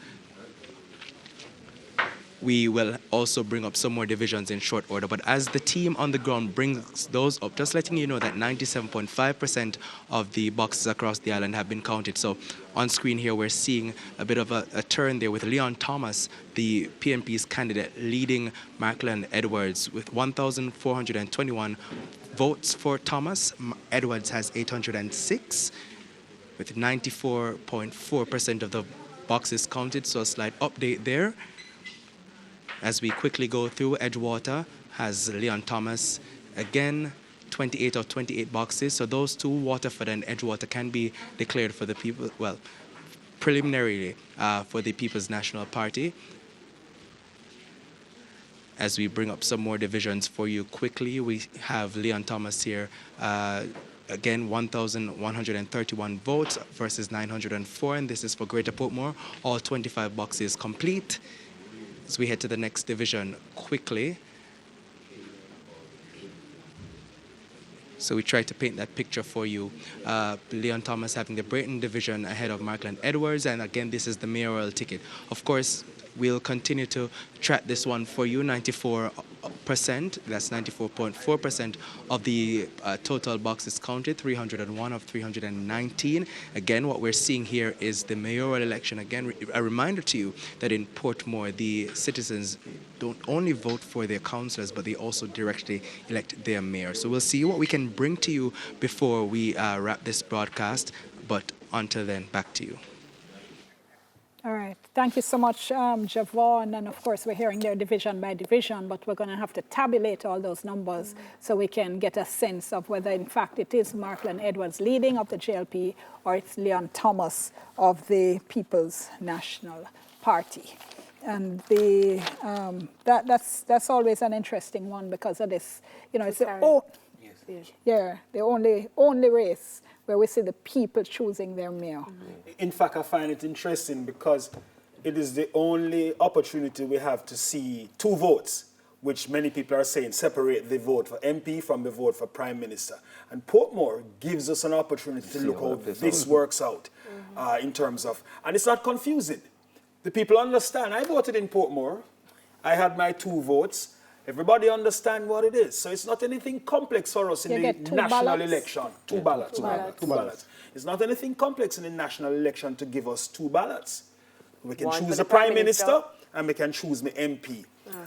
we will also bring up some more divisions in short order. But as the team on the ground brings those up, just letting you know that 97.5% of the boxes across the island have been counted. So on screen here, we're seeing a bit of a turn there with Leon Thomas, the PNP's candidate, leading Markland Edwards with 1,421 votes for Thomas. Edwards has 806. With 94.4% of the boxes counted, so a slight update there. As we quickly go through, Edgewater has Leon Thomas, again, 28 of 28 boxes. So those two, Waterford and Edgewater, can be declared for the people, well, preliminarily for the People's National Party. As we bring up some more divisions for you quickly, we have Leon Thomas here, again, 1,131 votes versus 904, and this is for Greater Portmore. All 25 boxes complete. As we head to the next division quickly. So we try to paint that picture for you. Leon Thomas having the Brayton division ahead of Markland Edwards, and again, this is the mayoral ticket. Of course, we'll continue to track this one for you. 94%, that's 94.4% of the total boxes counted, 301 of 319. Again, what we're seeing here is the mayoral election. Again, a reminder to you that in Portmore, the citizens don't only vote for their councillors, but they also directly elect their mayor. So we'll see what we can bring to you before we wrap this broadcast. But until then, back to you. All right. Thank you so much, Javon. And of course, we're hearing there division by division, but we're going to have to tabulate all those numbers so we can get a sense of whether, in fact, it is Markland Edwards leading of the JLP or it's Leon Thomas of the People's National Party. And that's always an interesting one because of this, it's the only race where we see the people choosing their mayor. In fact, I find it interesting because it is the only opportunity we have to see two votes, which many people are saying separate the vote for MP from the vote for Prime Minister. And Portmore gives us an opportunity to look how this works out in terms of, and it's not confusing. The people understand. I voted in Portmore. I had my 2 votes. Everybody understand what it is. So it's not anything complex for us in the national election. Two ballots. It's not anything complex in the national election to give us 2 ballots. We can choose a Prime Minister and we can choose the MP.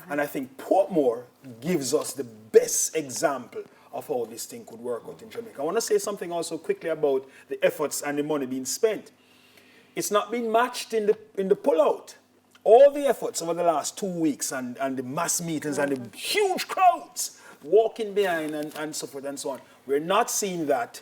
And I think Portmore gives us the best example of how this thing could work out in Jamaica. I want to say something also quickly about the efforts and the money being spent. It's not been matched in the pullout. All the efforts over the last 2 weeks and the mass meetings and the huge crowds walking behind and so forth and so on. We're not seeing that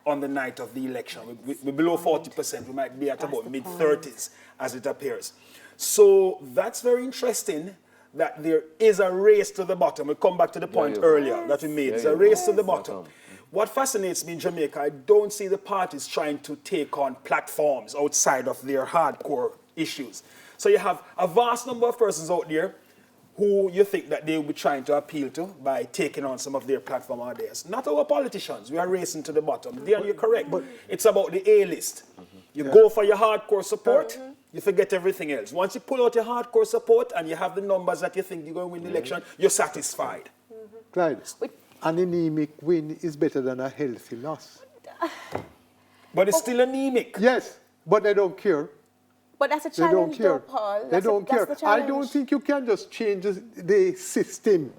on the night of the election. We're below 40%. We might be at about mid-30s as it appears. So that's very interesting that there is a race to the bottom. We'll come back to the point earlier that we made. It's a race to the bottom. What fascinates me in Jamaica, I don't see the parties trying to take on platforms outside of their hardcore issues. So you have a vast number of persons out there who you think that they will be trying to appeal to by taking on some of their platform ideas. Not our politicians. We are racing to the bottom. You're correct. But it's about the A-list. You go for your hardcore support, you forget everything else. Once you pull out your hardcore support and you have the numbers that you think you're going to win the election, you're satisfied. Clyde, an anemic win is better than a healthy loss. But it's still anemic. Yes, but they don't care. But that's a challenge, though, Paul. They don't care. I don't think you can just change the system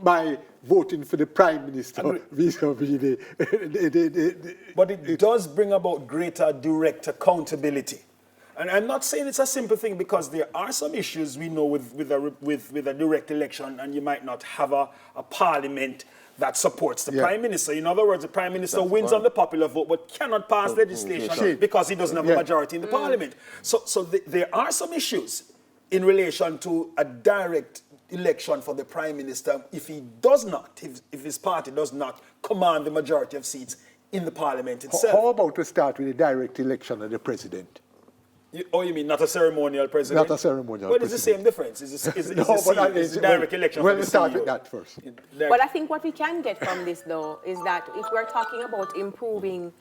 by voting for the Prime Minister vis-a-vis But it does bring about greater direct accountability. And I'm not saying it's a simple thing because there are some issues we know with a direct election and you might not have a parliament that supports the Prime Minister. In other words, the Prime Minister wins on the popular vote but cannot pass legislation because he doesn't have a majority in the Parliament. So there are some issues in relation to a direct election for the Prime Minister if he does not, if his party does not command the majority of seats in the Parliament itself. How about we start with a direct election of the President? You mean not a ceremonial president? Not a ceremonial president. Well, it's the same difference. It's a direct election. Well, let's start with that first. But I think what we can get from this, though, is that if we're talking about improving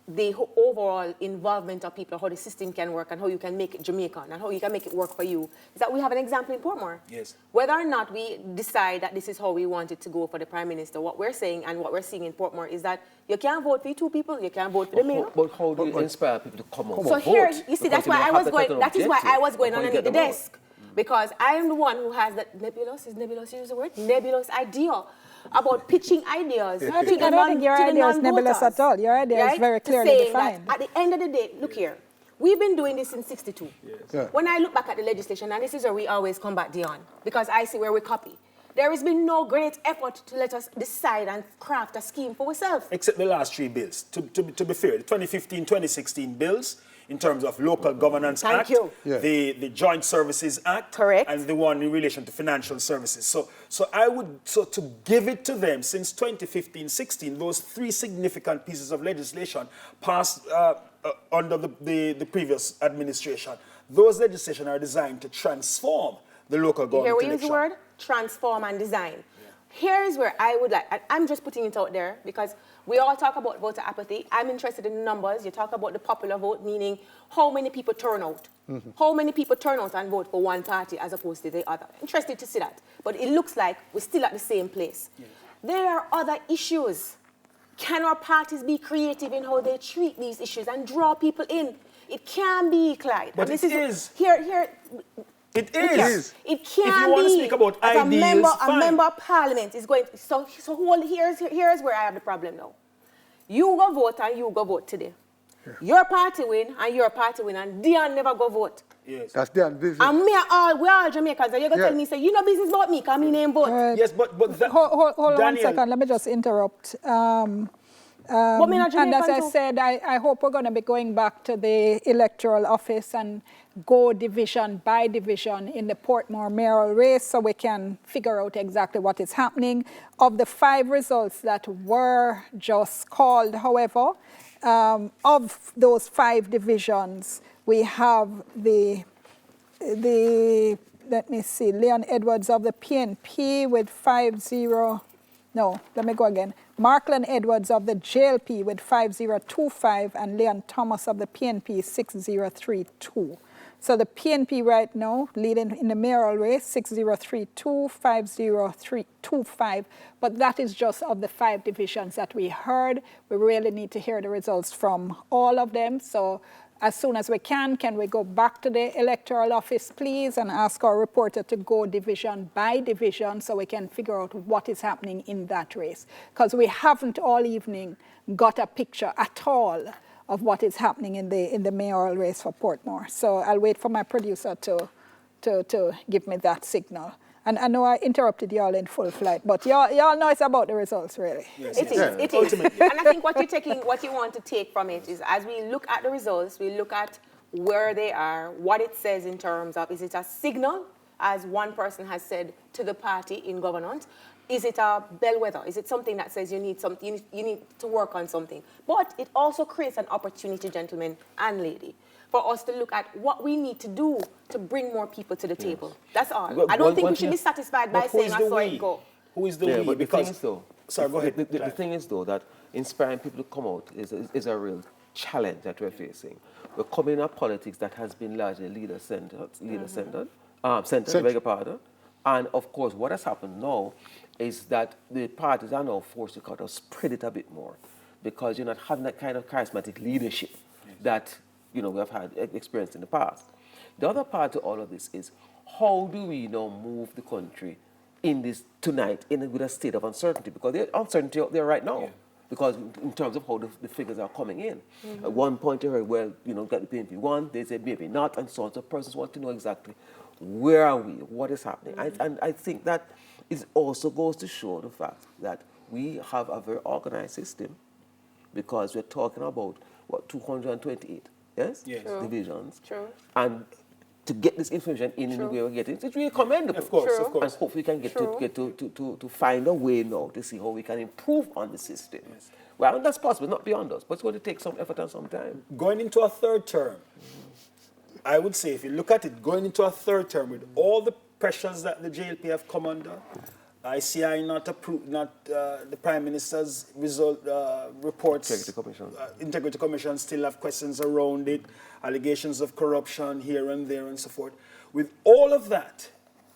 the overall involvement of people, how the system can work and how you can make it Jamaican and how you can make it work for you, is that we have an example in Portmore. Yes. Whether or not we decide that this is how we want it to go for the Prime Minister, what we're saying and what we're seeing in Portmore is that you can't vote for 2 people, you can't vote for the mayor. But how do you inspire people to come out? So here, you see, that's why I was going, that is why I was going underneath the desk. Because I am the one who has that nebulous use the word? Nebulous idea about pitching ideas. I don't think your idea is nebulous at all. Your idea is very clearly defined. At the end of the day, look here, we've been doing this since '62. Yes. Yeah. When I look back at the legislation, and this is where we always combat Dion, because I see where we copy. There has been no great effort to let us decide and craft a scheme for ourselves. Except the last 3 bills. To be fair, the 2015-2016 bills, in terms of Local Governance Act, the Joint Services Act, and the one in relation to financial services. So to give it to them since 2015-16, those 3 significant pieces of legislation passed under the previous administration. Those legislation are designed to transform the local government election. Here we use the word transform and design. Here's where I would like, and I'm just putting it out there because we all talk about voter apathy. I'm interested in the numbers. You talk about the popular vote, meaning how many people turn out. How many people turn out and vote for one party as opposed to the other. Interested to see that. But it looks like we're still at the same place. Yes. There are other issues. Can our parties be creative in how they treat these issues and draw people in? It can be, Clyde. But it is. Here. It is. It can if you want to speak about ideals, a member of parliament is going. So here's where I have the problem now. You go vote and you go vote today. Yeah. Your party win and your party win and Dion never go vote. Yes. That's Dion business. And we all Jamaicans. And you're gonna tell me say you know business about me because me name vote. Yes, but hold on 1 second. Let me just interrupt. And as I said, I hope we're going to be going back to the electoral office and go division by division in the Portmore mayoral race so we can figure out exactly what is happening. Of the 5 results that were just called, however, of those 5 divisions, we have let me see, Leon Edwards of the PNP with 5-0. No, let me go again. Markland Edwards of the JLP with 5025 and Leon Thomas of the PNP 6032. So the PNP right now leading in the mayoral race 6032, 50325. But that is just of the 5 divisions that we heard. We really need to hear the results from all of them. So as soon as we can we go back to the electoral office, please, and ask our reporter to go division by division so we can figure out what is happening in that race. Because we haven't all evening got a picture at all of what is happening in the mayoral race for Portmore. So I'll wait for my producer to give me that signal. And I know I interrupted y'all in full flight, but y'all know it's about the results, really. Yes, it is. And I think what you want to take from it is, as we look at the results, we look at where they are, what it says in terms of, is it a signal, as one person has said, to the party in governance? Is it a bellwether? Is it something that says you need to work on something? But it also creates an opportunity, gentlemen and lady, for us to look at what we need to do to bring more people to the table. That's all. I don't think we should be satisfied by saying I saw it go. Who is the we? But because, the thing is, though, sorry, go ahead. The thing is, though, that inspiring people to come out is a real challenge that we're facing. We're coming in a politics that has been largely leader-centered, beg your pardon. And, of course, what has happened now is that the parties are now forced to kind of spread it a bit more because you're not having that kind of charismatic leadership that we have had experienced in the past. The other part to all of this is how do we now move the country in this tonight with a state of uncertainty, because there's uncertainty out there right now because in terms of how the figures are coming in. At one point you heard, well, got the PNP won, they said maybe not, and so on. So persons want to know exactly where are we, what is happening. And I think that it also goes to show the fact that we have a very organized system because we're talking about, 228 divisions. True. And to get this information in the way we're getting it, it's really commendable. Of course. And hopefully we can get to find a way now to see how we can improve on the system. Yes. Well, that's possible, not beyond us, but it's going to take some effort and some time. Going into a 3rd term, I would say if you look at it, going into a 3rd term with all the pressures that the JLP have come under, ICI not the Prime Minister's reports. Integrity Commission still have questions around it, allegations of corruption here and there and so forth. With all of that,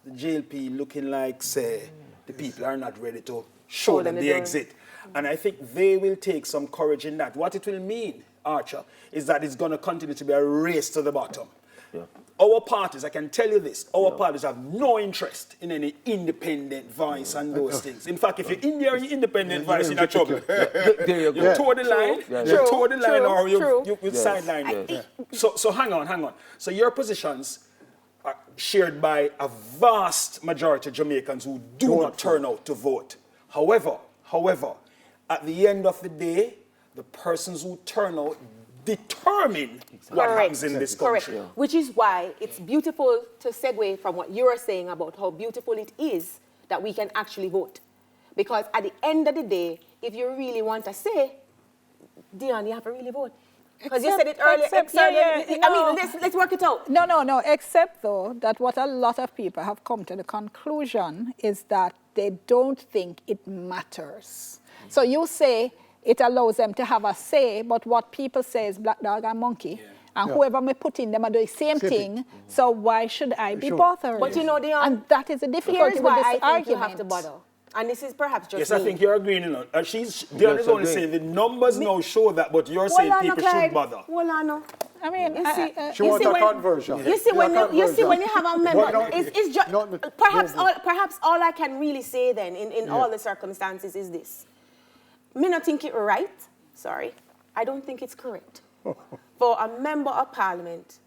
the JLP looking like, say, the people are not ready to show them the exit. And I think they will take some courage in that. What it will mean, Archer, is that it's going to continue to be a race to the bottom. Yeah. Our parties, I can tell you this, our parties have no interest in any independent voice and those things. In fact, if you're in there and you're independent voice, you're in trouble. You tore the line, or you sideline it. So hang on. So your positions are shared by a vast majority of Jamaicans who do not turn out to vote. However, at the end of the day, the persons who turn out determine what happens in this country. Correct. Which is why it's beautiful to segue from what you are saying about how beautiful it is that we can actually vote. Because at the end of the day, if you really want to say, Dion, you have to really vote. Because you said it earlier. Let's work it out. No. Except, though, that what a lot of people have come to the conclusion is that they don't think it matters. So you say it allows them to have a say, but what people say is black dog and monkey. Yeah. And whoever may put in them are doing the same thing. So why should I be bothered? But you know, and that is the difficulty with this argument. You have to bother. And this is perhaps just Yes, I think you're agreeing. Dion is only saying the numbers now show that, but you're saying people should bother. Well, I know. I mean, she wants a conversion. You see, when you have a member, it's just perhaps all I can really say then in all the circumstances is this. Me not think it right. Sorry, I don't think it's correct for a member of parliament,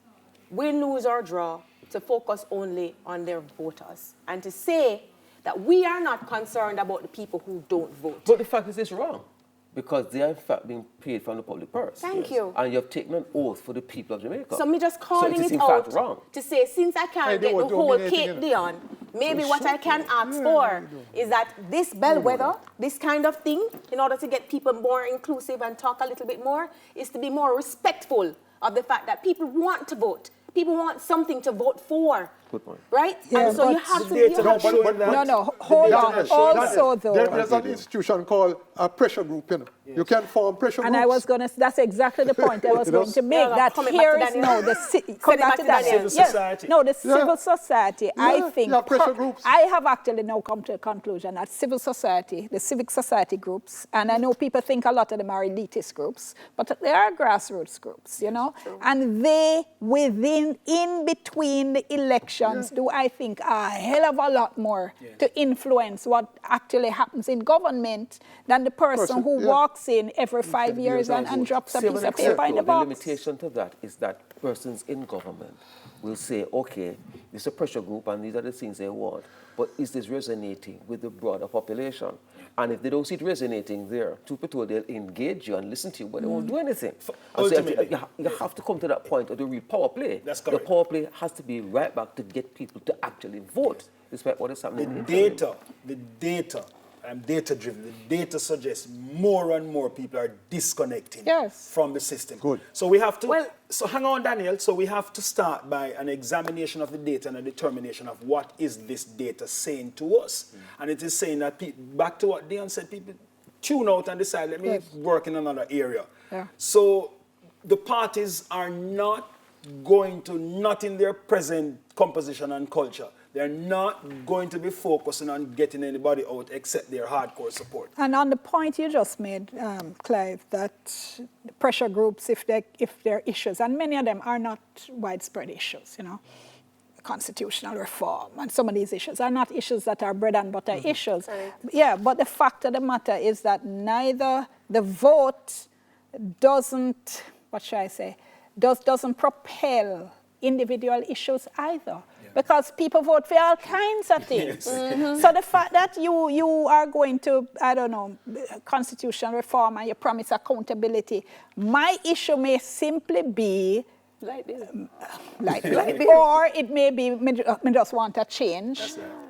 win, lose or draw, to focus only on their voters and to say that we are not concerned about the people who don't vote. But the fact is it's wrong, because they are in fact being paid from the public purse. Thank you. And you have taken an oath for the people of Jamaica. So me just calling it out to say, since I can't get the whole cake, Dion, maybe what I can ask for is that this bellwether, this kind of thing, in order to get people more inclusive and talk a little bit more, is to be more respectful of the fact that people want to vote. People want something to vote for. Good point. Right? Yeah, and so you have to... Hold on. Also, though... There's an institution called a pressure group, you know. Yes. You can form pressure groups. And I was going to... That's exactly the point I was going to make. That here is now the... Civil society. No, the civil society, I think... pressure groups. I have actually now come to the conclusion that civil society, the civic society groups, and I know people think a lot of them are elitist groups, but they are grassroots groups, you know? And they, in between the elections, do I think a hell of a lot more to influence what actually happens in government than the person who walks in every 5 years and drops a piece of paper in the box. The limitation to that is that persons in government will say, okay, this is a pressure group and these are the things they want, but is this resonating with the broader population? And if they don't see it resonating there, truth be told, they'll engage you and listen to you, but they won't do anything. So you have to come to that point of the real power play. That's correct. The power play has to be right back to get people to actually vote, despite what is happening. The data, I'm data-driven. The data suggests more and more people are disconnecting from the system. Good. So we have to... So hang on, Daniel. So we have to start by an examination of the data and a determination of what is this data saying to us. And it is saying that, back to what Dion said, people tune out and decide, let me work in another area. Yeah. So the parties are not going to, not in their present composition and culture, they're not going to be focusing on getting anybody out except their hardcore support. And on the point you just made, Clive, that pressure groups, if they're issues, and many of them are not widespread issues, you know, constitutional reform, and some of these issues are not issues that are bread and butter issues. Yeah, but the fact of the matter is that neither the vote doesn't, what should I say, doesn't propel individual issues either. Because people vote for all kinds of things. So the fact that you are going to, I don't know, constitutional reform and you promise accountability, my issue may simply be like this. Or it may be me just want a change.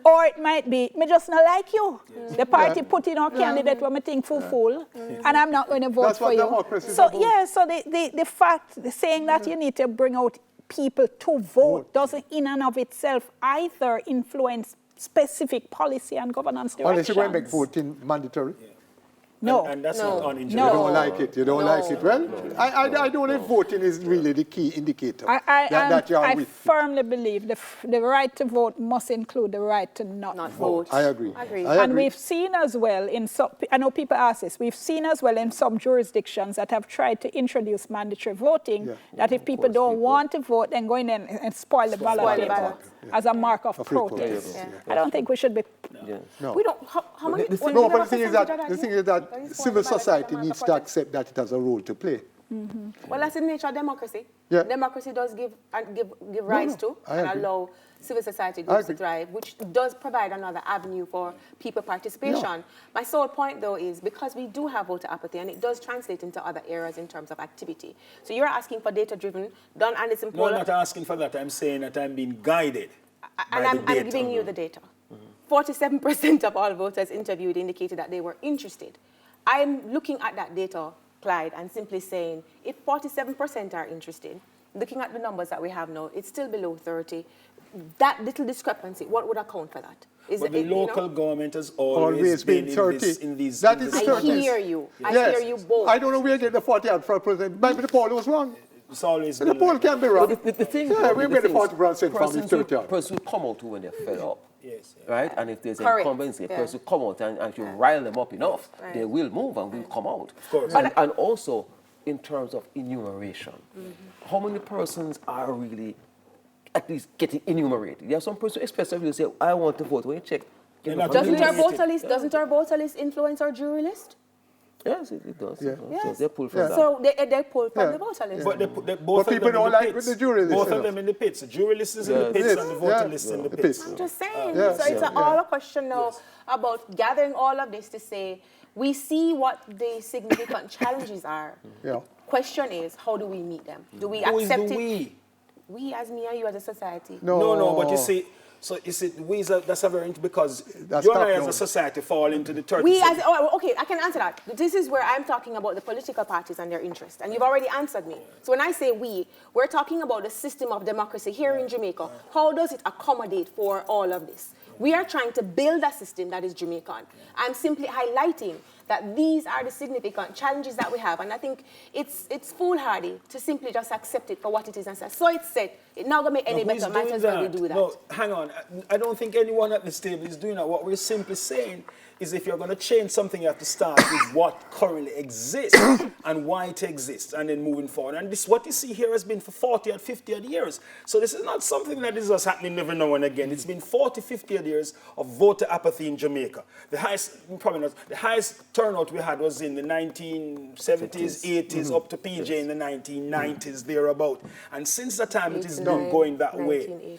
Or it might be me just not like you. The party put in our candidate when me think fool, and I'm not going to vote for you. So so the fact saying that you need to bring out people to vote doesn't in and of itself either influence specific policy and governance directions. Unless you're going to make voting mandatory. No. And that's not uninjured. You don't like it. You don't like it. Well, I don't know if voting is really the key indicator. I firmly believe the right to vote must include the right to not vote. I agree. And we've seen as well in some, I know people ask this, we've seen as well in some jurisdictions that have tried to introduce mandatory voting, that if people don't want to vote, then go in and spoil the ballot paper as a mark of protest. I don't think we should be... No. We don't... How many... No, but the thing is that civil society needs to accept that it has a role to play. Well, that's the nature of democracy. Yeah. Democracy does give rights to and allow civil society groups to thrive, which does provide another avenue for people participation. My sole point, though, is because we do have voter apathy, and it does translate into other areas in terms of activity. So you're asking for data-driven, done and it's important. No, I'm not asking for that. I'm saying that I'm being guided and I'm giving you the data. 47% of all voters interviewed indicated that they were interested. I'm looking at that data Clyde, and simply saying, if 47% are interested, looking at the numbers that we have now, it's still below 30. That little discrepancy, what would account for that? But the local government has always been 30. in these. That is I hear you. I hear you both. I don't know where you get the 40%. Maybe the poll was wrong. It's always the poll can be wrong. The thing, yeah, we get the 40% from the 30. Person will come out when they're fed up. Yes. Right? And if there's Correct. incumbency, a person will come out and if you rile them up enough, they will move and will come out. Of course. And also, in terms of enumeration, how many persons are really at least getting enumerated? There are some persons, especially if you say, I want to vote. When you check, Doesn't our voter list influence our jury list? Yes, it does. Yeah. Yes. So they pull from that. So they pull from the voter list. But both people of them don't in the like pits. with the jury list. Both of them in the pits. The jury list is in the pits and the voter list in the pits. I'm just saying. Yeah. So it's all a question now about gathering all of this to say, we see what the significant challenges are. Yeah. Question is, how do we meet them? Do we Who is accept the it? we? We as me and you as a society. No, but you see, so you see, that's a very, because That's you and I top as a down. society fall into the 30. Okay, I can answer that. This is where I'm talking about the political parties and their interest. And you've already answered me. So when I say we, we're talking about the system of democracy here in Jamaica. How does it accommodate for all of this? We are trying to build a system that is Jamaican. I'm simply highlighting that these are the significant challenges that we have. And I think it's foolhardy to simply just accept it for what it is and say, so it's set. It's not going to make any better. Might as well we do that. No, hang on. I don't think anyone at this table is doing that. What we're simply saying is if you're going to change something, you have to start with what currently exists and why it exists, and then moving forward. And this, what you see here has been for 40 or 50 odd years. So this is not something that is just happening every now and again. It's been 40, 50 odd years of voter apathy in Jamaica. The highest, probably not, the highest turnout we had was in the 1970s, 80s, up to PJ in the 1990s, thereabout. And since that time, it is not going that way,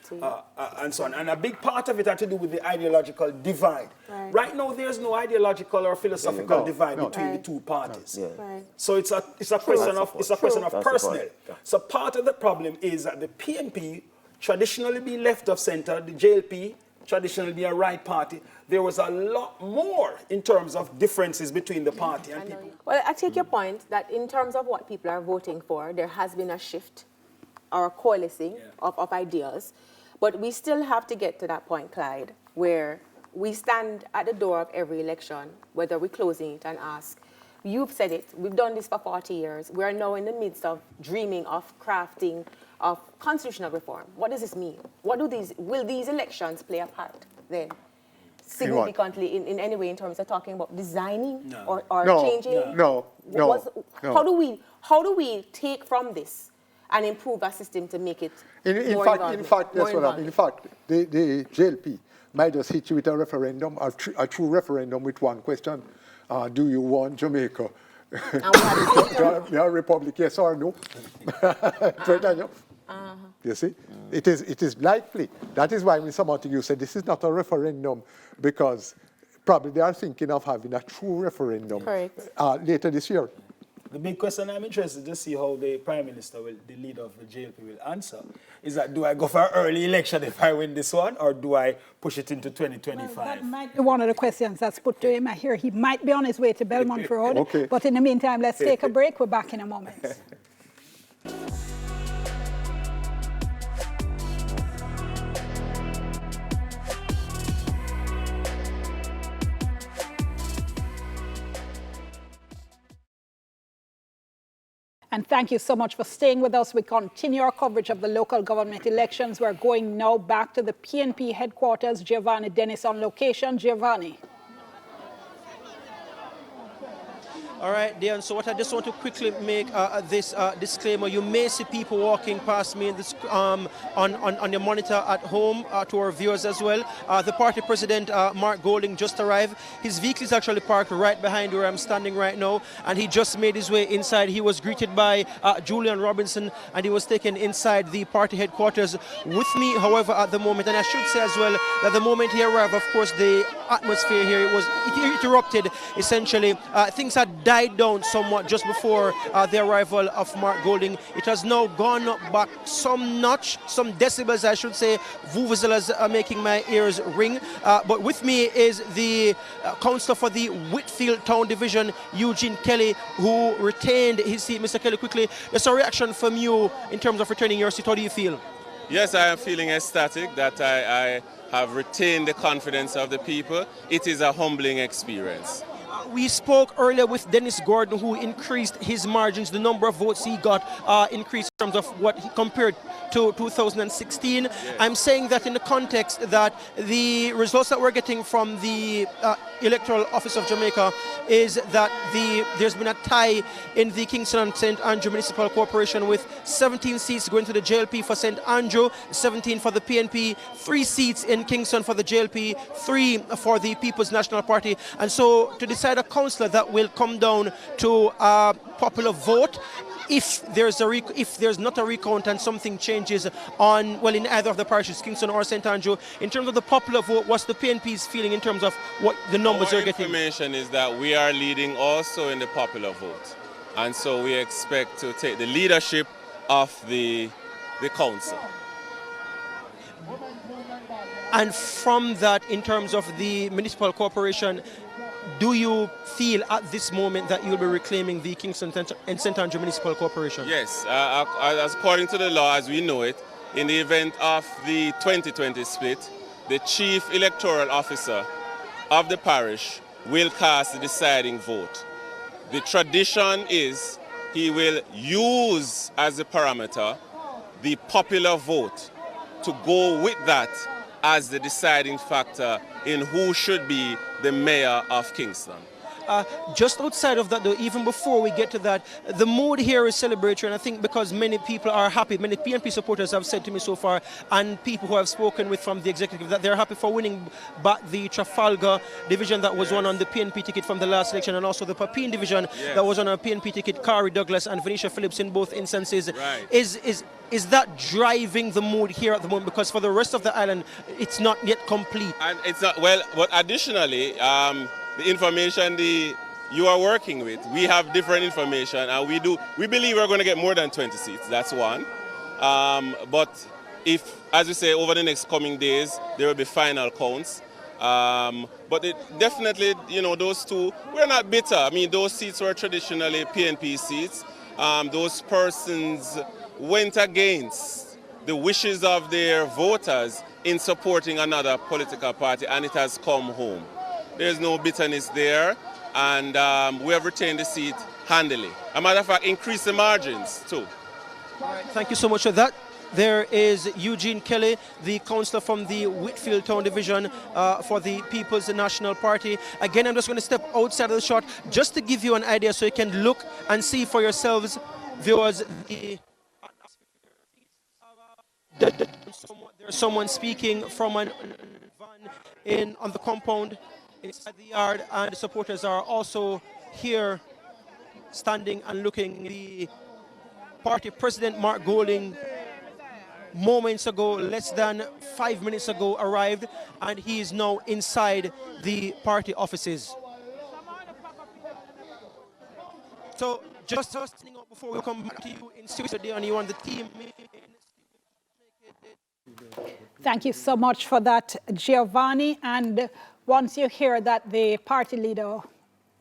and so on. And a big part of it had to do with the ideological divide. Right now, there's no ideological or philosophical divide between the two parties. So it's a question of personnel. So part of the problem is that the PNP traditionally be left of center, the JLP traditionally be a right party. There was a lot more in terms of differences between the party and people. Well, I take your point that in terms of what people are voting for, there has been a shift or a coalescing of ideas. But we still have to get to that point, Clyde, where we stand at the door of every election, whether we're closing it, and ask, you've said it, we've done this for 40 years. We are now in the midst of dreaming of crafting of constitutional reform. What does this mean? Will these elections play a part then? Significantly in any way in terms of talking about designing or changing? No. How do we take from this and improve our system to make it more involving? In fact, the JLP might just hit you with a referendum, a true referendum with one question. Do you want Jamaica? Republic, yes or no? You see? It is likely. That is why Mr. Montague said this is not a referendum, because probably they are thinking of having a true referendum later this year. The big question I'm interested to see how the Prime Minister, the leader of the JLP, will answer is that, do I go for an early election if I win this one, or do I push it into 2025? Well, that might be one of the questions that's put to him. I hear he might be on his way to Belmont Road. But in the meantime, let's take a break. We're back in a moment. And thank you so much for staying with us. We continue our coverage of the local government elections. We're going now back to the PNP headquarters. Giovanni Dennis on location. Giovanni. All right, Dion, so what I just want to quickly make this disclaimer. You may see people walking past me in this, on your monitor at home, to our viewers as well. The party president, Mark Golding, just arrived. His vehicle is actually parked right behind where I'm standing right now, and he just made his way inside. He was greeted by Julian Robinson, and he was taken inside the party headquarters with me, however, at the moment. And I should say as well that the moment he arrived, of course, the atmosphere here, it interrupted, essentially. Things had died down somewhat just before the arrival of Mark Golding. It has now gone up back some notch, some decibels, I should say. Vuvuzelas are making my ears ring. But with me is the councillor for the Whitfield Town Division, Eugene Kelly, who retained his seat. Mr. Kelly, quickly, there's a reaction from you in terms of returning your seat. How do you feel? Yes, I am feeling ecstatic that I have retained the confidence of the people. It is a humbling experience. We spoke earlier with Dennis Gordon, who increased his margins. The number of votes he got increased in terms of what he compared to 2016. Yes. I'm saying that in the context that the results that we're getting from the Electoral Office of Jamaica is that there's been a tie in the Kingston and St. Andrew Municipal Corporation with 17 seats going to the JLP for St. Andrew, 17 for the PNP, 3 seats in Kingston for the JLP, 3 for the People's National Party. And so to decide a councillor, that will come down to a popular vote. If there's not a recount and something changes in either of the parishes, Kingston or St. Andrew, in terms of the popular vote, what's the PNP's feeling in terms of what the numbers are getting? Information is that we are leading also in the popular vote. And so we expect to take the leadership of the council. And from that, in terms of the municipal corporation, do you feel at this moment that you'll be reclaiming the Kingston and St. Andrew Municipal Corporation? Yes, as according to the law as we know it, in the event of the 2020 split, the Chief Electoral Officer of the parish will cast the deciding vote. The tradition is he will use as a parameter the popular vote to go with that as the deciding factor in who should be the mayor of Kingston. Just outside of that, though, even before we get to that, the mood here is celebratory, and I think because many people are happy, many PNP supporters have said to me so far, and people who I've spoken with from the executive, that they're happy for winning back the Trafalgar division that was won on the PNP ticket from the last election, and also the Papine division that was on a PNP ticket, Kari Douglas and Venetia Phillips in both instances. Right. Is that driving the mood here at the moment? Because for the rest of the island, it's not yet complete. And it's not, well, but additionally, the information you are working with, we have different information, and we believe we're going to get more than 20 seats. That's one. But if, as we say, over the next coming days, there will be final counts. But definitely, those two, we're not bitter. I mean, those seats were traditionally PNP seats. Those persons went against the wishes of their voters in supporting another political party, and it has come home. There's no bitterness there, and we have retained the seat handily. As a matter of fact, increase the margins too. All right, thank you so much for that. There is Eugene Kelly, the councillor from the Whitfield Town Division for the People's National Party. Again, I'm just going to step outside of the shot just to give you an idea so you can look and see for yourselves, viewers, there's someone speaking from a van on the compound inside the yard, and the supporters are also here standing and looking. The party president, Mark Golding, moments ago, less than 5 minutes ago, arrived, and he is now inside the party offices. So just standing up before we come back to you in studio, and you on the team. Thank you so much for that, Giovanni. And once you hear that the party leader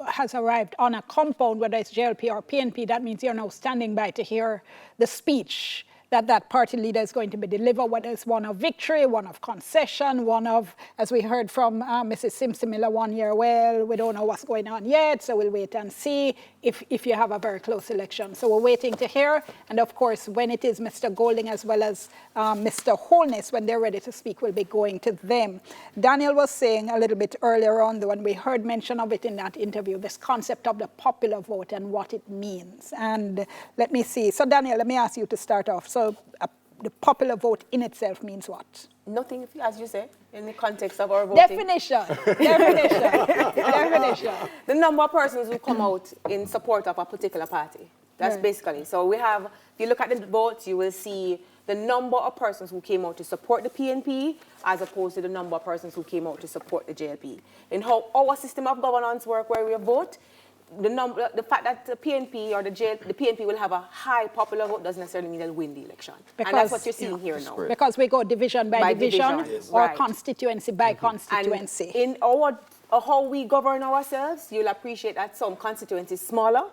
has arrived on a compound, whether it's JLP or PNP, that means you're now standing by to hear the speech that party leader is going to be delivered, whether it's one of victory, one of concession, one of, as we heard from Mrs. Simpson Miller 1 year, well, we don't know what's going on yet, so we'll wait and see if you have a very close election. So we're waiting to hear, and of course, when it is Mr. Golding as well as Mr. Holness, when they're ready to speak, we'll be going to them. Daniel was saying a little bit earlier on, when we heard mention of it in that interview, this concept of the popular vote and what it means. And let me see. So Daniel, let me ask you to start off. So the popular vote in itself means what? Nothing, as you say, in the context of our voting. Definition. The number of persons who come out in support of a particular party. That's basically. So we have, if you look at the votes, you will see the number of persons who came out to support the PNP as opposed to the number of persons who came out to support the JLP. In how our system of governance work, where we vote, the fact that the PNP or the PNP will have a high popular vote doesn't necessarily mean they'll win the election. And that's what you're seeing here now. Because we go division by division or right. constituency by constituency. And in how we govern ourselves, you'll appreciate that some constituencies smaller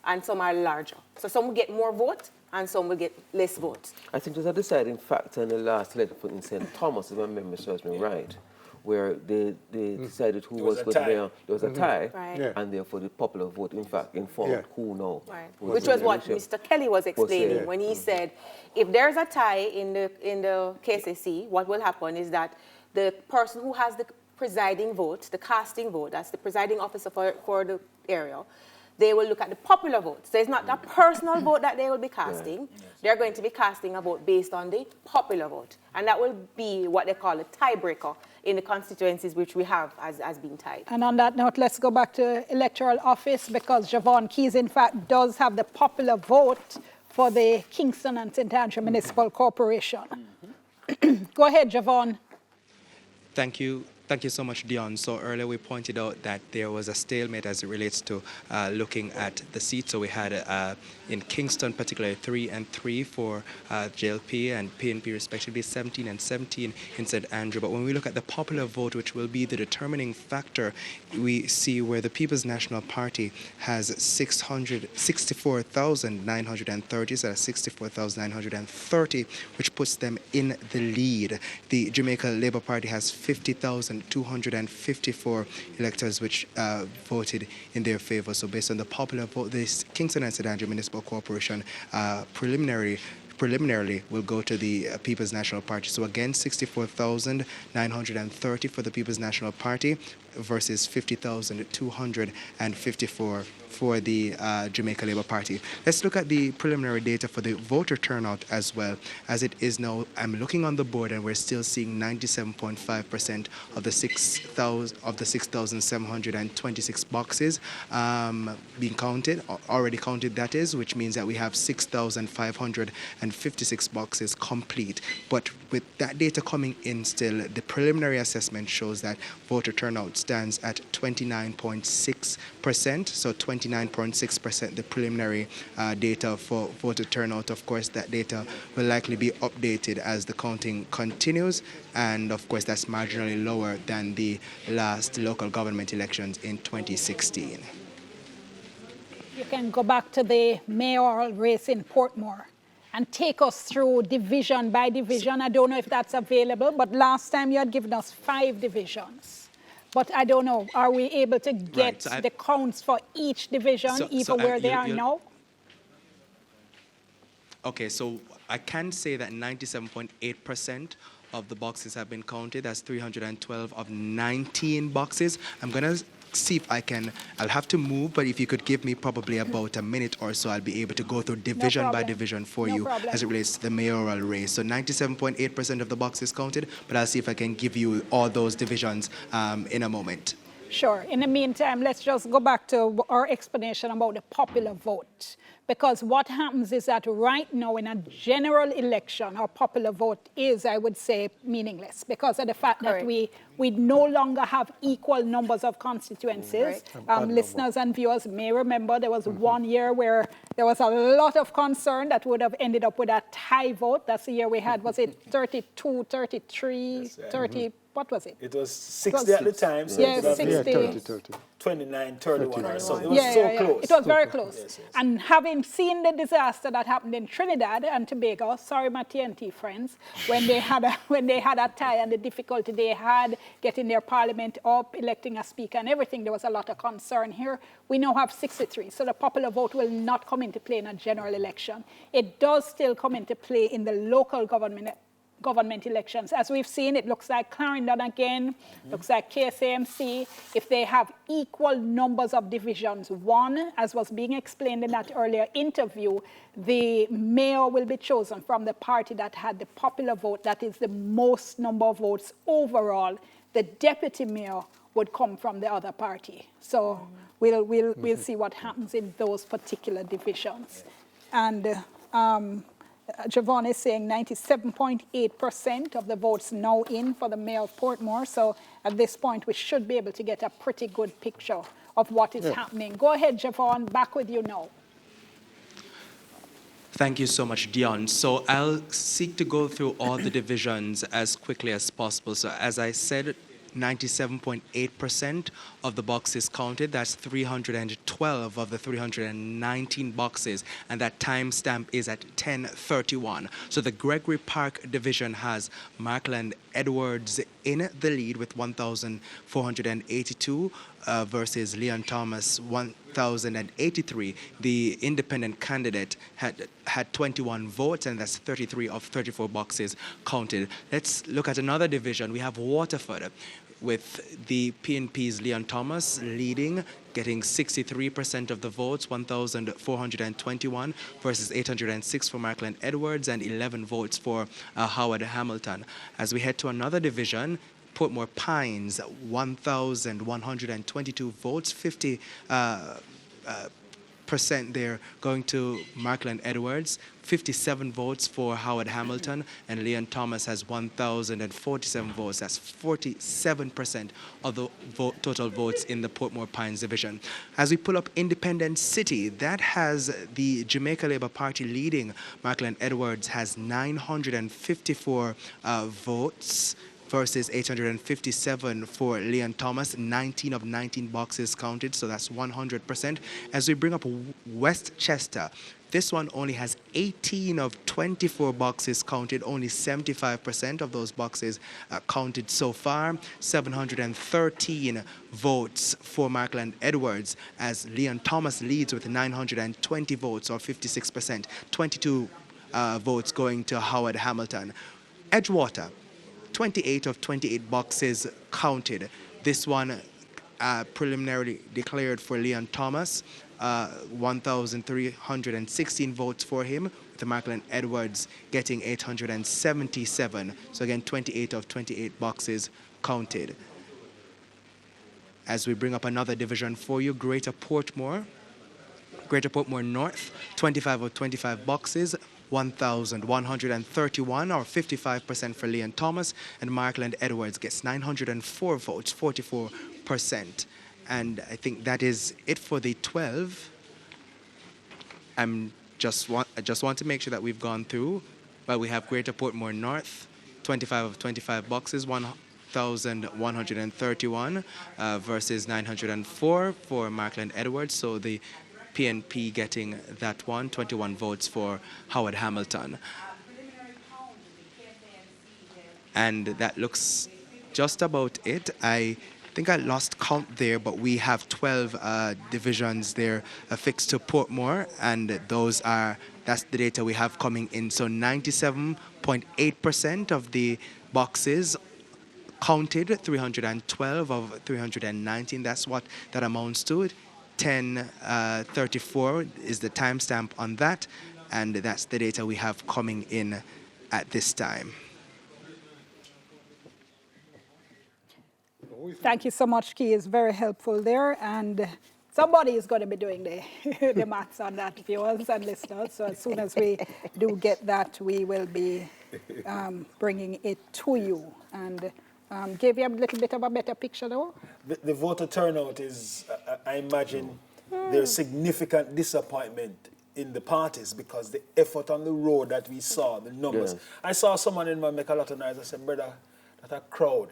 and some are larger. So some will get more votes and some will get less votes. I think there's a deciding factor in the last letter put in St. Thomas, if my memory serves me right, where they decided who was going to be there. There was a tie, and therefore the popular vote, in fact, informed who now. Right. Which was what Mr. Kelly was explaining when he said, if there's a tie in the KSAC, what will happen is that the person who has the presiding vote, the casting vote, that's the presiding officer for the area, they will look at the popular vote. So it's not a personal vote that they will be casting. Right. They're going to be casting a vote based on the popular vote. And that will be what they call a tiebreaker in the constituencies which we have as being tied. And on that note, let's go back to electoral office because Javon Keys, in fact, does have the popular vote for the Kingston and St. Andrew Municipal Corporation. Go ahead, Javon. Thank you. Thank you so much, Dion. So earlier we pointed out that there was a stalemate as it relates to looking at the seats. So we had in Kingston, particularly 3 and 3 for JLP and PNP respectively, 17 and 17 in St. Andrew. But when we look at the popular vote, which will be the determining factor, we see where the People's National Party has 64,930, so that's 64,930, which puts them in the lead. The Jamaica Labour Party has 50,254 electors which voted in their favour. So based on the popular vote, this Kingston and St. Andrew Municipal Corporation preliminarily will go to the People's National Party. So again, 64,930 for the People's National Party versus 50,254 for the Jamaica Labour Party. Let's look at the preliminary data for the voter turnout as well. As it is now, I'm looking on the board and we're still seeing 97.5% of the 6,726 boxes being counted, already counted that is, which means that we have 6,556 boxes complete. But with that data coming in still, the preliminary assessment shows that voter turnout stands at 29.6%, so 29.6% the preliminary data for voter turnout. Of course, that data will likely be updated as the counting continues, and of course that's marginally lower than the last local government elections in 2016. You can go back to the mayoral race in Portmore and take us through division by division. I don't know if that's available, but last time you had given us 5 divisions. But I don't know, are we able to get the counts for each division, where they are now? Okay, so I can say that 97.8% of the boxes have been counted. That's 312 of 19 boxes. I'm going to see if I'll have to move, but if you could give me probably about a minute or so, I'll be able to go through division by division for you as it relates to the mayoral race. So 97.8% of the boxes counted, but I'll see if I can give you all those divisions in a moment. Sure. In the meantime, let's just go back to our explanation about the popular vote. Because what happens is that right now in a general election, our popular vote is, I would say, meaningless because of the fact that we no longer have equal numbers of constituencies. Listeners and viewers may remember there was one year where there was a lot of concern that would have ended up with a tie vote. That's the year we had, was it 32, 33, 30, what was it? It was 60 at the time, so it was 60. 29, 31 or something. It was so close. It was very close. Yes. And having seen the disaster that happened in Trinidad and Tobago, sorry my TNT friends, when they had a tie and the difficulty they had getting their parliament up, electing a speaker and everything, there was a lot of concern here. We now have 63, so the popular vote will not come into play in a general election. It does still come into play in the local government elections. As we've seen, it looks like Clarendon again, looks like KSAMC. If they have equal numbers of divisions, one, as was being explained in that earlier interview, the mayor will be chosen from the party that had the popular vote, that is the most number of votes overall. The deputy mayor would come from the other party. So we'll see what happens in those particular divisions. And Javon is saying 97.8% of the votes now in for the mayor of Portmore. So at this point, we should be able to get a pretty good picture of what is happening. Go ahead, Javon, back with you now. Thank you so much, Dion. So I'll seek to go through all the divisions as quickly as possible. So as I said, 97.8% of the boxes counted. That's 312 of the 319 boxes, and that timestamp is at 10:31. So the Gregory Park division has Markland Edwards in the lead with 1,482 versus Leon Thomas 1,083. The independent candidate had 21 votes, and that's 33 of 34 boxes counted. Let's look at another division. We have Waterford, with the PNP's Leon Thomas leading, getting 63% of the votes, 1,421 versus 806 for Markland Edwards, and 11 votes for Howard Hamilton. As we head to another division, Portmore Pines, 1,122 votes, 50% there going to Markland Edwards, 57 votes for Howard Hamilton, and Leon Thomas has 1,047 votes. That's 47% of the total votes in the Portmore Pines division. As we pull up Independent City, that has the Jamaica Labour Party leading. Markland Edwards has 954 votes versus 857 for Leon Thomas, 19 of 19 boxes counted, so that's 100%. As we bring up Westchester, this one only has 18 of 24 boxes counted, only 75% of those boxes counted so far. 713 votes for Markland Edwards, as Leon Thomas leads with 920 votes, or 56%. 22 votes going to Howard Hamilton. Edgewater, 28 of 28 boxes counted. This one preliminarily declared for Leon Thomas, 1,316 votes for him, with the Markland Edwards getting 877. So again, 28 of 28 boxes counted. As we bring up another division for you, Greater Portmore North, 25 of 25 boxes, 1,131, or 55% for Leon Thomas, and Markland Edwards gets 904 votes, 44%. And I think that is it for the 12. I just want to make sure that we've gone through. Well, we have Greater Portmore North, 25 of 25 boxes, 1,131 versus 904 for Markland Edwards. So the PNP getting that one, 21 votes for Howard Hamilton. And that looks just about it. I think I lost count there, but we have 12 divisions there affixed to Portmore, and that's the data we have coming in. So 97.8% of the boxes counted, 312 of 319. That's what that amounts to. 10:34 is the timestamp on that, and that's the data we have coming in at this time. Thank you so much, Key. It's very helpful there, and somebody is going to be doing the maths on that, viewers and listeners. So as soon as we do get that, we will be bringing it to you. And give you a little bit of a better picture, though. The voter turnout is, I imagine, there's significant disappointment in the parties because the effort on the road that we saw, the numbers. Yes. I saw someone in my make a lot of noise. I said, brother, that a crowd.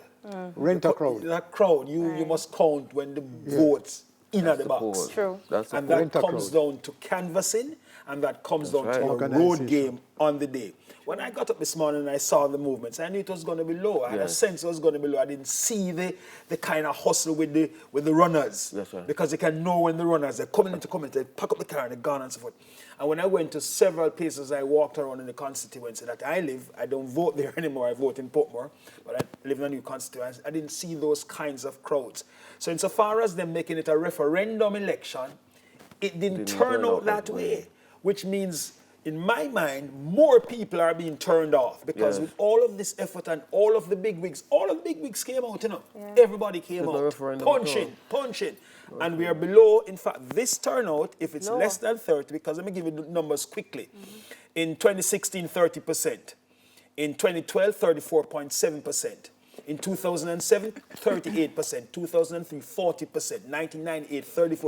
Rent a crowd. That crowd, you must count when the votes in the box. True. And that comes down to canvassing, and that comes down to your road game on the day. When I got up this morning and I saw the movements, I knew it was going to be low. I had a sense it was going to be low. I didn't see the kind of hustle with the runners. That's right. Because you can know when the runners are coming into community, they pack up the car and they're gone and so forth. And when I went to several places, I walked around in the constituency that I live. I don't vote there anymore. I vote in Portmore, but I live in a new constituency. I didn't see those kinds of crowds. So insofar as them making it a referendum election, it didn't turn out that way, which means, in my mind, more people are being turned off because with all of this effort and all of the big wigs came out, you know. Yeah. Everybody came out, punching. And we are below, in fact, this turnout, if it's less than 30, because let me give you the numbers quickly. In 2016, 30%. In 2012, 34.7%. In 2007, 38%, 2003, 40%, 1998, 34%,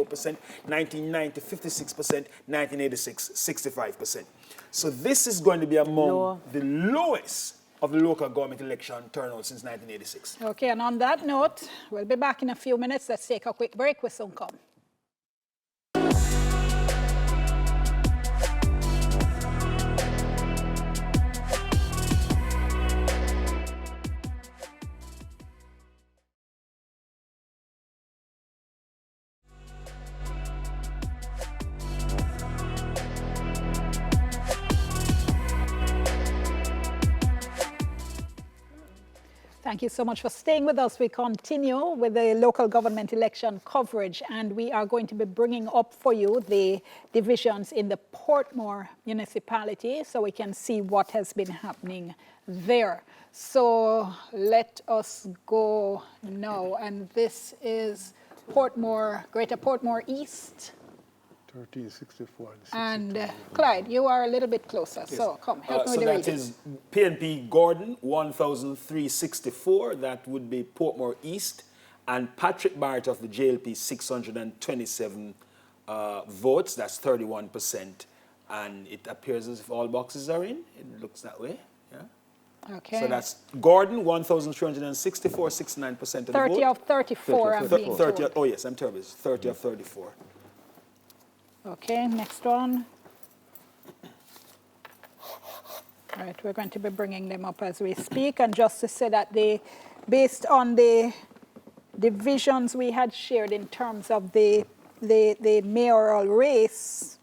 1990, 56%, 1986, 65%. So this is going to be among the lowest of the local government election turnout since 1986. Okay, and on that note, we'll be back in a few minutes. Let's take a quick break. We'll soon come. Thank you so much for staying with us. We continue with the local government election coverage, and we are going to be bringing up for you the divisions in the Portmore municipality so we can see what has been happening there. So let us go now, and this is Portmore, Greater Portmore East. 1364 And Clyde, you are a little bit closer, Yes. so come, help me with the So reading. that is PNP Gordon, 1,364. That would be Portmore East. And Patrick Barrett of the JLP, 627 votes. That's 31%. And it appears as if all boxes are in. It looks that way. Yeah. Okay. So that's Gordon, 1,364, 69% of the vote. 30 of 34, I'm being 30 told. Oh, yes, I'm terrible. It's 30 of 34. Okay, next one. All right, we're going to be bringing them up as we speak. And just to say that based on the divisions we had shared in terms of the mayoral race,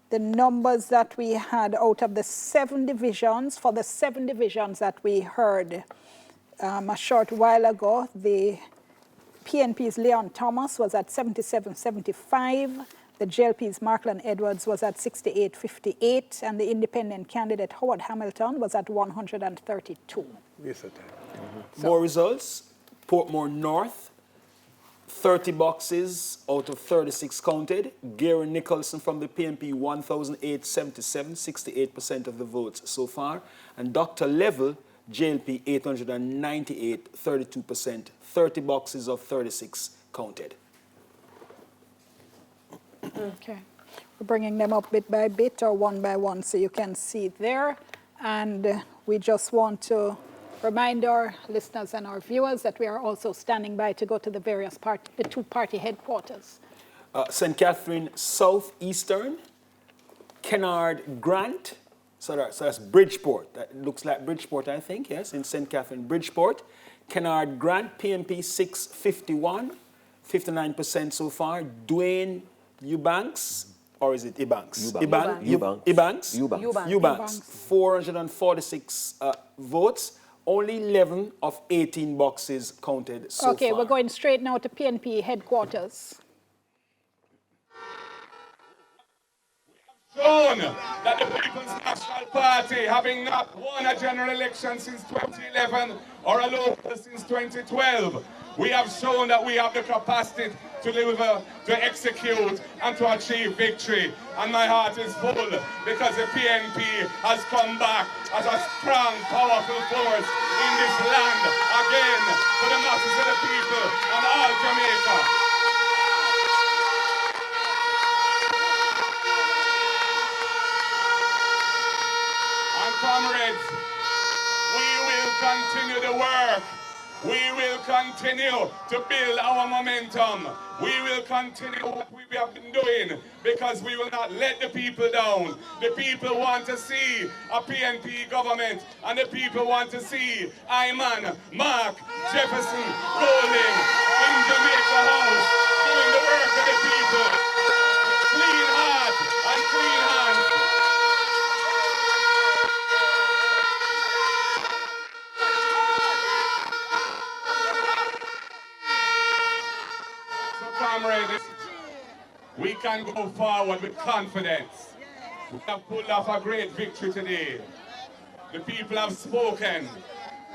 the numbers that we had out of the 7 divisions, for the 7 divisions that we heard a short while ago, the PNP's Leon Thomas was at 77.75. The JLP's Markland Edwards was at 68.58, and the independent candidate Howard Hamilton was at 132. Yes, sir. More results. Portmore North, 30 boxes out of 36 counted. Gary Nicholson from the PNP, 1,877, 68% of the votes so far. And Dr. Level, JLP, 898, 32%, 30 boxes of 36 counted. Okay. We're bringing them up bit by bit or one by one so you can see there. And we just want to remind our listeners and our viewers that we are also standing by to go to the various the 2 party headquarters. St. Catherine Southeastern, Kennard Grant, so that's Bridgeport. That looks like Bridgeport, I think, yes, in St. Catherine, Bridgeport. Kennard Grant, PNP 651, 59% so far. Dwayne Eubanks, or is it Ebanks? Eubanks, 446 votes. Only 11 of 18 boxes counted so far. Okay, we're going straight now to PNP headquarters. Shown that the People's National Party, having not won a general election since 2011 or a local since 2012, we have shown that we have the capacity to deliver, to execute, and to achieve victory. And my heart is full because the PNP has come back as a strong, powerful force in this land again for the masses of the people and all Jamaica. Comrades, we will continue the work. We will continue to build our momentum. We will continue what we have been doing because we will not let the people down. The people want to see a PNP government, and the people want to see Ayman, Mark, Jefferson rolling in Jamaica House, doing the work of the people. Clean heart and clean hands. Comrades, we can go forward with confidence. We have pulled off a great victory today. The people have spoken.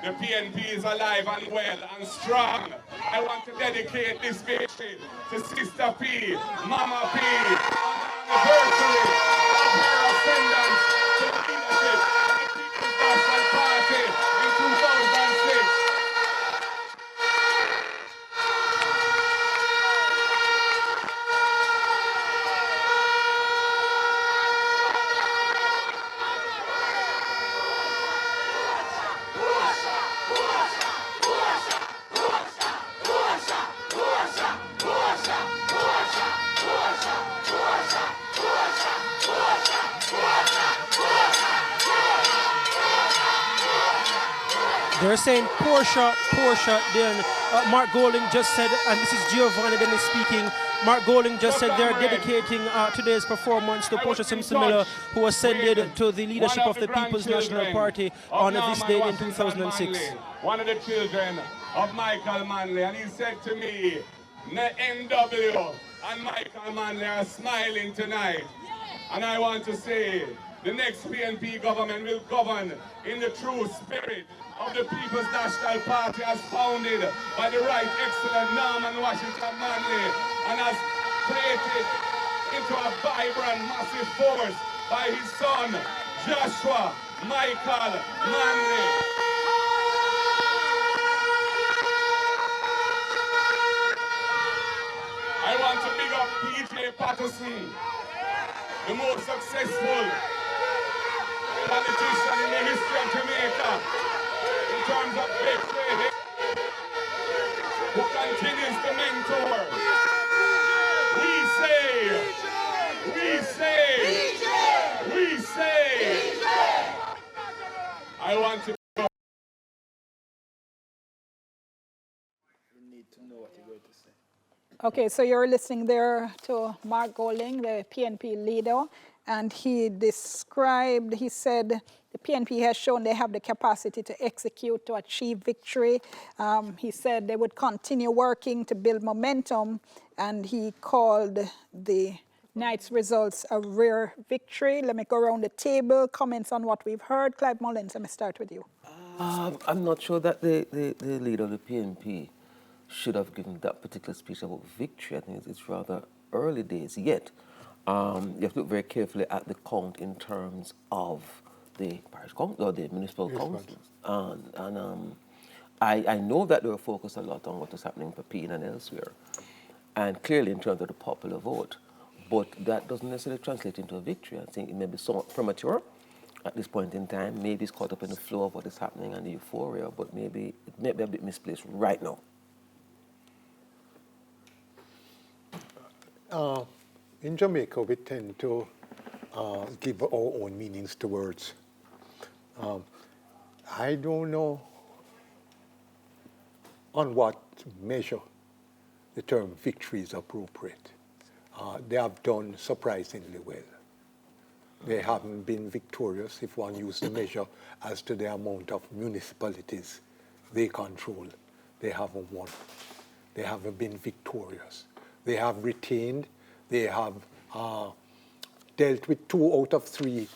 The PNP is alive and well and strong. I want to dedicate this victory to Sister P, Mama P, on the anniversary of her ascendance to leadership of the People's National Party in 2006. They're saying Porsche. Then Mark Golding just said, and this is Giovanni Dennis speaking, Mark Golding just said they're dedicating today's performance to Porsche Simpson Miller, who ascended to the leadership of the People's National Party on this day in 2006. One of the children of Michael Manley, and he said to me, NW and Michael Manley are smiling tonight. And I want to say, the next PNP government will govern in the true spirit of the People's National Party as founded by the Right Excellent Norman Washington Manley and as created into a vibrant, massive force by his son, Joshua Michael Manley. I want to big up PJ Patterson, the most successful politician in the history of Jamaica in terms of victory, who continues to mentor. We say, I want to go. You need to know what you're going to say. Okay, so you're listening there to Mark Golding, the PNP leader, and he said the PNP has shown they have the capacity to execute, to achieve victory. He said they would continue working to build momentum, and he called the night's results a rare victory. Let me go around the table, comments on what we've heard. Clive Mullins, let me start with you. I'm not sure that the leader of the PNP should have given that particular speech about victory. I think it's rather early days yet. You have to look very carefully at the count in terms of the parish council or the municipal councils. And I know that they were focused a lot on what was happening for Peen and elsewhere, and clearly in terms of the popular vote. But that doesn't necessarily translate into a victory. I think it may be somewhat premature at this point in time. Maybe it's caught up in the flow of what is happening and the euphoria, but maybe it may be a bit misplaced right now. In Jamaica, we tend to give our own meanings to words. I don't know on what measure the term victory is appropriate. They have done surprisingly well. They haven't been victorious if one uses the measure as to the amount of municipalities they control. They haven't won. They haven't been victorious. They have retained, they have dealt with 2 out of 3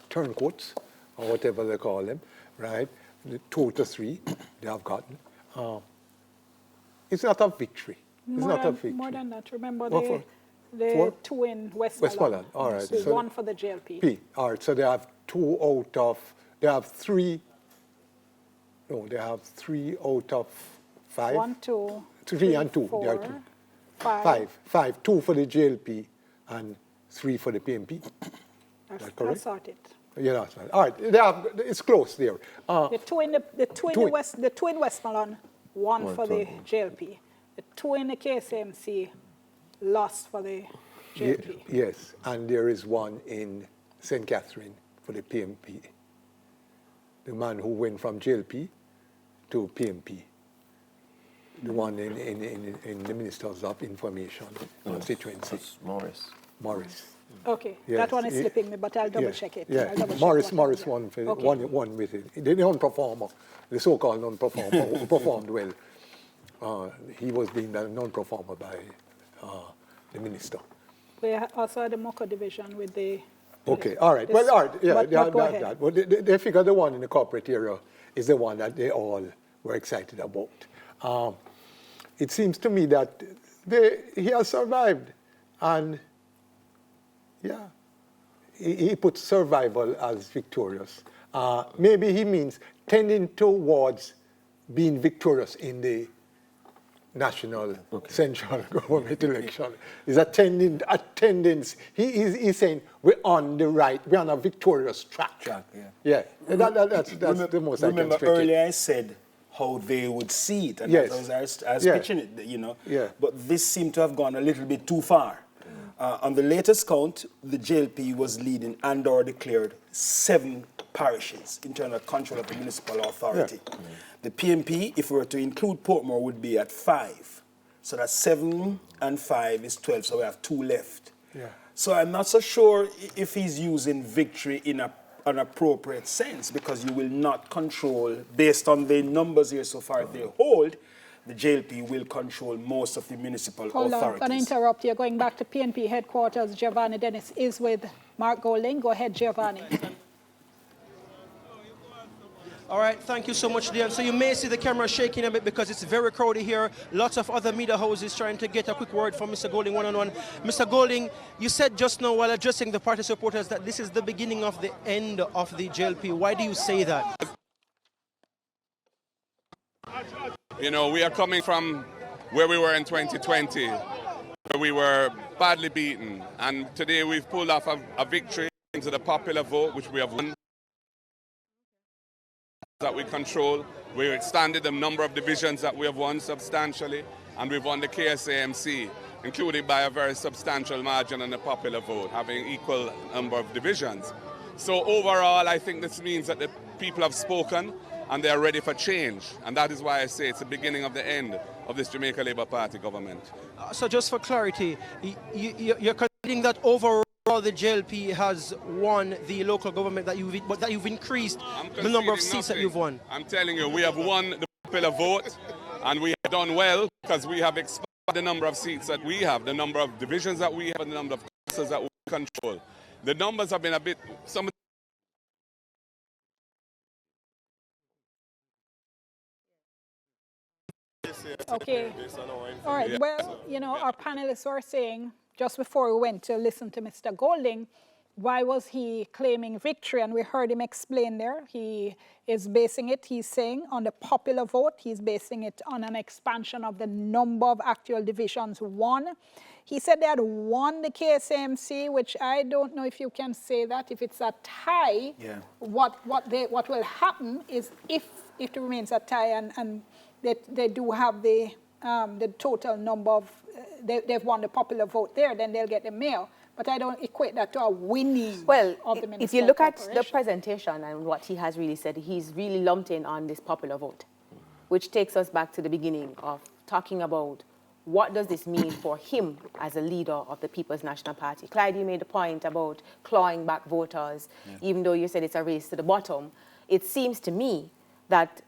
turncoats, or whatever they call them, right? The 2 out of 3 they have gotten. It's not a victory. It's not a victory. More than that. Remember the 2 in Westmoreland. Westmoreland, all right. So 1 for the JLP. All right, so they have 2 out of, they have 3 out of 5. 1, 2, 3 and 2. 4, There are 2. 5. 2 for the JLP and 3 for the PNP. That's correct? I'll sort it. Yeah, that's right. All right, it's close there. The 2 in Westmoreland, 1 for the JLP. The 2 in the KSAC, lost for the JLP. Yes, and there is 1 in St. Catherine for the PNP. The man who went from JLP to PNP. The one in the Ministers of Information constituency. Morris. Okay, yes. that one is slipping me, but I'll double check it. Yeah, Morris won with it. The non-performer, the so-called non-performer who performed well. He was being the non-performer by the minister. We also had the Moko division with the... Okay, all right. Well, all right, yeah, well, they figure the one in the corporate area is the one that they all were excited about. It seems to me that he has survived, and yeah, he puts survival as victorious. Maybe he means tending towards being victorious in the national central government election. Is attendance. He's saying we're on the right, we're on a victorious track. Yeah. That's the most I can Remember stretch earlier it. I said how they would see it, and Yes. I was pitching it, you know. Yeah. But this seemed to have gone a little bit too far. On the latest count, the JLP was leading and/or declared 7 parishes in terms of control of the municipal authority. Yeah. The PNP, if we were to include Portmore, would be at 5. So that's 7 and 5 is 12, so we have 2 left. Yeah. So I'm not so sure if he's using victory in an appropriate sense, because you will not control, based on the numbers here so far, if they hold, the JLP will control most of the municipal authorities. Hold on, I'm going to interrupt you. Going back to PNP headquarters, Giovanni Dennis is with Mark Golding. Go ahead, Giovanni. All right, thank you so much, Dion. So you may see the camera shaking a bit because it's very crowded here. Lots of other media houses trying to get a quick word from Mr. Golding one-on-one. Mr. Golding, you said just now while addressing the party supporters that this is the beginning of the end of the JLP. Why do you say that? You know, we are coming from where we were in 2020, where we were badly beaten. And today we've pulled off a victory into the popular vote, which we have won, that we control. We expanded the number of divisions that we have won substantially, and we've won the KSAMC, including by a very substantial margin on the popular vote, having equal number of divisions. So overall, I think this means that the people have spoken and they are ready for change. And that is why I say it's the beginning of the end of this Jamaica Labour Party government. So just for clarity, you're conceding that overall the JLP has won the local government, but that you've increased the number of seats that you've won? I'm telling you, we have won the popular vote, and we have done well because we have expanded the number of seats that we have, the number of divisions that we have, and the number of councils that we control. The numbers have been a bit... Okay. All right. Well, you know, our panelists were saying, just before we went to listen to Mr. Golding, why was he claiming victory? And we heard him explain there. He is basing it, he's saying, on the popular vote. He's basing it on an expansion of the number of actual divisions won. He said they had won the KSAMC, which I don't know if you can say that. If it's a tie, yeah. What will happen is if it remains a tie and they do have the total number of, they've won the popular vote there, then they'll get the mayor. But I don't equate that to a winning of the municipal if you look at the presentation and what he has really said, he's really lumped in on this popular vote, which takes us back to the beginning of talking about what does this mean for him as a leader of the People's National Party. Clyde, you made a point about clawing back voters, even though you said it's a race to the bottom. It seems to me that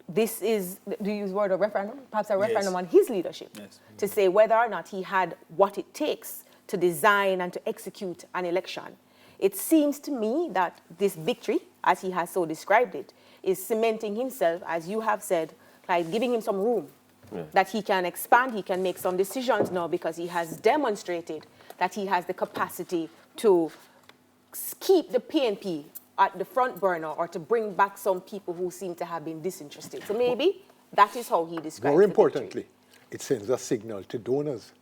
this is, do you use the word of referendum? Perhaps a referendum on his leadership to say whether or not he had what it takes to design and to execute an election. It seems to me that this victory, as he has so described it, is cementing himself, as you have said, like giving him some room, that he can expand, he can make some decisions now because he has demonstrated that he has the capacity to keep the PNP at the front burner or to bring back some people who seem to have been disinterested. So maybe that is how he describes it. More importantly, it sends a signal to donors.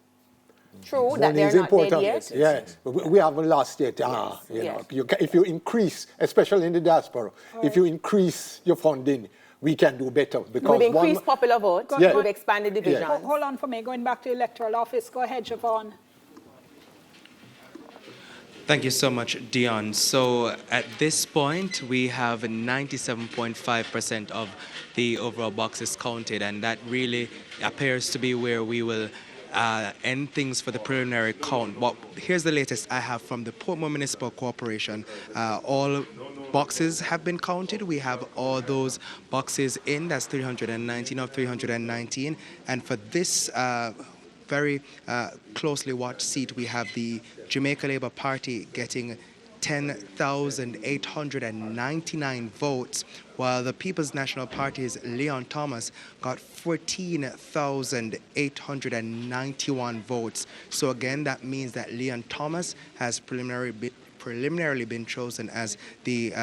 True, that they're not dead yet. Yes, we haven't lost yet. You know, if you increase, especially in the diaspora, if you increase your funding, we can do better. Because we've increased popular vote, we've expanded divisions. Hold on for me, going back to electoral office. Go ahead, Siobhan. Thank you so much, Dion. So at this point, we have 97.5% of the overall boxes counted, and that really appears to be where we will end things for the preliminary count. But here's the latest I have from the Portmore Municipal Corporation. All boxes have been counted. We have all those boxes in. That's 319 of 319. And for this very closely watched seat, we have the Jamaica Labour Party getting 10,899 votes, while the People's National Party's Leon Thomas got 14,891 votes. So again, that means that Leon Thomas has preliminarily been chosen as the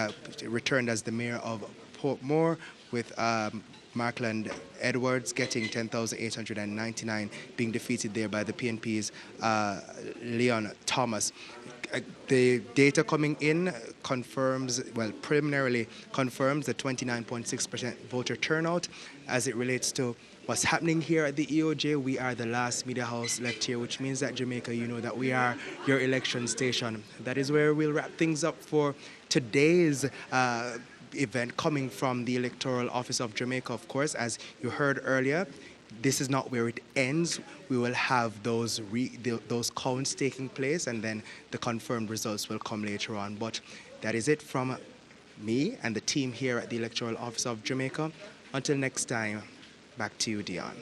returned as the mayor of Portmore, with Markland Edwards getting 10,899, being defeated there by the PNP's Leon Thomas. The data coming in confirms, well, preliminarily confirms the 29.6% voter turnout as it relates to what's happening here at the EOJ. We are the last media house left here, which means that Jamaica, you know that we are your election station. That is where we'll wrap things up for today's event coming from the Electoral Office of Jamaica, of course. As you heard earlier, this is not where it ends. We will have those counts taking place, and then the confirmed results will come later on. But that is it from me and the team here at the Electoral Office of Jamaica. Until next time, back to you, Dion.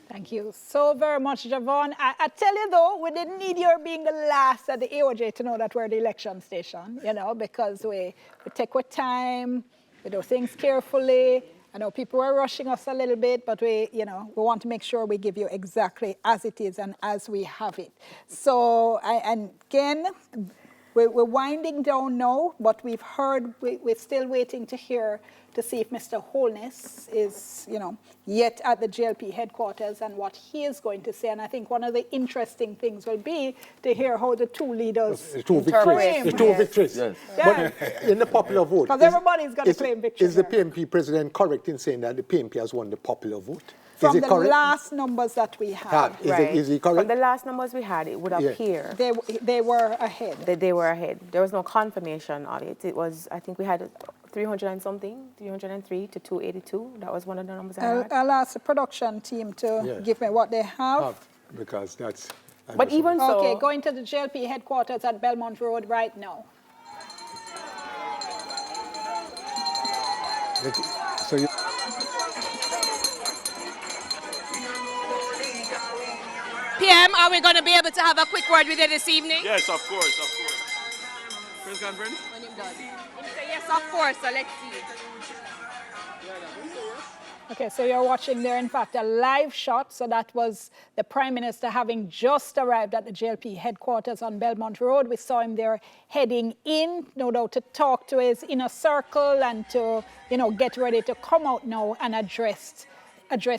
Thank you so very much, Javon. I tell you though, we didn't need your being the last at the AOJ to know that we're the election station, you know, because we take our time, we do things carefully. I know people are rushing us a little bit, but we want to make sure we give you exactly as it is and as we have it. So, and again, we're winding down now, but we've heard, we're still waiting to hear, to see if Mr. Holness is, yet at the JLP headquarters and what he is going to say. And I think one of the interesting things will be to hear how the two leaders The two victories. Yes. But in the popular vote. Because everybody's going to claim victory. Is the PNP president correct in saying that the PNP has won the popular vote? From the last numbers that we had. Is he correct? From the last numbers we had, it would appear. They were ahead. They were ahead. There was no confirmation of it. It was, I think we had 300 and something, 303 to 282. That was one of the numbers I had. I'll ask the production team to give me what they have. Because that's... But even so... Okay, going to the JLP headquarters at Belmont Road right now. So you... PM, are we going to be able to have a quick word with you this evening? Yes, of course, of course. Press conference? When him done. He say yes, of course, so let's see. Okay, so you're watching there, in fact, a live shot. So that was the Prime Minister having just arrived at the JLP headquarters on Belmont Road. We saw him there heading in, no doubt, to talk to his inner circle and to, get ready to come out now and address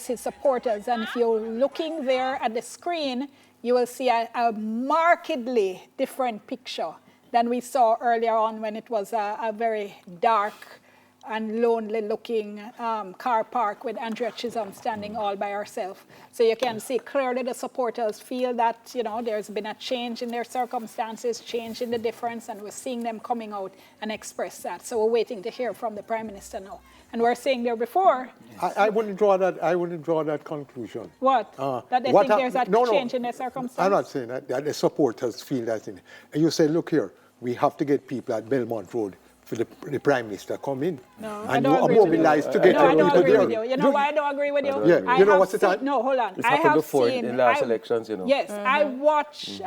his supporters. And if you're looking there at the screen, you will see a markedly different picture than we saw earlier on when it was a very dark and lonely looking car park with Andrea Chisholm standing all by herself. So you can see clearly the supporters feel that, there's been a change in their circumstances, change in the difference, and we're seeing them coming out and express that. So we're waiting to hear from the Prime Minister now. And we're saying there before. I wouldn't draw that conclusion. What? That they think there's a change in their circumstances? I'm not saying that the supporters feel that. And you say, look here, we have to get people at Belmont Road for the Prime Minister come in. No, and you are mobilized to get people there. I don't agree with you. You know why I don't agree with you? Yeah. You know what's the time? No, hold on. It happened before in the last elections, Yes, I watch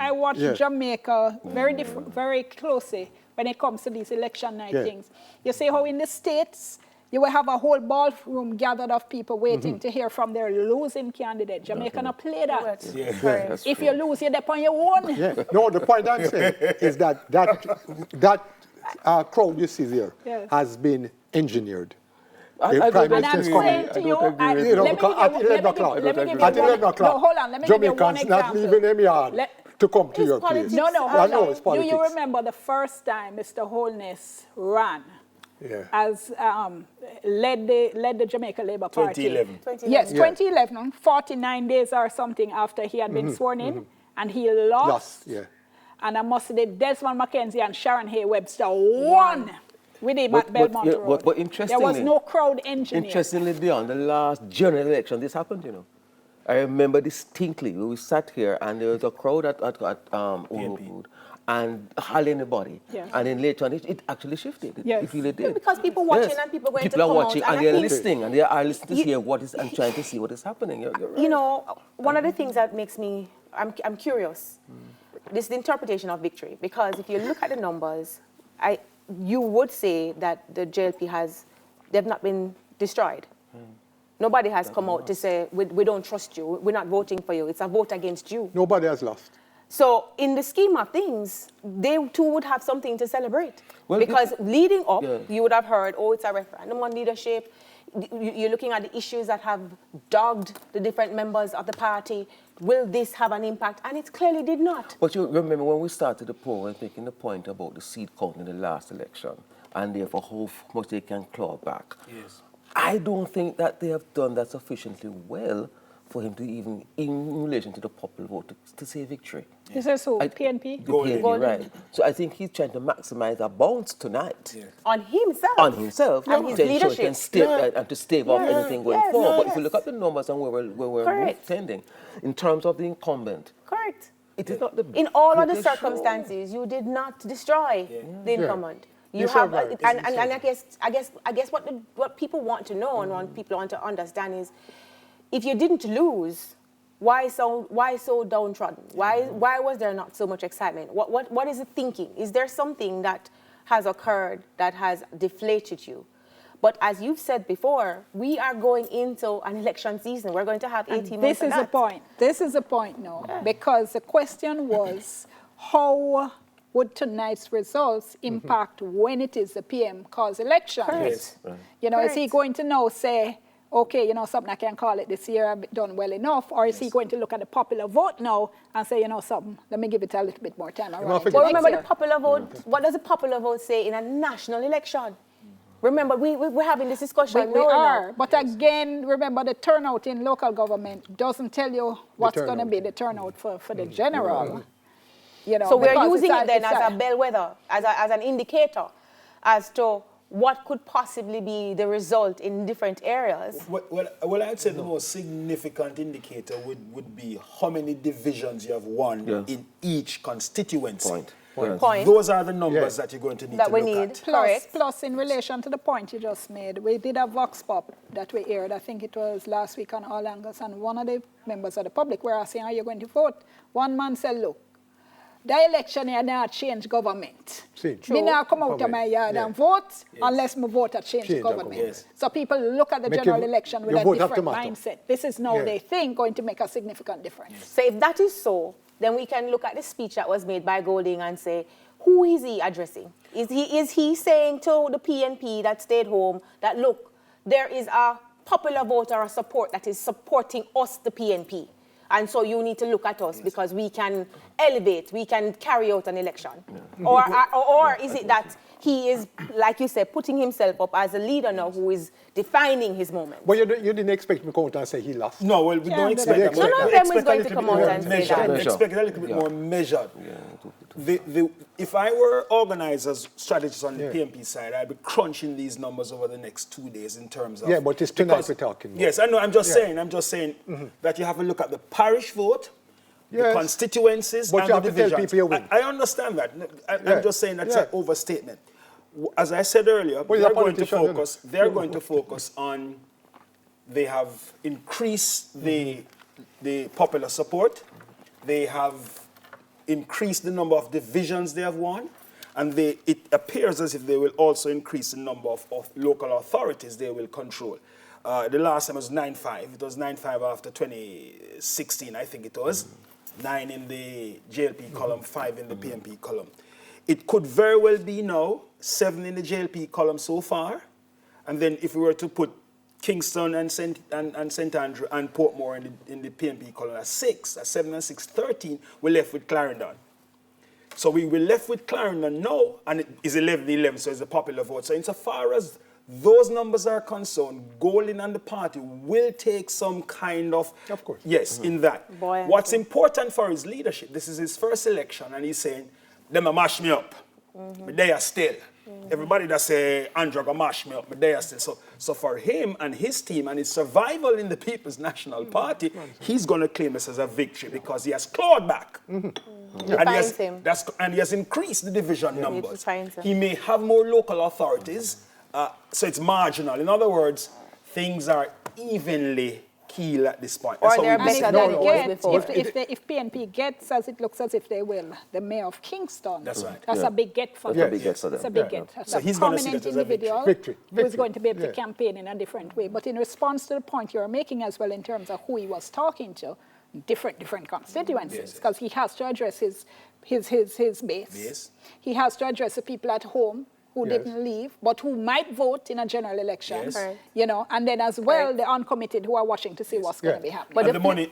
Jamaica very closely when it comes to these election night things. You see how in the States, you will have a whole ballroom gathered of people waiting to hear from their losing candidate. Jamaica not play that. If you lose, you're there on your own. Yeah. No, the point I'm saying is that crowd you see there has been engineered. And I'm saying to you, at 11 o'clock, no, hold on, let me give you one example. Not leaving them yard to come to your place. No, hold on. Do you remember the first time Mr. Holness ran? As led the Jamaica Labour Party. 2011. Yes, 2011, 49 days or something after he had been sworn in, and he lost. And I must say, Desmond Mackenzie and Sharon Hay Webster won with him at Belmont Road. But interestingly, there was no crowd engineer. Interestingly, beyond the last general election, this happened, I remember distinctly. We sat here and there was a crowd at Uru and hardly anybody. And then later on, it actually shifted. It really did. Because people watching and people going to come out. People are watching and they're listening and they are listening to hear what is and trying to see what is happening. You're right. One of the things that makes me, I'm curious. This is the interpretation of victory. Because if you look at the numbers, you would say that the JLP they've not been destroyed. Nobody has come out to say, we don't trust you, we're not voting for you, it's a vote against you. Nobody has lost. So in the scheme of things, they too would have something to celebrate. Because leading up, you would have heard, it's a referendum on leadership. You're looking at the issues that have dogged the different members of the party. Will this have an impact? And it clearly did not. But you remember when we started the poll and making the point about the seat count in the last election, and therefore how much they can claw back. Yes. I don't think that they have done that sufficiently well for him to even, in relation to the popular vote, to say victory. Is there so? PNP? The PNP, right. So I think he's trying to maximize a bounce tonight. On himself. On himself. And his to ensure he leadership. can and to stave off anything going forward. But if you look at the numbers and where we're tending, in terms of the incumbent, correct. It is not the in all of the circumstances, you did not destroy the incumbent. You have, and I guess what people want to know and what people want to understand is, if you didn't lose, why so downtrodden? Why was there not so much excitement? What is the thinking? Is there something that has occurred that has deflated you? But as you've said before, we are going into an election season. We're going to have 18 months. This is the point. This is the point now, because the question was, how would tonight's results impact when it is the PM cause election? Correct. You know, is he going to now say, okay, you know, something I can call it this year, I've done well enough, or is he going to look at the popular vote now and say, you know, something, let me give it a little bit more time. Well, remember the popular vote, what does the popular vote say in a national election? Remember, we're having this discussion. We are, but again, remember the turnout in local government doesn't tell you what's going to be the turnout for the general. You know, so we're using it then as a bellwether, as an indicator as to what could possibly be the result in different areas. Well, I'd say the most significant indicator would be how many divisions you have won in each constituency. Point. Those are the numbers that you're going to need to look at. Plus, in relation to the point you just made, we did a vox pop that we aired, I think it was last week on All Angles, and one of the members of the public were asking, are you going to vote? One man said, look, the election here not change government. Me now come out of my yard and vote unless my vote change the government. So people look at the general election with a different mindset. This is now they think going to make a significant difference. So if that is so, then we can look at the speech that was made by Golding and say, who is he addressing? Is he saying to the PNP that stayed home that, look, there is a popular vote or a support that is supporting us, the PNP, and so you need to look at us because we can elevate, we can carry out an election? Or is it that he is, like you said, putting himself up as a leader now who is defining his moment? Well, you didn't expect me to come out and say he lost. No, well, we don't expect that. None of them is going to come out and say that. Expect a little bit more measured. If I were organizers, strategists on the PNP side, I'd be crunching these numbers over the next 2 days in terms of... Yeah, but it's tonight we're talking about. Yes, I know. I'm just saying that you have to look at the parish vote, the constituencies, but and you the have to tell divisions. people you win. I understand that. I'm just saying that's an overstatement. As I said earlier, they're going to focus on, they have increased the popular support, they have increased the number of divisions they have won, and it appears as if they will also increase the number of local authorities they will control. The last time was 9-5. It was 9-5 after 2016, I think it was. 9 in the JLP column, 5 in the PNP column. It could very well be now 7 in the JLP column so far, and then if we were to put Kingston and St Andrew and Portmore in the PNP column at 6, at 7 and 6, 13, we're left with Clarendon. So we were left with Clarendon now, and it is 11-11, so it's a popular vote. So insofar as those numbers are concerned, Golding and the party will take some kind of course. Yes, in that. What's important for his leadership, this is his first election, and he's saying, them a mash me up, but they are still. Everybody that say, Andrew gonna mash me up, but they are still. So for him and his team and his survival in the People's National Party, he's gonna claim this as a victory because he has clawed back. And he has increased the division numbers. He may have more local authorities, so it's marginal. In other words, things are evenly keel at this point. Or they're better than it was before. If PNP gets, as it looks as if they will, the mayor of Kingston, that's right. That's a big get for them. It's a big get. That's so a he's going to see that as a victory. Who is going to be able to campaign in a different way. But in response to the point you're making as well in terms of who he was talking to, different constituencies, because he has to address his base. Yes. He has to address the people at home who didn't leave, but who might vote in a general election, you know, and then as well the uncommitted who are watching to see what's going to be happening. But the money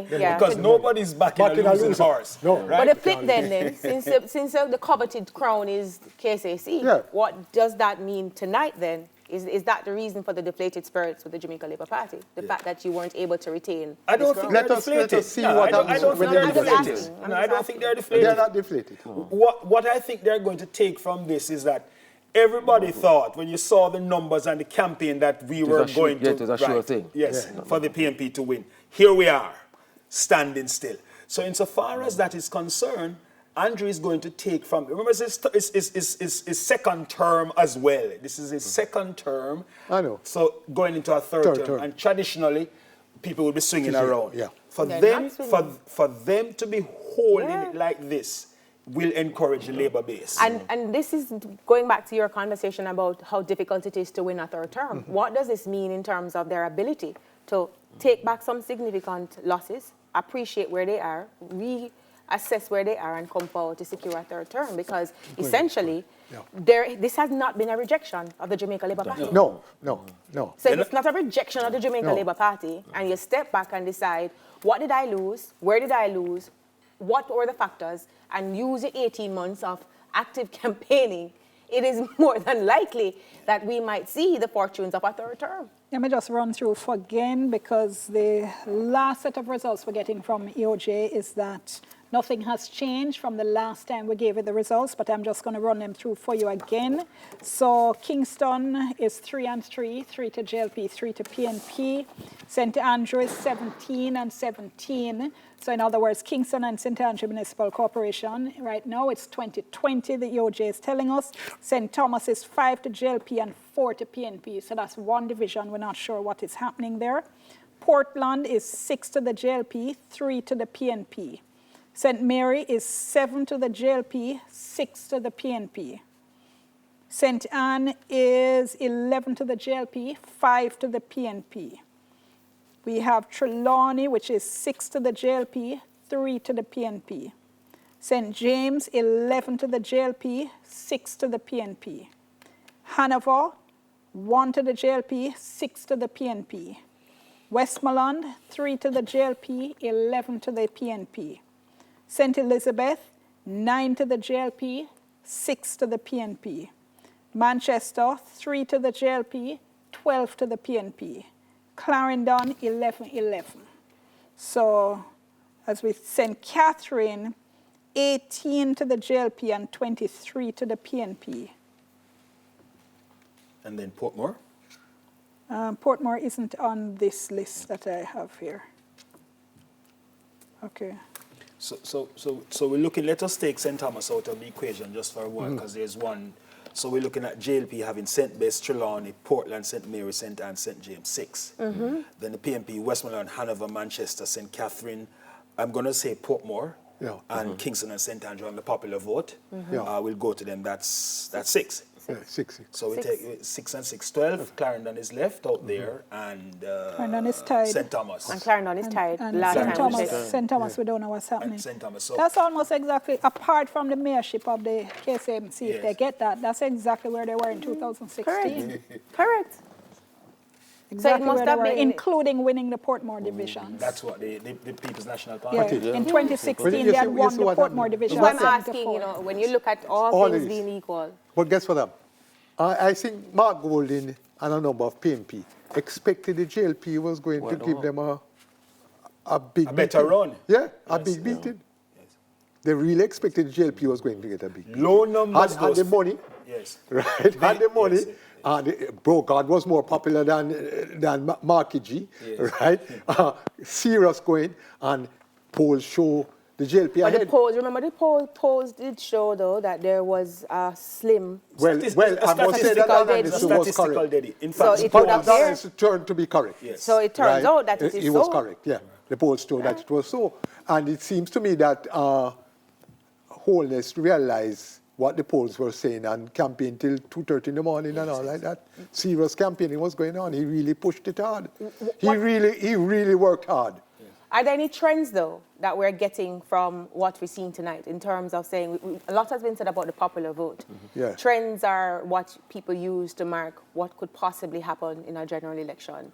yeah. Because nobody's backing a losing horse. No. Right? But the flip then, since the coveted crown is KSAC, what does that mean tonight then Is that the reason for the deflated spirits with the Jamaica Labour Party? The fact that you weren't able to retain? I don't think they're deflated. Let us see what happens when they're deflated. No, I don't think they're deflated. They're not deflated. What I think they're going to take from this is that everybody thought, when you saw the numbers and the campaign, that we were going to... Yeah, it was a sure thing. Yes, for the PNP to win. Here we are, standing still. So insofar as that is concerned, Andrew is going to take from... Remember, it's his second term as well. This is his second term. I know. So going into a third term. And traditionally, people will be swinging around. Yeah. For them to be holding it like this will encourage the Labour base. And this is going back to your conversation about how difficult it is to win a third term. What does this mean in terms of their ability to take back some significant losses, appreciate where they are, reassess where they are, and come forward to secure a third term? Because essentially, this has not been a rejection of the Jamaica Labour Party. No. So it's not a rejection of the Jamaica Labour Party, and you step back and decide, what did I lose? Where did I lose? What were the factors? And use the 18 months of active campaigning, it is more than likely that we might see the fortunes of a third term. Let me just run through again, because the last set of results we're getting from EOJ is that nothing has changed from the last time we gave it the results, but I'm just going to run them through for you again. So Kingston is 3-3, 3 to JLP, 3 to PNP. St. Andrew is 17 and 17. So in other words, Kingston and St. Andrew Municipal Corporation, right now it's 20-20, the EOJ is telling us. St. Thomas is 5 to JLP and 4 to PNP. So that's one division. We're not sure what is happening there. Portland is 6 to the JLP, 3 to the PNP. St. Mary is 7 to the JLP, 6 to the PNP. St. Anne is 11 to the JLP, 5 to the PNP. We have Trelawney, which is 6 to the JLP, 3 to the PNP. St. James, 11 to the JLP, 6 to the PNP. Hanover, 1 to the JLP, 6 to the PNP. Westmoreland, 3 to the JLP, 11 to the PNP. St. Elizabeth, 9 to the JLP, 6 to the PNP. Manchester, 3 to the JLP, 12 to the PNP. Clarendon, 11-11. So, as with St. Catherine, 18 to the JLP and 23 to the PNP. And then Portmore? Portmore isn't on this list that I have here. Okay. So we're looking, let us take St. Thomas out of the equation just for a while, because there's one. So we're looking at JLP having St. Bess, Trelawney, Portland, St. Mary, St. Anne, St. James, 6. Then the PNP, Westmoreland, Hanover, Manchester, St. Catherine, I'm going to say Portmore, and Kingston and St. Andrew on the popular vote. We'll go to them, that's 6. Yeah, 6. So we take 6 and 6, 12. Clarendon is left out there, and Clarendon is tied. St. Thomas. And Clarendon is tied. And Last St. time St. Thomas, we don't know what's happening. St. Thomas. So that's almost exactly, apart from the mayorship of the KSAC, if they get that, that's exactly where they were in 2016. Correct. Exactly where they were, including winning the Portmore division. That's what the People's National Party. Yeah. In 2016, they had won the Portmore division. So I'm asking, when you look at all things being equal. But guess what? I think Mark Golding and a number of PNP expected the JLP was going to give them a big better run. Yeah, a big beating. Yes. They really expected the JLP was going to get a big beating. Low numbers. Had the money. Yes. Right? Had the money. Yes. Brocard was more popular than Marky G. Yes. Right? Serious going, and polls show the JLP but ahead. The polls, remember the polls did show, though, that there was a slim I must say that analysis was correct. In fact, so it would appear, analysis turned to be correct. Yes. So it turns out that it is so. It was correct, yeah. The polls showed that it was so. And it seems to me that Holness realized what the polls were saying and campaigned till 2:30 in the morning and all like that. Serious campaigning was going on. He really pushed it hard. He really worked hard. Are there any trends, though, that we're getting from what we're seeing tonight in terms of saying, a lot has been said about the popular vote. Yeah. Trends are what people use to mark what could possibly happen in a general election.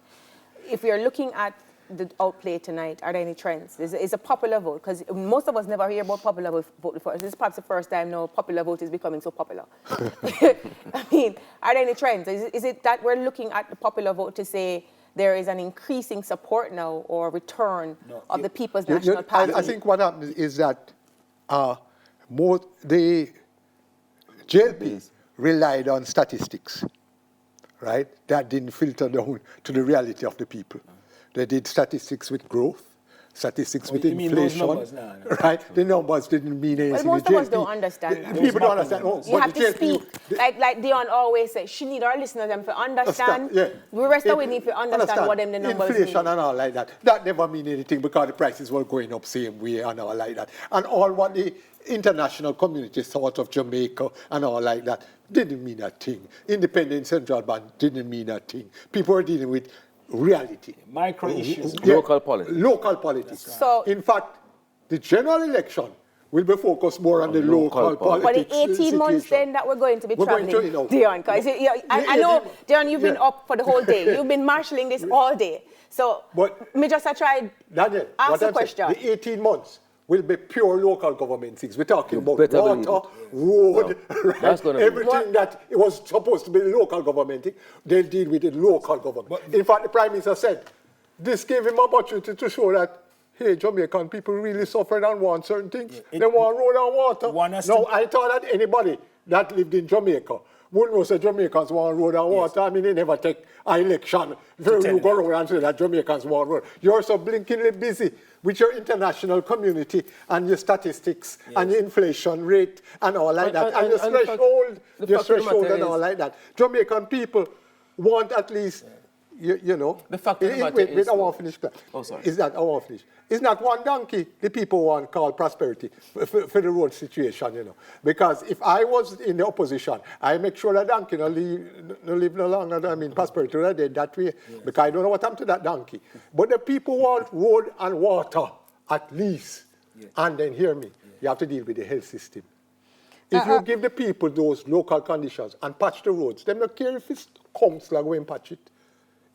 If you're looking at the outplay tonight? Are there any trends? Is a popular vote? Because most of us never hear about popular vote before. This is perhaps the first time now popular vote is becoming so popular. I mean, are there any trends? Is it that we're looking at the popular vote to say there is an increasing support now or return of the People's National Party? I think what happened is that the JLPs relied on statistics, right? That didn't filter down to the reality of the people. They did statistics with growth, statistics with inflation, right? The numbers didn't mean anything. Well, most of us don't understand that. People don't understand. You have to speak. Like Dion always says, she need our listeners them to understand. The rest of we need to understand what them the numbers inflation mean. and all like that. That never mean anything because the prices were going up same way and all like that. And all what the international community thought of Jamaica and all like that didn't mean a thing. Independent central bank didn't mean a thing. People were dealing with reality. Micro issues. Local politics. Local politics. Right. So, in fact, the general election will be focused more on the local politics. For the 18 months then that we're going to be traveling, Dion, because I know, Dion, you've been up for the whole day. You've been marshalling this all day. So, me just try Daniel, ask the question. The 18 months will be pure local government things. We're talking about water, road, right? Everything that it was supposed to be local government, they'll deal with the local government. In fact, the Prime Minister said, this gave him opportunity to show that, hey, Jamaican people really suffered and want certain things. They want road and water. No, I thought that anybody that lived in Jamaica wouldn't know say Jamaicans want road and water. I mean, they never take an election. You go around and say that Jamaicans want road. You're so blinkingly busy with your international community and your statistics and your inflation rate and all like that. And your threshold and all like that. Jamaican people want at least, you know. The fact of the matter is... I want to finish. Oh, sorry. I want to finish. It's not one donkey the people want called prosperity for the road situation, you know. Because if I was in the opposition, I make sure that donkey no live no longer. I mean, prosperity right there that way. Yes. Because I don't know what happened to that donkey. But the people want road and water, at least. Yes. And then, hear me, you have to deal with the health system. If you give the people those local conditions and patch the roads, they don't care if it's councillor going to patch it.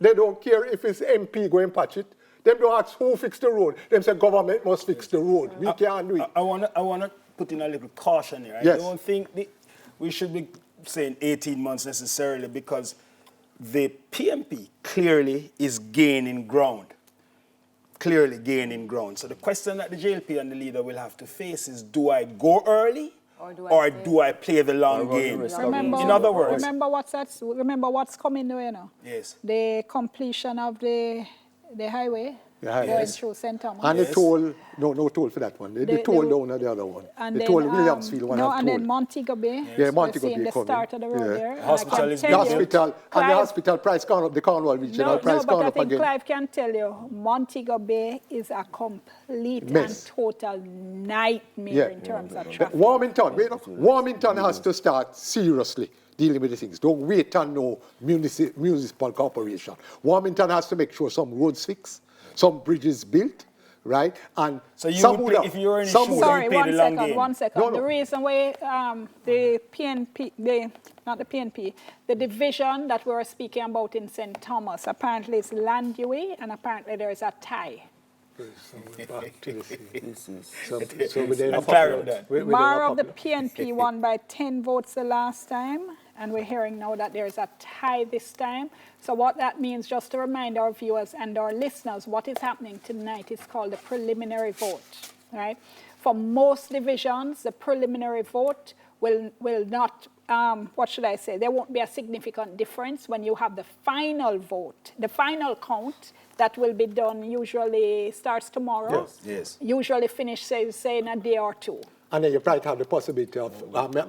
They don't care if it's MP going to patch it. Them don't ask who fixed the road. Them say government must fix the road. We can't do it. I wanna put in a little caution here. Yes. I don't think we should be saying 18 months necessarily because the PMP clearly is gaining ground. Clearly gaining ground. So the question that the JLP and the leader will have to face is, do I go early or do I play the long game? Remember, in other words, remember what's coming now, you know? Yes. The completion of the highway going through St. Thomas. And the toll, no toll for that one. The toll down at the other one. And the then, toll Williamsfield one have toll. And then Montego Bay. Yeah, Montego Bay the coming. start of the road there. The hospital is the hospital, and the hospital price gone up, the Cornwall regional price gone up again. I think Clive can tell you, Montego Bay is a complete and total nightmare in terms of traffic. Warmington has to start seriously dealing with the things. Don't wait on no municipal corporation. Warmington has to make sure some roads fixed, some bridges built, right? And so if you're in sorry, one second. No. The reason why the PNP, not the PNP, the division that we were speaking about in St. Thomas, apparently it's Landue, and apparently there is a tie. Mara of the PNP won by 10 votes the last time, and we're hearing now that there's a tie this time. So what that means, just to remind our viewers and our listeners, what is happening tonight is called the preliminary vote, right? For most divisions, the preliminary vote will not, what should I say, there won't be a significant difference when you have the final vote, the final count that will be done usually starts tomorrow. Yes. Usually finish, say in a day or two. And then you probably have the possibility of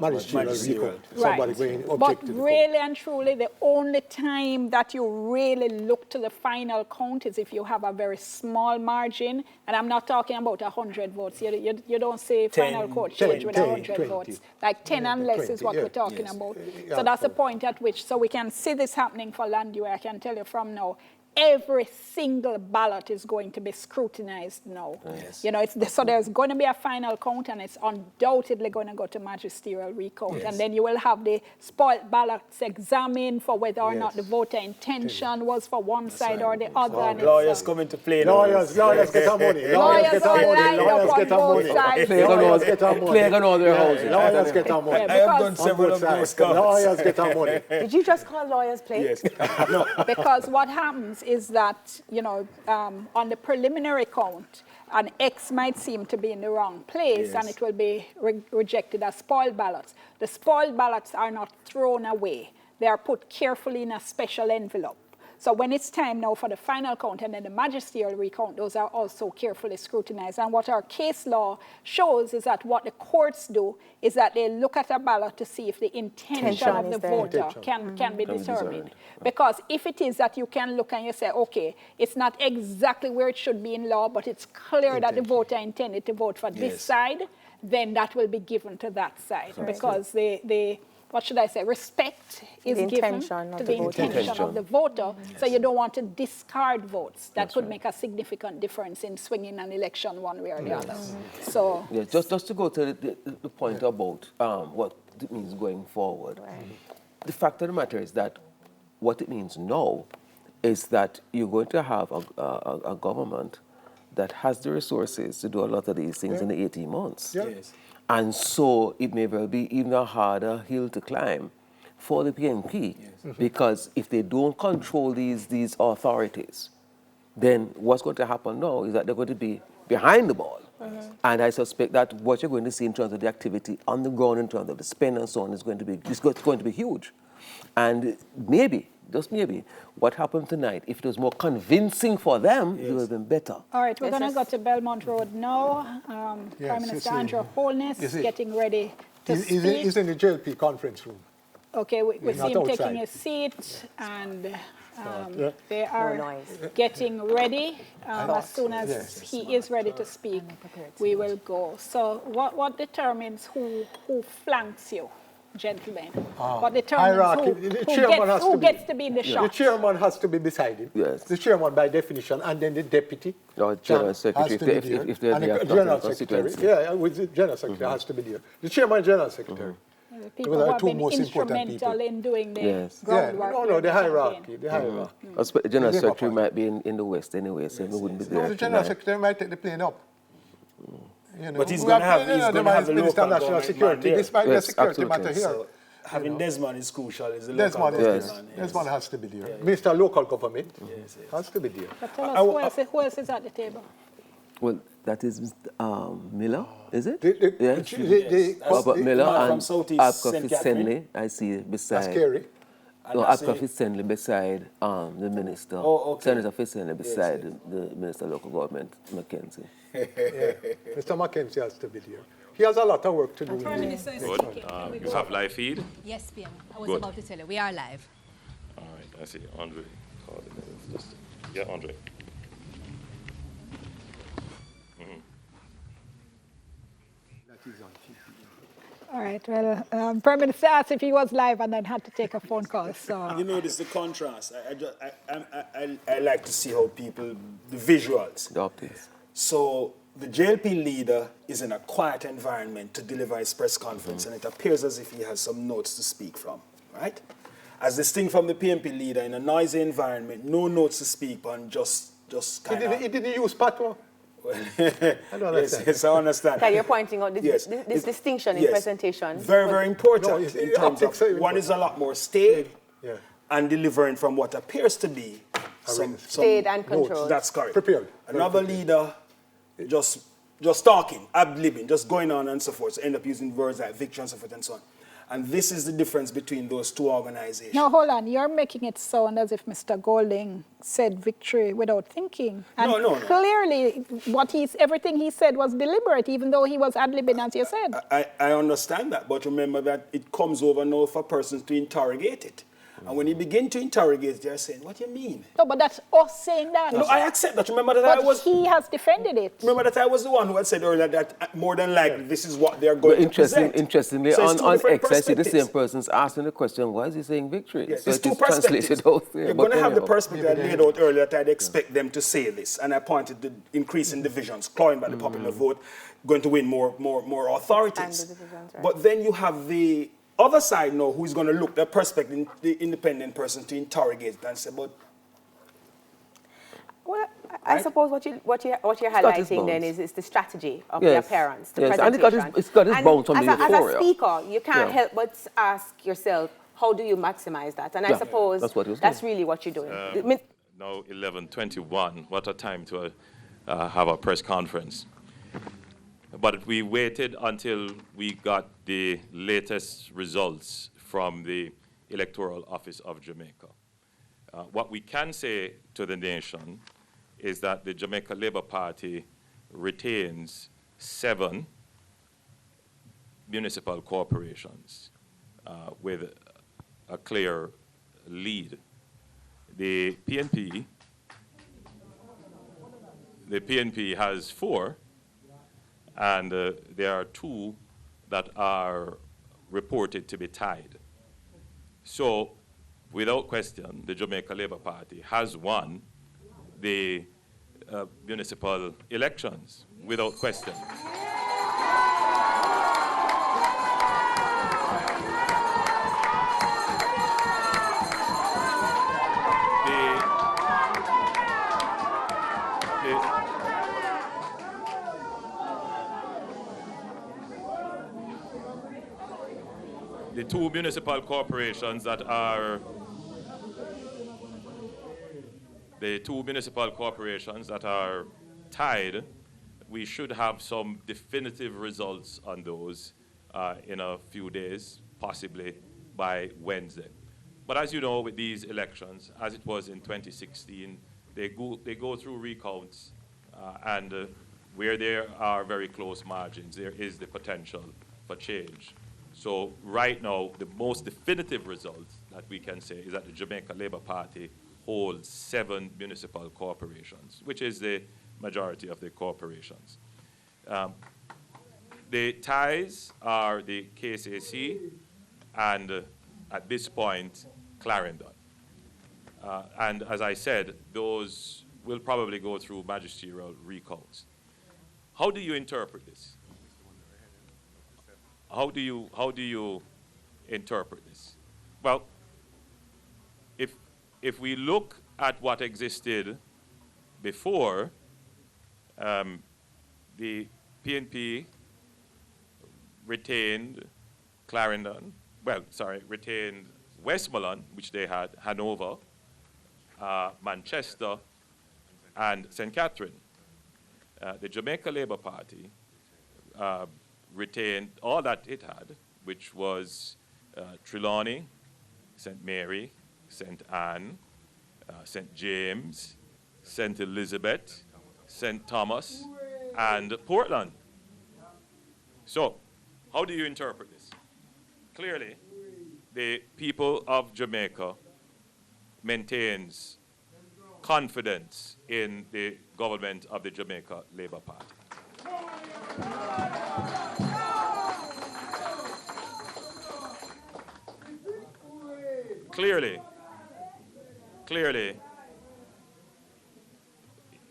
managerial recall. Somebody going But really and truly, the only time that you really look to the final count is if you have a very small margin. And I'm not talking about 100 votes. You don't say final court change with 100 votes. Like 10 and less is what we're talking about. So that's the point at which, so we can see this happening for Landue. I can tell you from now, every single ballot is going to be scrutinized now. Yes. You know, so there's going to be a final count, and it's undoubtedly going to go to magisterial recount. Yes. And then you will have the spoiled ballots examined for whether or not the voter intention was for one side or the other. And Lawyers come into play. Lawyers get our money. Lawyers get our money. Lawyers get our money. Lawyers get our money. Clear on all their houses. Lawyers get our money. I have done several of those. Lawyers get our money. Did you just call lawyers play? Yes. No. Because what happens is that, you know, on the preliminary count, an X might seem to be in the wrong place, and it will be rejected as spoiled ballots. The spoiled ballots are not thrown away. They are put carefully in a special envelope. So when it's time now for the final count and then the magisterial recount, those are also carefully scrutinized. And what our case law shows is that what the courts do is that they look at a ballot to see if the intention of the voter can be determined. Because if it is that you can look and you say, okay, it's not exactly where it should be in law, but it's clear that the voter intended to vote for this side, then that will be given to that side. Because they what should I say, respect is given to the intention of the voter, so you don't want to discard votes. That could make a significant difference in swinging an election one way or the other. So just to go to the point about what it means going forward, the fact of the matter is that what it means now is that you're going to have a government that has the resources to do a lot of these things in the 18 months. And so it may well be even a harder hill to climb for the PNP, because if they don't control these authorities, then what's going to happen now is that they're going to be behind the ball. And I suspect that what you're going to see in terms of the activity on the ground, in terms of the spend and so on, is going to be huge. And maybe, just maybe, what happened tonight, if it was more convincing for them, it would have been better. all right, we're going to go to Belmont Road now. Prime Minister Andrew Holness is getting ready to speak. He's in the JLP conference room. Okay, we see him taking a seat, and they are getting ready. As soon as he is ready to speak, we will go. So what determines who flanks you, gentlemen? What determines who gets to be in the shot? The chairman has to be beside him. The chairman by definition, and then the deputy. No, general secretary, if they're the general secretary. With the general secretary has to be there. The chairman and general secretary. The people who have been instrumental in doing the groundwork. No, the hierarchy. The general secretary might be in the West anyway, so he wouldn't be there. No, the general secretary might take the plane up. You know, but he's going to have the local national security. This might be a security matter here. So having Desmond is crucial. Is the local Desmond has to be there. Minister of Local Government has to be there. But tell us, who else is at the table? Well, that is Miller, is it? Robert Miller and Abka Fitzhenley, I see beside. That's scary. No, Abka Fitzhenley beside the minister. Senator Fitzhenley beside the Minister of Local Government, Mackenzie. Mr. Mackenzie has to be there. He has a lot of work to do. Good. You have live feed? Yes, PM. I was about to tell you. We are live. All right. I see. Andre. Yeah, Andre. All right, well, Prime Minister asked if he was live and then had to take a phone call, so... You know, this is the contrast. I like to see how people, the visuals. So the JLP leader is in a quiet environment to deliver his press conference, and it appears as if he has some notes to speak from, right? As distinct from the PNP leader in a noisy environment, no notes to speak, but just kind of... He didn't use patois. I don't understand. Yes, I understand. Okay, you're pointing out this distinction in presentation. Very, very important in terms of one is a lot more staid and delivering from what appears to be some staid and controlled. That's correct. Prepared. Another leader just talking, ad-libbing, just going on and so forth. So end up using words like victory and so forth and so on. And this is the difference between those two organizations. Now, hold on. You're making it sound as if Mr. Golding said victory without thinking. And no. Clearly, everything he said was deliberate, even though he was ad-libbing, as you said. I understand that, but remember that it comes over now for persons to interrogate it. And when you begin to interrogate, they're saying, what do you mean? No, but that's us saying that. No, I accept that. Remember that but he has defended it. Remember that I was the one who had said earlier that more than likely this is what they're going to present. Interestingly, so on X, I see the same person's asking the question, why is he saying victory? Yeah, so it's two translated perspectives. out there. You're going to have the perspective I laid out earlier that I'd expect them to say this. And I pointed to the increase in divisions, clawing by the popular vote, going to win more authorities. Right. But then you have the other side now who's going to look the perspective, the independent person to interrogate and say, but well, I suppose what you're highlighting then is the strategy of the appearance, the yes. presentation. And it's got his bounce on the euphoria. As a speaker, you can't help but ask yourself, how do you maximize that? And I suppose that's really what you're doing. Now 11:21. What a time to have a press conference. But we waited until we got the latest results from the Electoral Office of Jamaica. What we can say to the nation is that the Jamaica Labour Party retains 7 municipal corporations with a clear lead. The PNP has 4, and there are 2 that are reported to be tied. So, without question, the Jamaica Labour Party has won the municipal elections, without question. The 2 municipal corporations that are tied, we should have some definitive results on those in a few days, possibly by Wednesday. But as you know, with these elections, as it was in 2016, they go through recounts, and where there are very close margins, there is the potential for change. So right now, the most definitive result that we can say is that the Jamaica Labour Party holds 7 municipal corporations, which is the majority of the corporations. The ties are the KSAC and, at this point, Clarendon. And as I said, those will probably go through magisterial recounts. How do you interpret this? How do you interpret this? Well, if we look at what existed before, the PNP retained retained Westmoreland, which they had, Hanover, Manchester, and St. Catherine. The Jamaica Labour Party retained all that it had, which was Trelawney, St. Mary, St. Anne, St. James, St. Elizabeth, St. Thomas, and Portland. So, how do you interpret this? Clearly, the people of Jamaica maintains confidence in the government of the Jamaica Labour Party. Clearly,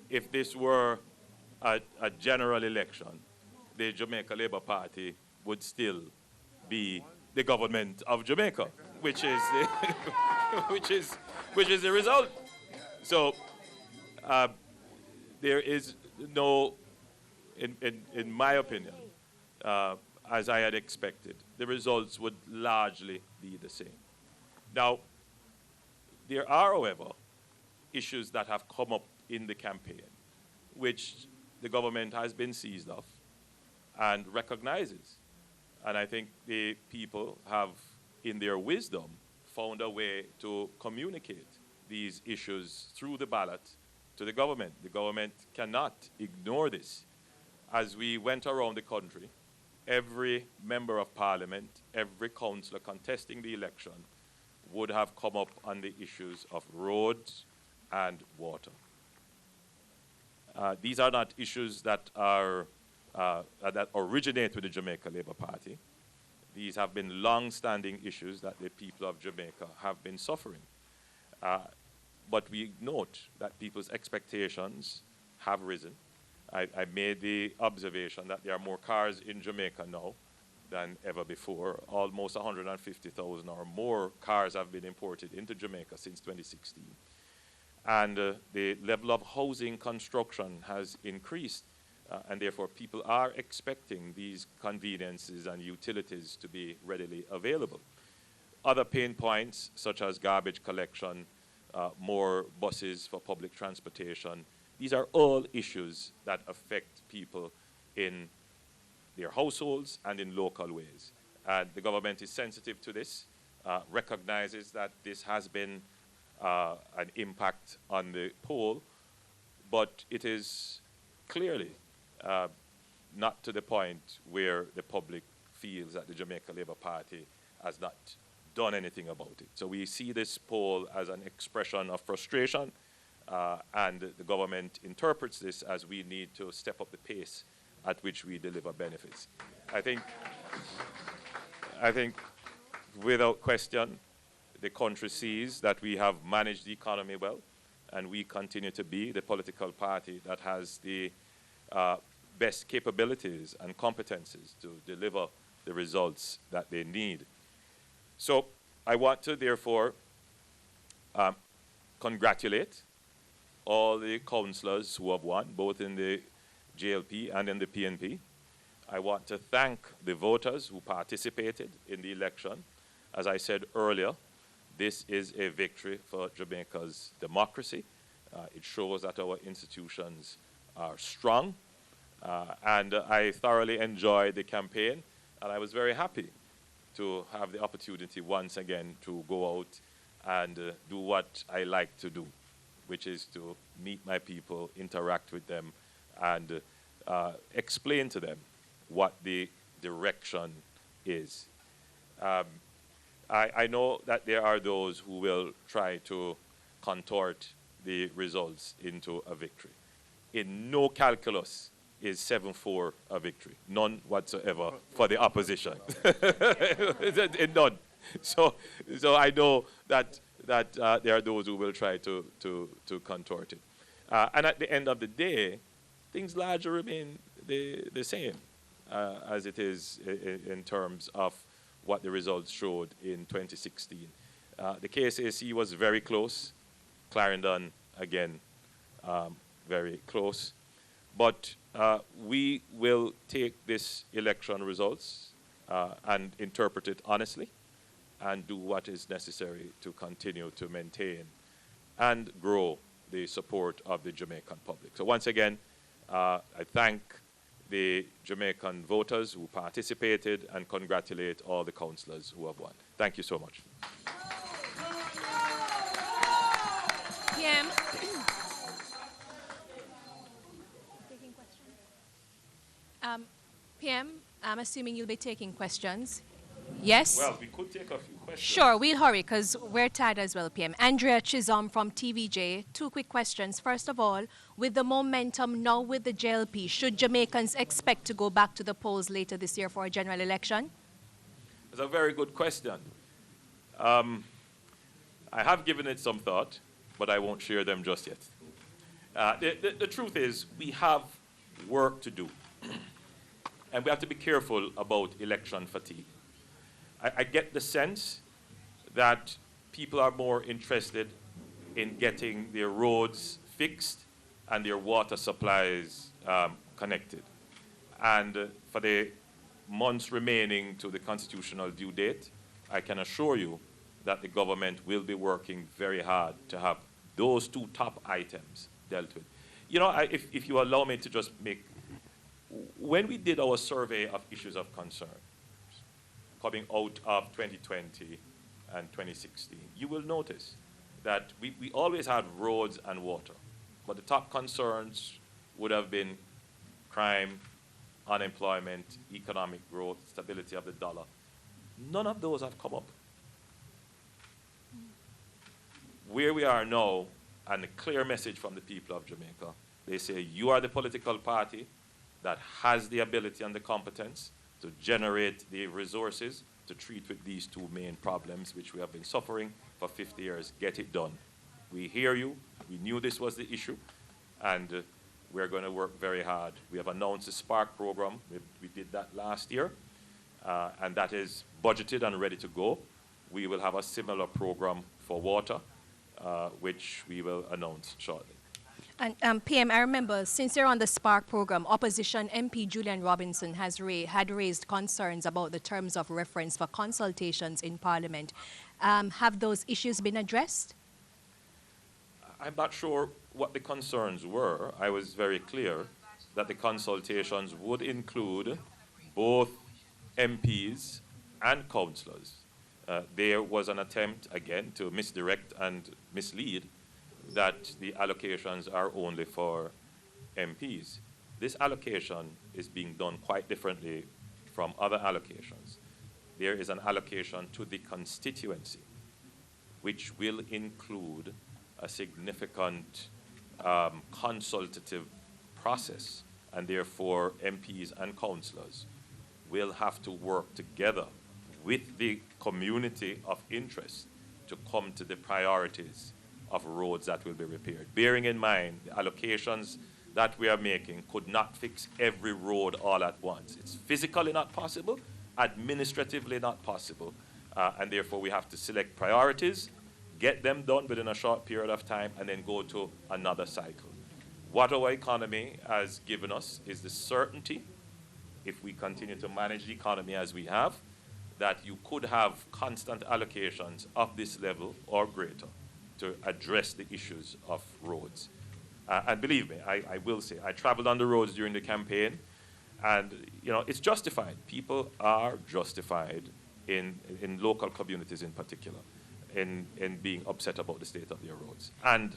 if this were a general election, the Jamaica Labour Party would still be the government of Jamaica, which is the which is the result. So there is no, in my opinion, as I had expected, the results would largely be the same. Now, there are, however, issues that have come up in the campaign, which the government has been seized of and recognizes. And I think the people have, in their wisdom, found a way to communicate these issues through the ballot to the government. The government cannot ignore this. As we went around the country, every member of parliament, every councillor contesting the election would have come up on the issues of roads and water. These are not issues that are that originate with the Jamaica Labour Party. These have been long-standing issues that the people of Jamaica have been suffering. But we note that people's expectations have risen. I made the observation that there are more cars in Jamaica now than ever before. Almost 150,000 or more cars have been imported into Jamaica since 2016. And the level of housing construction has increased, and therefore people are expecting these conveniences and utilities to be readily available. Other pain points, such as garbage collection, more buses for public transportation, these are all issues that affect people in their households and in local ways. And the government is sensitive to this, recognizes that this has been an impact on the poll, but it is clearly not to the point where the public feels that the Jamaica Labour Party has not done anything about it. So we see this poll as an expression of frustration, and the government interprets this as we need to step up the pace at which we deliver benefits. I think without question, the country sees that we have managed the economy well, and we continue to be the political party that has the best capabilities and competencies to deliver the results that they need. So I want to therefore congratulate all the councillors who have won, both in the JLP and in the PNP. I want to thank the voters who participated in the election. As I said earlier, this is a victory for Jamaica's democracy. It shows that our institutions are strong. And I thoroughly enjoyed the campaign, and I was very happy to have the opportunity once again to go out and do what I like to do, which is to meet my people, interact with them, and explain to them what the direction is. I know that there are those who will try to contort the results into a victory. In no calculus is 7-4 a victory. None whatsoever for the opposition. None. So I know that there are those who will try to contort it. And at the end of the day, things largely remain the same as it is in terms of what the results showed in 2016. The KSAC was very close. Clarendon, again, very close. But we will take this election results and interpret it honestly and do what is necessary to continue to maintain and grow the support of the Jamaican public. So once again, I thank the Jamaican voters who participated and congratulate all the councillors who have won. Thank you so much. PM. PM, I'm assuming you'll be taking questions. Yes? Well, we could take a few questions. Sure, we'll hurry because we're tired as well, PM. Andrea Chisholm from TVJ, 2 quick questions. First of all, with the momentum now with the JLP, should Jamaicans expect to go back to the polls later this year for a general election? It's a very good question. I have given it some thought, but I won't share them just yet. The truth is, we have work to do. And we have to be careful about election fatigue. I get the sense that people are more interested in getting their roads fixed and their water supplies connected. And for the months remaining to the constitutional due date, I can assure you that the government will be working very hard to have those 2 top items dealt with. You know, if you allow me to just make, when we did our survey of issues of concern, coming out of 2020 and 2016, you will notice that we always had roads and water, but the top concerns would have been crime, unemployment, economic growth, stability of the dollar. None of those have come up. where we are now, and a clear message from the people of Jamaica, they say you are the political party that has the ability and the competence to generate the resources to treat with these two main problems which we have been suffering for 50 years. Get it done. We hear you. We knew this was the issue, and we're going to work very hard. We have announced the Spark program. We did that last year, and that is budgeted and ready to go. We will have a similar program for water, which we will announce shortly. And PM, I remember, since you're on the Spark program, opposition MP Julian Robinson had raised concerns about the terms of reference for consultations in Parliament. Have those issues been addressed? I'm not sure what the concerns were. I was very clear that the consultations would include both MPs and councillors. There was an attempt, again, to misdirect and mislead that the allocations are only for MPs. This allocation is being done quite differently from other allocations. There is an allocation to the constituency, which will include a significant consultative process, and therefore MPs and councillors will have to work together with the community of interest to come to the priorities of roads that will be repaired. Bearing in mind the allocations that we are making could not fix every road all at once. It's physically not possible, administratively not possible, and therefore we have to select priorities, get them done within a short period of time, and then go to another cycle. What our economy has given us is the certainty, if we continue to manage the economy as we have, that you could have constant allocations of this level or greater to address the issues of roads. And believe me, I will say, I traveled on the roads during the campaign, and it's justified. People are justified in local communities in particular in being upset about the state of their roads and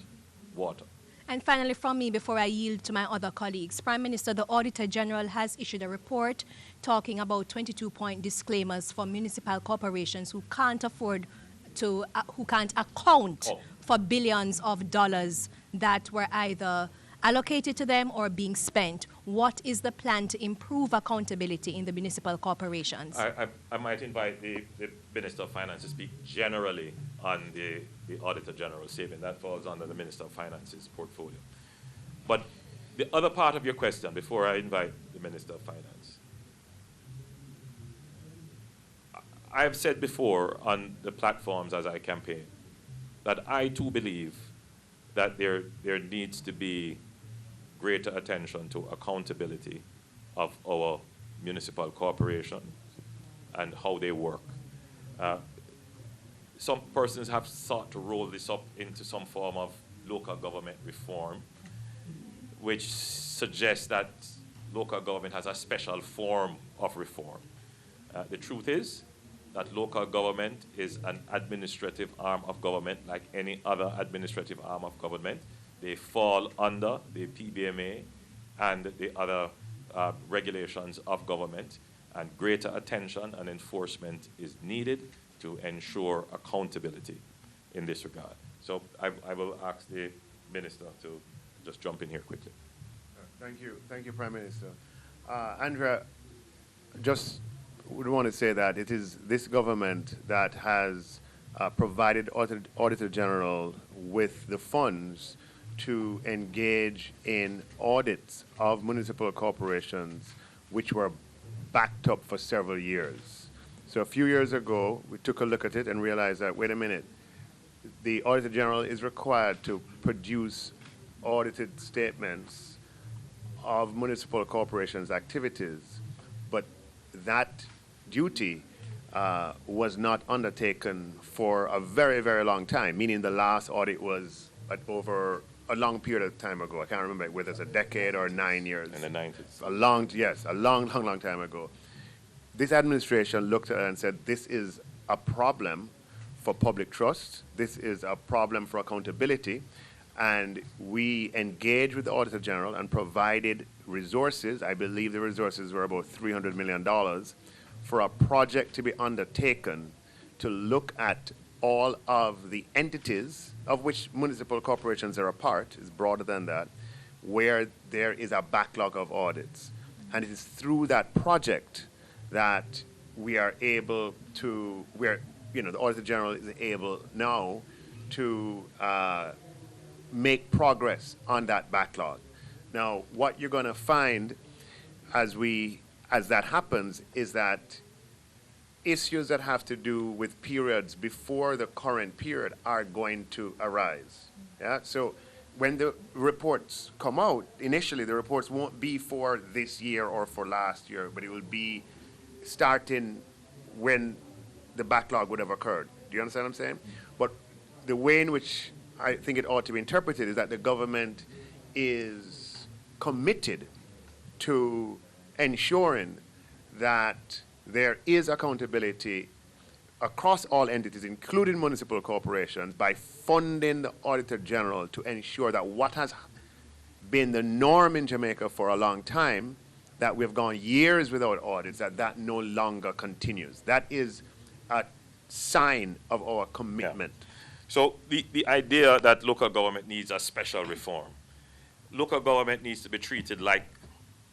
water. And finally, from me, before I yield to my other colleagues, Prime Minister, the Auditor General has issued a report talking about 22-point disclaimers for municipal corporations who can't afford to, who can't account for billions of dollars that were either allocated to them or being spent. What is the plan to improve accountability in the municipal corporations? I might invite the Minister of Finance to speak generally on the Auditor General statement. That falls under the Minister of Finance's portfolio. But the other part of your question, before I invite the Minister of Finance, I have said before on the platforms as I campaign that I too believe that there needs to be greater attention to accountability of our municipal corporations and how they work. Some persons have sought to roll this up into some form of local government reform, which suggests that local government has a special form of reform. The truth is that local government is an administrative arm of government like any other administrative arm of government. They fall under the PBMA and the other regulations of government, and greater attention and enforcement is needed to ensure accountability in this regard. So I will ask the Minister to just jump in here quickly. Thank you, Prime Minister. Andrea, just would want to say that it is this government that has provided Auditor General with the funds to engage in audits of municipal corporations which were backed up for several years. So a few years ago, we took a look at it and realized that, wait a minute, the Auditor General is required to produce audited statements of municipal corporations' activities, but that duty was not undertaken for a very, very long time, meaning the last audit was over a long period of time ago. I can't remember whether it's a decade or 9 years. In the 90s. A long time ago. This administration looked at it and said, this is a problem for public trust. This is a problem for accountability. And we engaged with the Auditor General and provided resources. I believe the resources were about $300 million for a project to be undertaken to look at all of the entities of which municipal corporations are a part, is broader than that, where there is a backlog of audits. And it is through that project that we are able to, the Auditor General is able now to make progress on that backlog. Now, what you're going to find as that happens is that issues that have to do with periods before the current period are going to arise. Yeah? So when the reports come out, initially the reports won't be for this year or for last year, but it will be starting when the backlog would have occurred. Do you understand what I'm saying? But the way in which I think it ought to be interpreted is that the government is committed to ensuring that there is accountability across all entities, including municipal corporations, by funding the Auditor General to ensure that what has been the norm in Jamaica for a long time, that we've gone years without audits, that no longer continues. That is a sign of our commitment. Yeah. So the idea that local government needs a special reform, local government needs to be treated like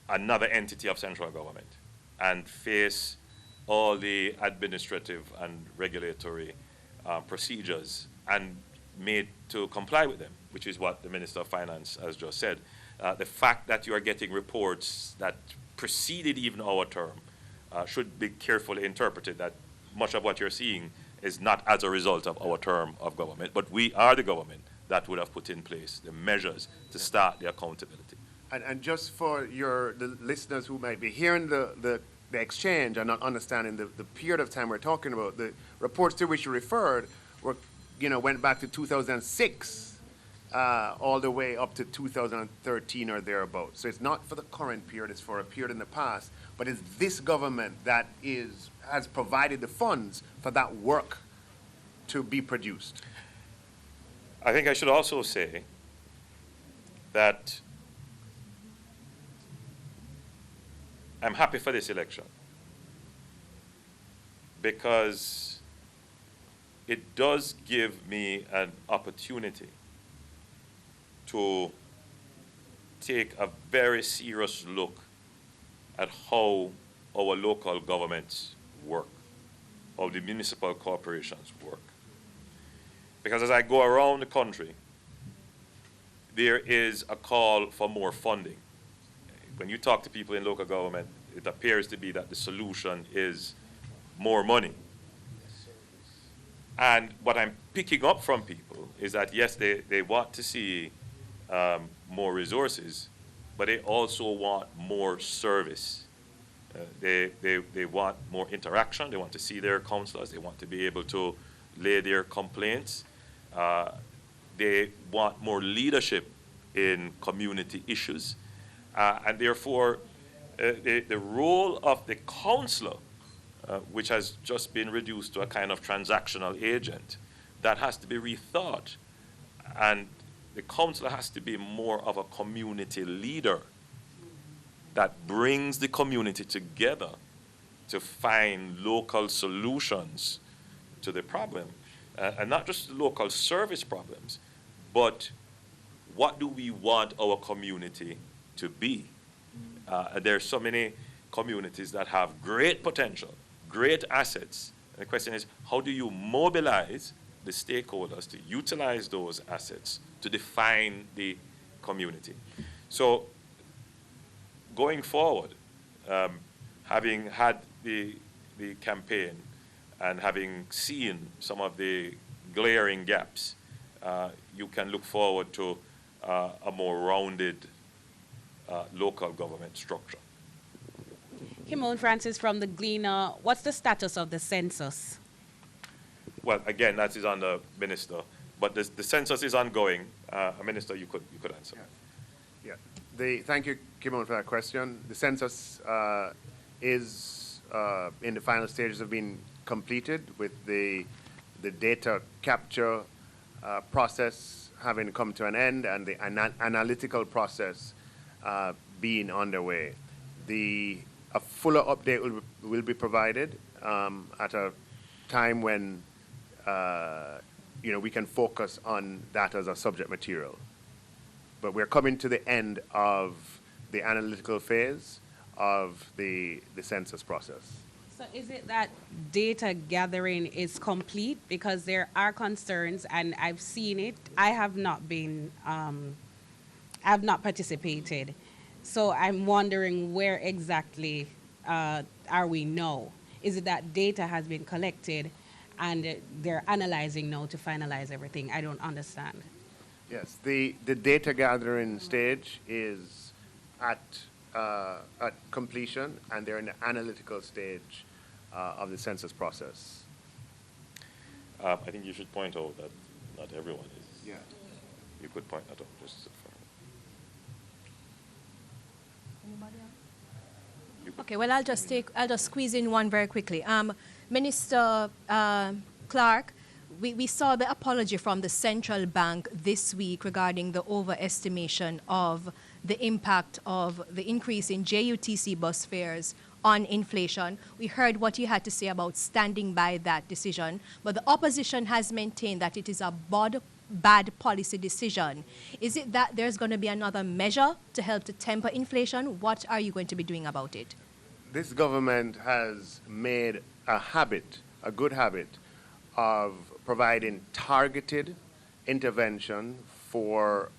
another entity of central government and face all the administrative and regulatory procedures and made to comply with them, which is what the Minister of Finance has just said. The fact that you are getting reports that preceded even our term should be carefully interpreted, that much of what you're seeing is not as a result of our term of government, but we are the government that would have put in place the measures to start the accountability. And just for the listeners who might be hearing the exchange and not understanding the period of time we're talking about, the reports to which you referred went back to 2006 all the way up to 2013 or thereabouts. So it's not for the current period, it's for a period in the past, but it's this government that has provided the funds for that work to be produced. I think I should also say that I'm happy for this election because it does give me an opportunity to take a very serious look at how our local governments work, how the municipal corporations work. Because as I go around the country, there is a call for more funding. When you talk to people in local government, it appears to be that the solution is more money. And what I'm picking up from people is that, yes, they want to see more resources, but they also want more service. They want more interaction. They want to see their councillors. They want to be able to lay their complaints. They want more leadership in community issues. And therefore, the role of the councillor, which has just been reduced to a kind of transactional agent, that has to be rethought. And the councillor has to be more of a community leader that brings the community together to find local solutions to the problem. And not just local service problems, but what do we want our community to be? There are so many communities that have great potential, great assets. And the question is, how do you mobilize the stakeholders to utilize those assets to define the community? So going forward, having had the campaign and having seen some of the glaring gaps, you can look forward to a more rounded local government structure. Kimon Francis from the Gleaner, what's the status of the census? Well, again, that is on the minister, but the census is ongoing. Minister, you could answer. Yeah. Thank you, Kimon, for that question. The census is in the final stages of being completed, with the data capture process having come to an end and the analytical process being underway. A fuller update will be provided at a time when we can focus on that as a subject material. But we're coming to the end of the analytical phase of the census process. So is it that data gathering is complete? Because there are concerns, and I've seen it. I have not been, I've not participated. So I'm wondering where exactly are we now? Is it that data has been collected and they're analyzing now to finalize everything? I don't understand. Yes, the data gathering stage is at completion, and they're in the analytical stage of the census process. I think you should point out that not everyone is. Yeah. You could point that out just for. Okay, well, I'll just squeeze in one very quickly. Minister Clark, we saw the apology from the central bank this week regarding the overestimation of the impact of the increase in JUTC bus fares on inflation. We heard what you had to say about standing by that decision, but the opposition has maintained that it is a bad policy decision. Is it that there's going to be another measure to help to temper inflation? What are you going to be doing about it? This government has made a good habit of providing targeted intervention for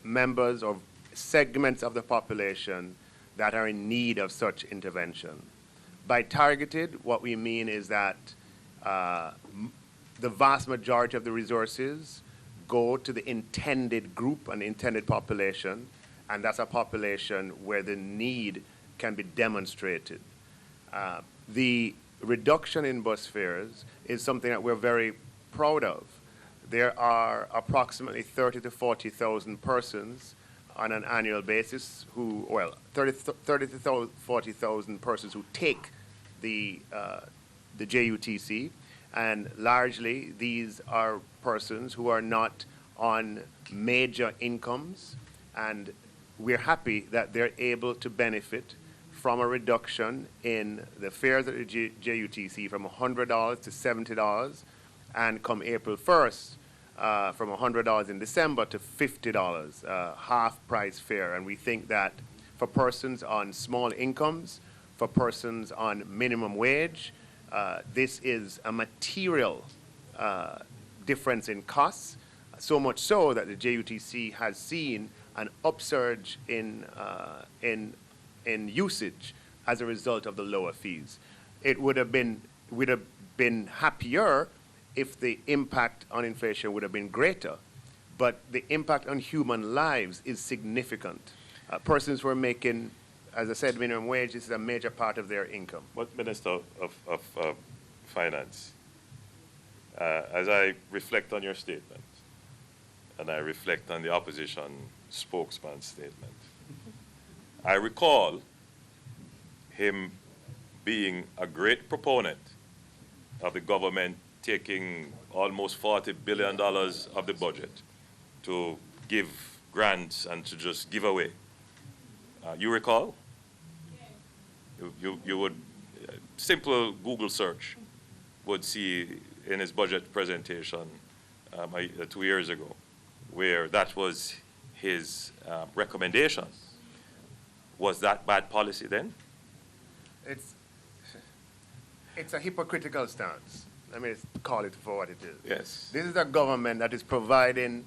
members of segments of the population that are in need of such intervention. By targeted, what we mean is that the vast majority of the resources go to the intended group and intended population, and that's a population where the need can be demonstrated. The reduction in bus fares is something that we're very proud of. There are approximately 30 to 40,000 persons on an annual basis 30 to 40,000 persons who take the JUTC, and largely these are persons who are not on major incomes, and we're happy that they're able to benefit from a reduction in the fares at the JUTC from $100 to $70, and come April 1st, from $100 in December to $50, half price fare. And we think that for persons on small incomes, for persons on minimum wage, this is a material difference in costs, so much so that the JUTC has seen an upsurge in usage as a result of the lower fees. It would have been happier if the impact on inflation would have been greater, but the impact on human lives is significant. Persons who are making, as I said, minimum wage, this is a major part of their income. What Minister of Finance, as I reflect on your statement, and I reflect on the opposition spokesman's statement, I recall him being a great proponent of the government taking almost $40 billion of the budget to give grants and to just give away. You recall? You would, simple Google search would see in his budget presentation 2 years ago, where that was his recommendation. Was that bad policy then? It's a hypocritical stance. Let me call it for what it is. Yes. This is a government that is providing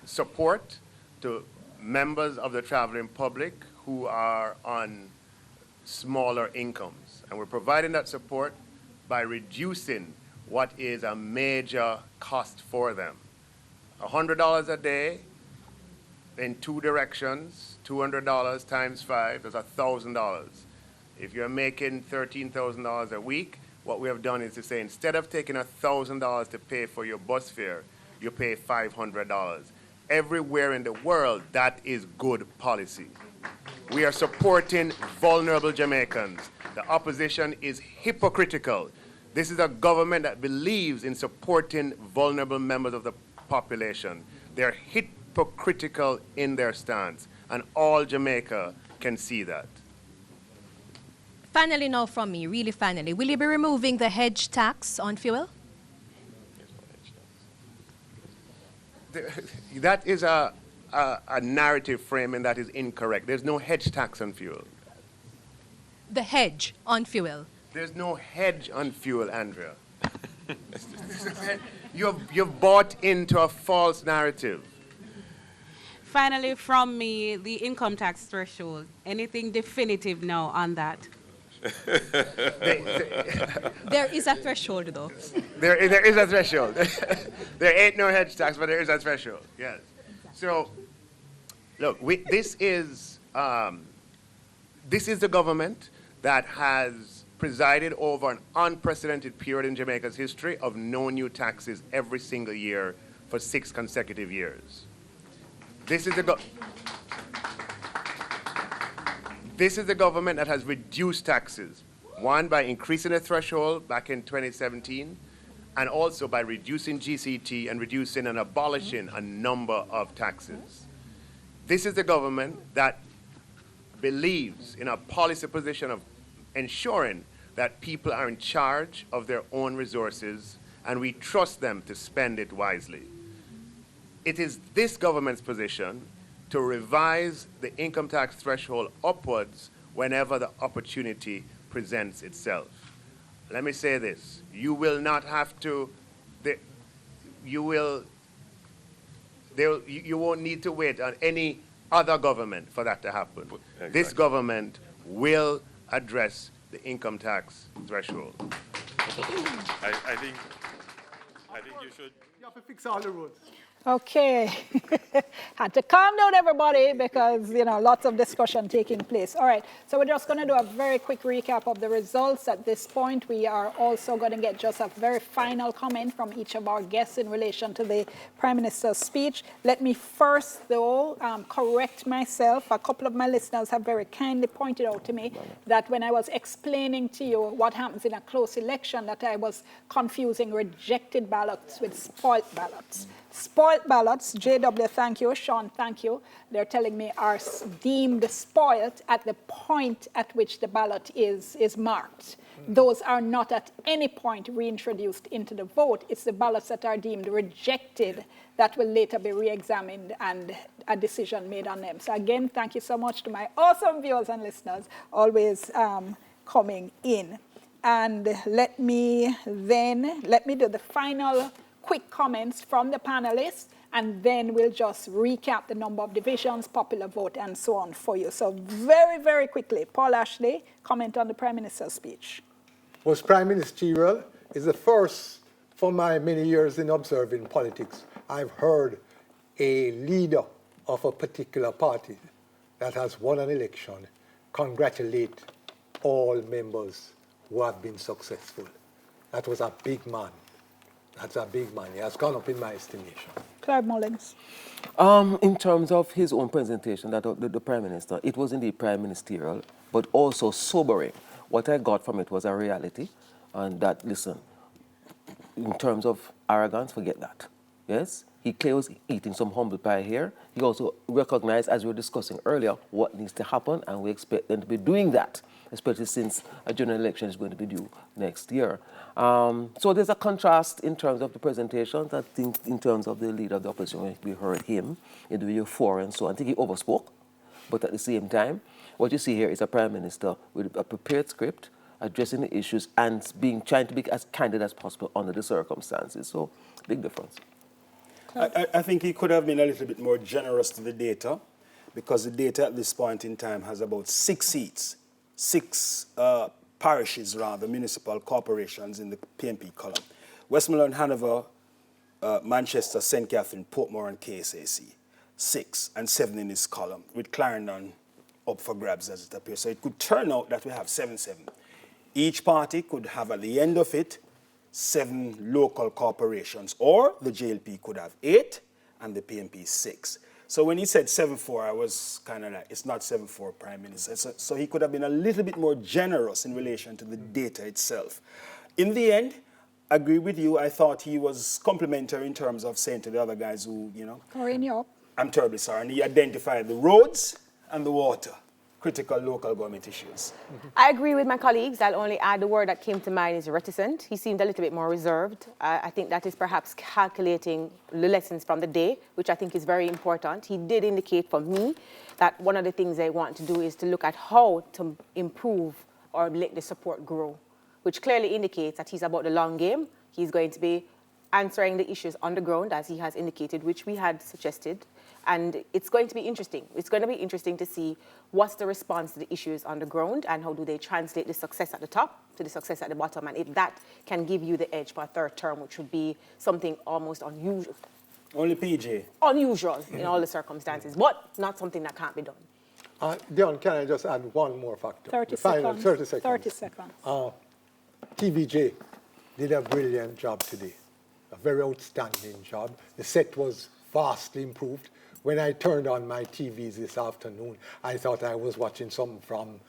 support to members of the traveling public who are on smaller incomes. And we're providing that support by reducing what is a major cost for them. $100 a day in two directions, $200 times 5, that's $1,000. If you're making $13,000 a week, what we have done is to say, instead of taking $1,000 to pay for your bus fare, you pay $500. Everywhere in the world, that is good policy. We are supporting vulnerable Jamaicans. The opposition is hypocritical. This is a government that believes in supporting vulnerable members of the population. They're hypocritical in their stance, and all Jamaica can see that. Finally now from me, really finally, will you be removing the hedge tax on fuel? That is a narrative framing that is incorrect. There's no hedge tax on fuel. The hedge on fuel. There's no hedge on fuel, Andrea. You've bought into a false narrative. Finally, from me, the income tax threshold. Anything definitive now on that? There is a threshold, though. There is a threshold. There ain't no hedge tax, but there is a threshold. Yes. So, look, this is the government that has presided over an unprecedented period in Jamaica's history of no new taxes every single year for 6 consecutive years. This is the government that has reduced taxes, one, by increasing the threshold back in 2017, and also by reducing GCT and reducing and abolishing a number of taxes. This is the government that believes in a policy position of ensuring that people are in charge of their own resources, and we trust them to spend it wisely. It is this government's position to revise the income tax threshold upwards whenever the opportunity presents itself. Let me say this, you will not have to, you won't need to wait on any other government for that to happen. Exactly. This government will address the income tax threshold. I think you should. You have to fix all the roads. Okay, had to calm down everybody because, you know, lots of discussion taking place. All right, so we're just going to do a very quick recap of the results at this point. We are also going to get just a very final comment from each of our guests in relation to the Prime Minister's speech. Let me first, though, correct myself. A couple of my listeners have very kindly pointed out to me that when I was explaining to you what happens in a close election, that I was confusing rejected ballots with spoiled ballots. Spoiled ballots, JW, thank you, Sean, thank you, they're telling me are deemed spoiled at the point at which the ballot is marked. Those are not at any point reintroduced into the vote. It's the ballots that are deemed rejected that will later be re-examined and a decision made on them. So again, thank you so much to my awesome viewers and listeners always coming in. And let me do the final quick comments from the panelists, and then we'll just recap the number of divisions, popular vote, and so on for you. So very, very quickly, Paul Ashley, comment on the Prime Minister's speech. Was Prime Ministerial. Is the first for my many years in observing politics I've heard a leader of a particular party that has won an election congratulate all members who have been successful. That was a big man. That's a big man. He has gone up in my estimation. Clive Mullins. In terms of his own presentation, that the Prime Minister, it was indeed Prime Ministerial, but also sobering. What I got from it was a reality, and that, listen, in terms of arrogance, forget that. Yes? He clearly was eating some humble pie here. He also recognized, as we were discussing earlier, what needs to happen, and we expect them to be doing that, especially since a general election is going to be due next year. So there's a contrast in terms of the presentations. I think in terms of the leader of the opposition, we heard him in the video 4 and so on. I think he overspoke, but at the same time, what you see here is a Prime Minister with a prepared script, addressing the issues and trying to be as candid as possible under the circumstances. So, big difference. I think he could have been a little bit more generous to the data, because the data at this point in time has about 6 seats, 6 parishes rather, municipal corporations in the PNP column. Westmoreland, Hanover, Manchester, St. Catherine, Portmore and KSAC. 6 and 7 in this column, with Clarendon up for grabs as it appears. So it could turn out that we have 7-7. Each party could have at the end of it 7 local corporations, or the JLP could have 8 and the PNP 6. So when he said 7-4, I was kind of like, it's not 7-4, Prime Minister. So he could have been a little bit more generous in relation to the data itself. In the end, I agree with you. I thought he was complimentary in terms of saying to the other guys who, you know, Corinne, I'm terribly sorry. And he identified the roads and the water. critical local government issues. I agree with my colleagues. I'll only add the word that came to mind is reticent. He seemed a little bit more reserved. I think that is perhaps calculating the lessons from the day, which I think is very important. He did indicate for me that one of the things they want to do is to look at how to improve or let the support grow, which clearly indicates that he's about the long game. He's going to be answering the issues on the ground, as he has indicated, which we had suggested. And it's going to be interesting. It's going to be interesting to see what's the response to the issues on the ground and how do they translate the success at the top to the success at the bottom. And if that can give you the edge for a third term, which would be something almost unusual. Only PJ. Unusual in all the circumstances, but not something that can't be done. Dion, can I just add one more factor? 30 the final seconds. 30 seconds. 30 seconds. TVJ did a brilliant job today, a very outstanding job. The set was vastly improved. When I turned on my TVs this afternoon, I thought I was watching something from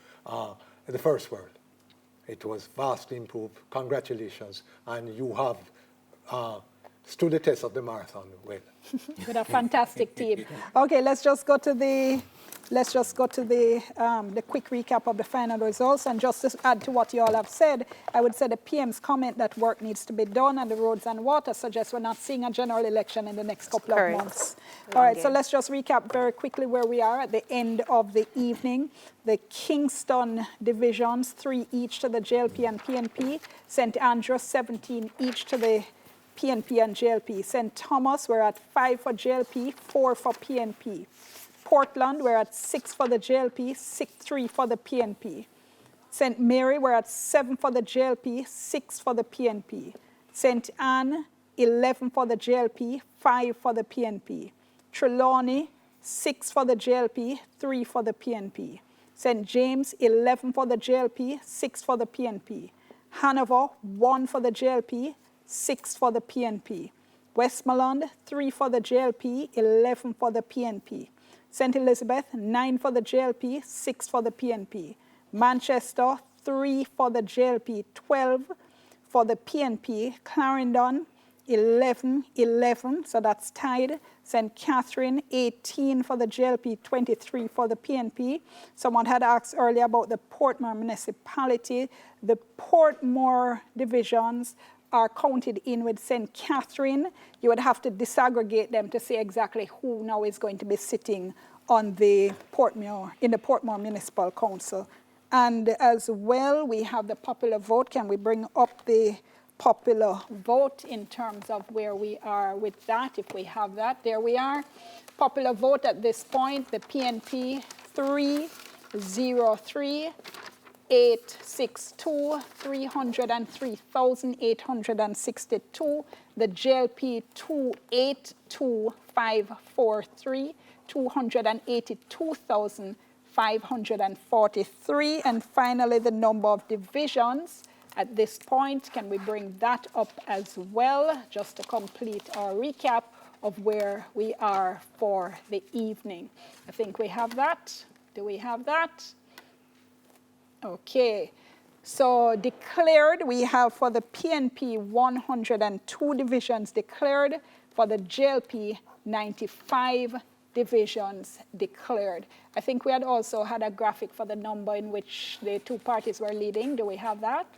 the First World. It was vastly improved. Congratulations. And you have stood the test of the marathon well. With a fantastic team. Okay, let's just go to the quick recap of the final results. And just to add to what you all have said, I would say the PM's comment that work needs to be done on the roads and water suggests we're not seeing a general election in the next couple of months. All right, so let's just recap very quickly where we are at the end of the evening. The Kingston divisions, 3 each to the JLP and PNP. St. Andrews, 17 each to the PNP and JLP. St. Thomas, we're at 5 for JLP, 4 for PNP. Portland, we're at 6 for the JLP, 3 for the PNP. St. Mary, we're at 7 for the JLP, 6 for the PNP. St. Anne, 11 for the JLP, 5 for the PNP. Trelawney, 6 for the JLP, 3 for the PNP. St. James, 11 for the JLP, 6 for the PNP. Hanover, 1 for the JLP, 6 for the PNP. Westmoreland, 3 for the JLP, 11 for the PNP. St. Elizabeth, 9 for the JLP, 6 for the PNP. Manchester, 3 for the JLP, 12 for the PNP. Clarendon, 11, so that's tied. St. Catherine, 18 for the JLP, 23 for the PNP. Someone had asked earlier about the Portmore municipality. The Portmore divisions are counted in with St. Catherine. You would have to disaggregate them to see exactly who now is going to be sitting on the Portmore, in the Portmore Municipal Council. And as well, we have the popular vote. Can we bring up the popular vote in terms of where we are with that, if we have that? There we are. Popular vote at this point, the PNP 303. 862, 303,862. The JLP 282543, 282,543. And finally, the number of divisions at this point. Can we bring that up as well, just to complete our recap of where we are for the evening? I think we have that. Do we have that? Okay, so declared, we have for the PNP 102 divisions declared, for the JLP 95 divisions declared. I think we had also had a graphic for the number in which the two parties were leading. Do we have that?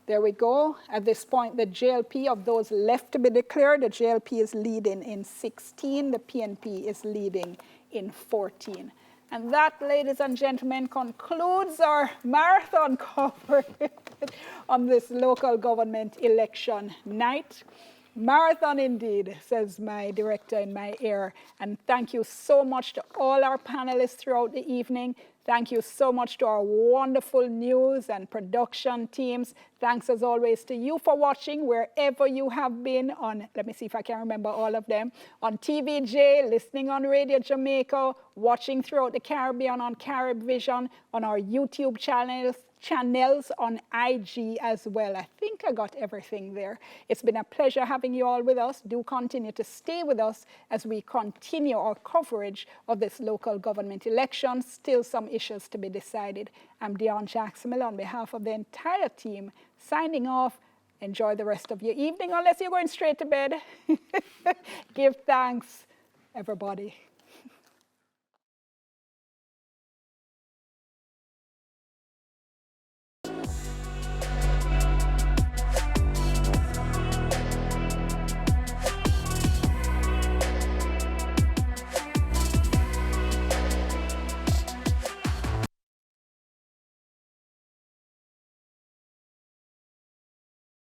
There we go. At this point, the JLP, of those left to be declared, the JLP is leading in 16, the PNP is leading in 14. And that, ladies and gentlemen, concludes our marathon coverage on this local government election night. Marathon indeed, says my director in my ear. And thank you so much to all our panelists throughout the evening. Thank you so much to our wonderful news and production teams. Thanks as always to you for watching wherever you have been on, let me see if I can remember all of them, on TVJ, listening on Radio Jamaica, watching throughout the Caribbean on Carib Vision, on our YouTube channels on IG as well. I think I got everything there. It's been a pleasure having you all with us. Do continue to stay with us as we continue our coverage of this local government election. Still some issues to be decided. I'm Dion Jackson on behalf of the entire team, signing off. Enjoy the rest of your evening, unless you're going straight to bed. Give thanks, everybody.